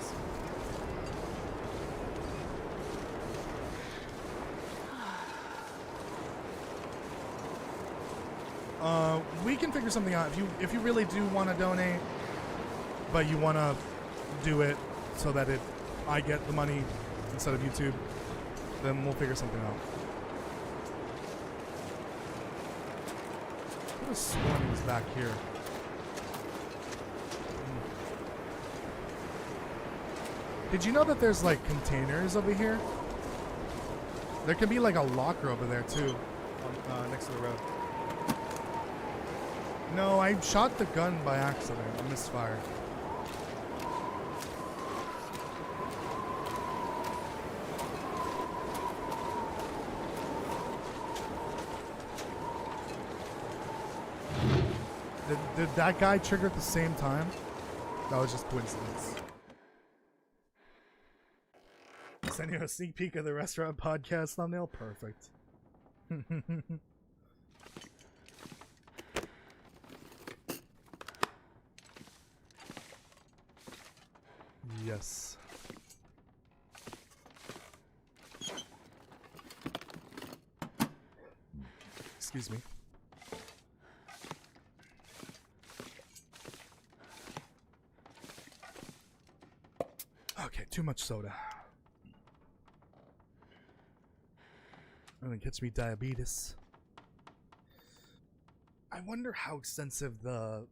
We can figure something out. If you really do want to donate, but you want to do it so that I get the money instead of YouTube, then we'll figure something out. I could have sworn he was back here. Did you know that there's like containers over here? There could be like a locker over there too, next to the road. No, I shot the gun by accident. I misfired. Did that guy trigger at the same time? That was just coincidence. Send you a sneak peek of the restaurant podcast thumbnail. Perfect. Yes. Excuse me. Okay, too much soda. Gonna catch me diabetes. I wonder how extensive the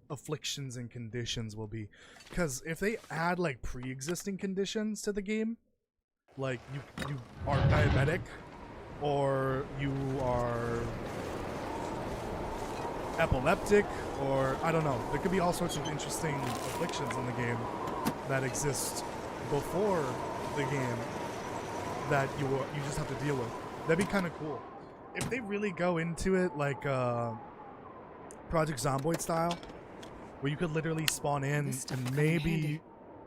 afflictions and conditions will be, because if they add like pre-existing conditions to the game, like you are diabetic or you are epileptic, or I don't know, there could be all sorts of interesting afflictions in the game that exist before the game that you just have to deal with. That'd be kind of cool if they really go into it like Project Zomboid style, where you could literally spawn in and maybe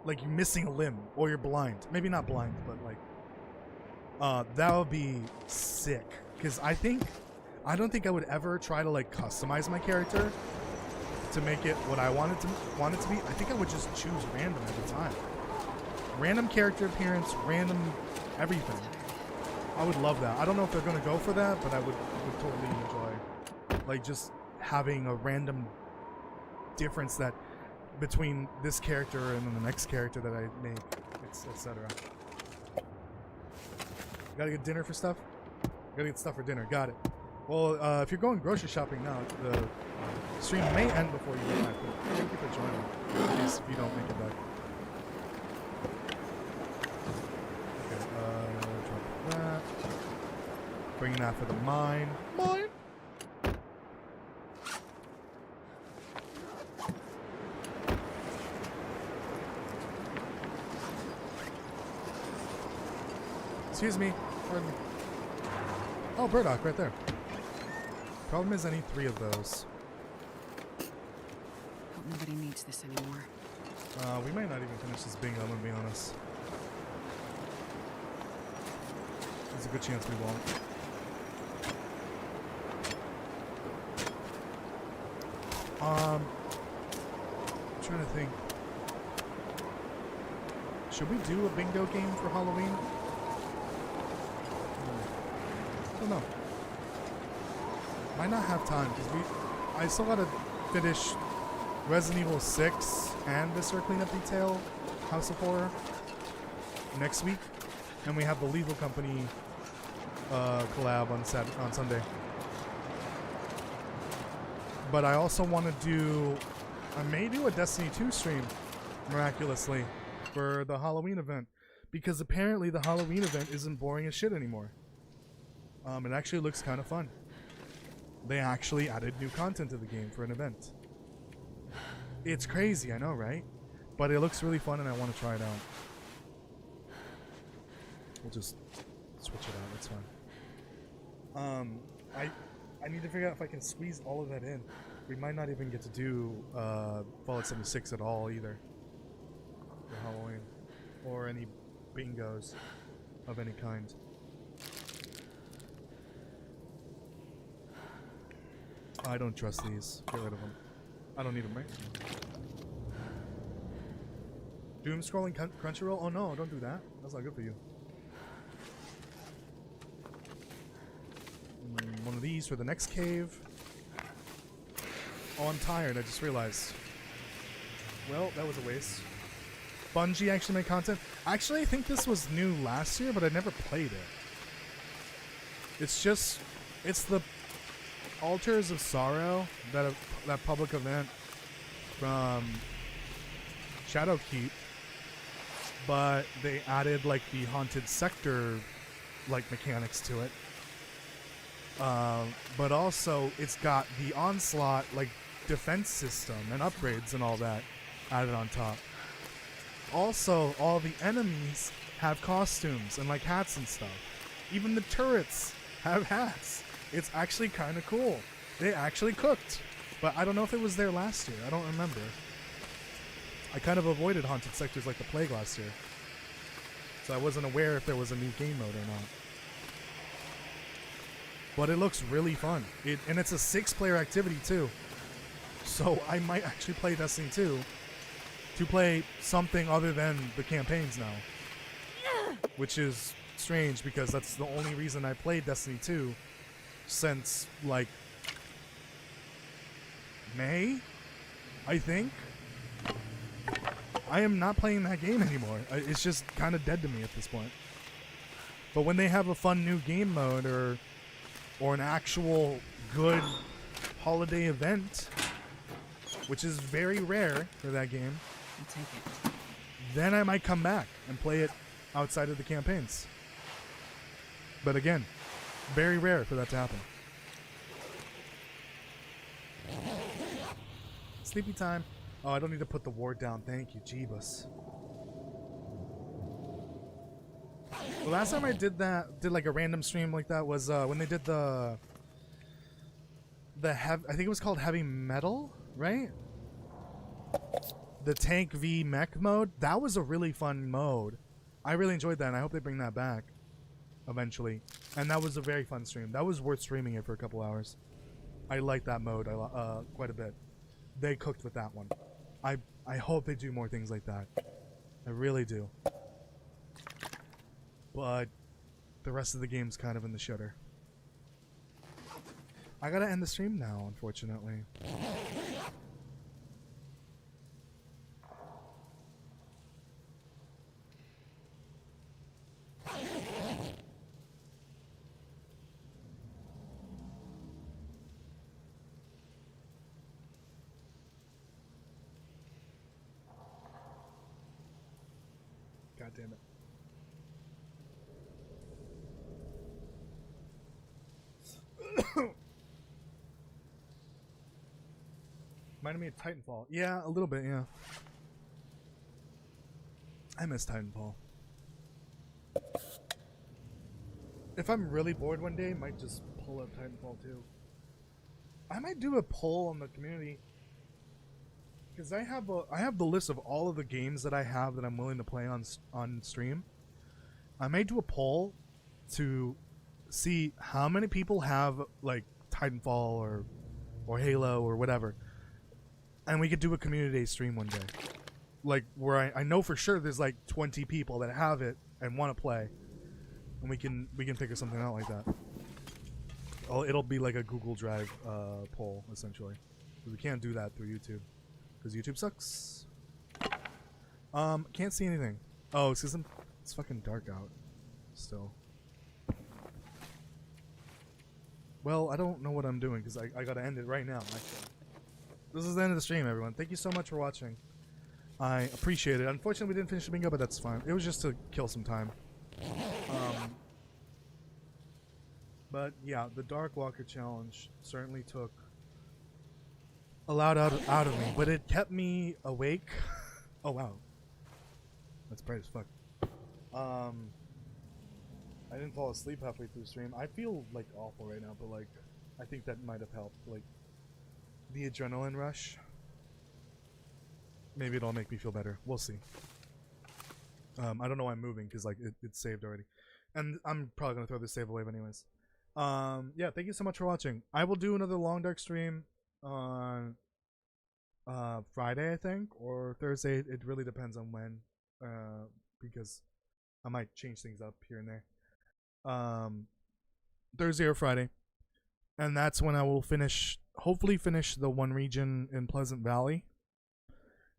like you're missing a limb or you're blind. Maybe not blind, but like that would be sick. Because I don't think I would ever try to like customize my character to make it what I want it to be. I think I would just choose random every time. Random character appearance, random everything. I would love that. I don't know if they're gonna go for that, but I would totally enjoy like just having a random difference that between this character and then the next character that I make, etc. Gotta get dinner for stuff? Gotta get stuff for dinner. Got it. Well, if you're going grocery shopping now, the stream may end before you get back. But thank you for joining. In case if you don't make it back. Okay, drop that. Bringing that for the mine. Mine! Excuse me. Pardon me. Oh, burdock right there. Problem is I need 3 of those. Hope nobody needs this anymore. We might not even finish this bingo, I'm gonna be honest. There's a good chance we won't. I'm trying to think. Should we do a bingo game for Halloween? I don't know. Might not have time because I still gotta finish Resident Evil 6 and Viscera Cleanup Detail House of Horror next week, and we have the Lethal Company collab on Sunday. But I also want to do, I may do a Destiny 2 stream miraculously for the Halloween event, because apparently the Halloween event isn't boring as shit anymore. It actually looks kind of fun. They actually added new content to the game for an event. It's crazy, I know, right? But it looks really fun and I want to try it out. We'll just switch it out, it's fine. I need to figure out if I can squeeze all of that in. We might not even get to do Fallout 76 at all either for Halloween. Or any bingos of any kind. I don't trust these. Get rid of them. I don't need them, right? Doom scrolling Crunchyroll? Oh no, don't do that. That's not good for you. One of these for the next cave. Oh, I'm tired. I just realized. Well, that was a waste. Bungie actually made content. Actually, I think this was new last year, but I never played it. It's just... It's the Altars of Sorrow, that public event from Shadowkeep, but they added like the haunted sector like mechanics to it. But also it's got the Onslaught like defense system and upgrades and all that added on top. Also, all the enemies have costumes and like hats and stuff. Even the turrets have hats. It's actually kind of cool. They actually cooked. But I don't know if it was there last year. I don't remember. I kind of avoided haunted sectors like the plague last year. So I wasn't aware if there was a new game mode or not. But it looks really fun. And it's a 6-player activity too. So I might actually play Destiny 2 to play something other than the campaigns now. Which is strange because that's the only reason I played Destiny 2 since like May, I think. I am not playing that game anymore. It's just kind of dead to me at this point. But when they have a fun new game mode or an actual good holiday event, which is very rare for that game, I'll take it. then I might come back and play it outside of the campaigns. But again, very rare for that to happen. Sleepy time. Oh, I don't need to put the ward down. Thank you, Jeebus. The last time I did like a random stream like that was when they did I think it was called Heavy Metal, right? The Tank v Mech mode. That was a really fun mode. I really enjoyed that, and I hope they bring that back eventually. And that was a very fun stream. That was worth streaming it for a couple hours. I like that mode quite a bit. They cooked with that one. I hope they do more things like that. I really do. But the rest of the game's kind of in the shitter. I gotta end the stream now, unfortunately. God damn it. Reminded me of Titanfall. Yeah, a little bit, yeah. I miss Titanfall. If I'm really bored one day, I might just pull up Titanfall 2. I might do a poll on the community. Because I have the list of all of the games that I have that I'm willing to play on stream. I may do a poll to see how many people have like Titanfall or Halo or whatever, and we could do a community day stream one day, like where I know for sure there's like 20 people that have it and want to play, and we can figure something out like that. Oh, it'll be like a Google Drive poll essentially. We can't do that through YouTube because YouTube sucks. Can't see anything. Oh, it's because it's fucking dark out still. Well, I don't know what I'm doing because I gotta end it right now, actually. This is the end of the stream, everyone. Thank you so much for watching. I appreciate it. Unfortunately, we didn't finish the bingo, but that's fine. It was just to kill some time. But yeah, the Darkwalker challenge certainly took a lot out of me, but it kept me awake. Oh wow, that's bright as fuck. I didn't fall asleep halfway through the stream. I feel like awful right now, but like I think that might have helped. Like the adrenaline rush. Maybe it'll make me feel better. We'll see. I don't know why I'm moving because like it's saved already, and I'm probably gonna throw this save away anyways. Yeah, thank you so much for watching. I will do another Long Dark stream on Friday, I think, or Thursday. It really depends on when, because I might change things up here and there. Thursday or Friday, and that's when I will hopefully finish the one region in Pleasant Valley,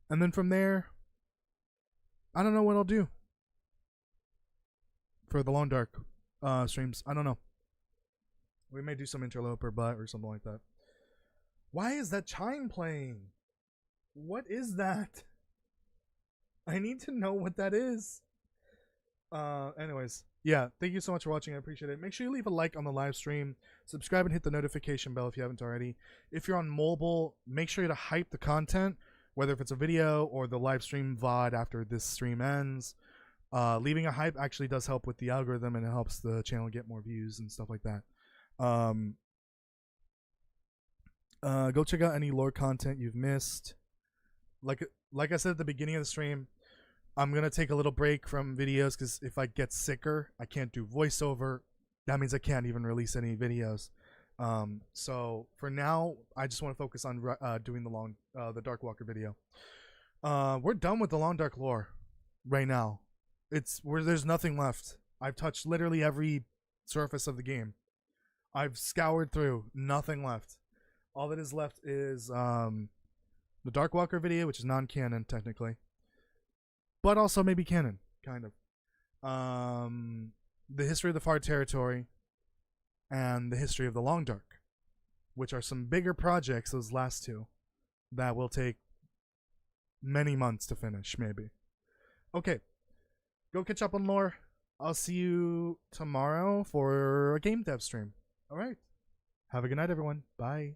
and then from there, I don't know what I'll do for the Long Dark streams. I don't know. We may do some Interloper Butt or something like that. Why is that chime playing? What is that? I need to know what that is. Anyways, yeah, thank you so much for watching. I appreciate it. Make sure you leave a like on the live stream. Subscribe and hit the notification bell if you haven't already. If you're on mobile, make sure to hype the content, whether if it's a video or the live stream VOD after this stream ends. Leaving a hype actually does help with the algorithm, and it helps the channel get more views and stuff like that. Go check out any lore content you've missed. Like I said at the beginning of the stream, I'm gonna take a little break from videos because if I get sicker, I can't do voiceover. That means I can't even release any videos. So for now, I just want to focus on doing the Darkwalker video. We're done with the Long Dark lore right now. There's nothing left. I've touched literally every surface of the game. I've scoured through, nothing left. All that is left is the Darkwalker video, which is non-canon technically, but also maybe canon, kind of. The history of the Far Territory, and the history of the Long Dark, which are some bigger projects, those last two, that will take many months to finish, maybe. Okay, go catch up on lore. I'll see you tomorrow for a game dev stream. All right. Have a good night, everyone. Bye.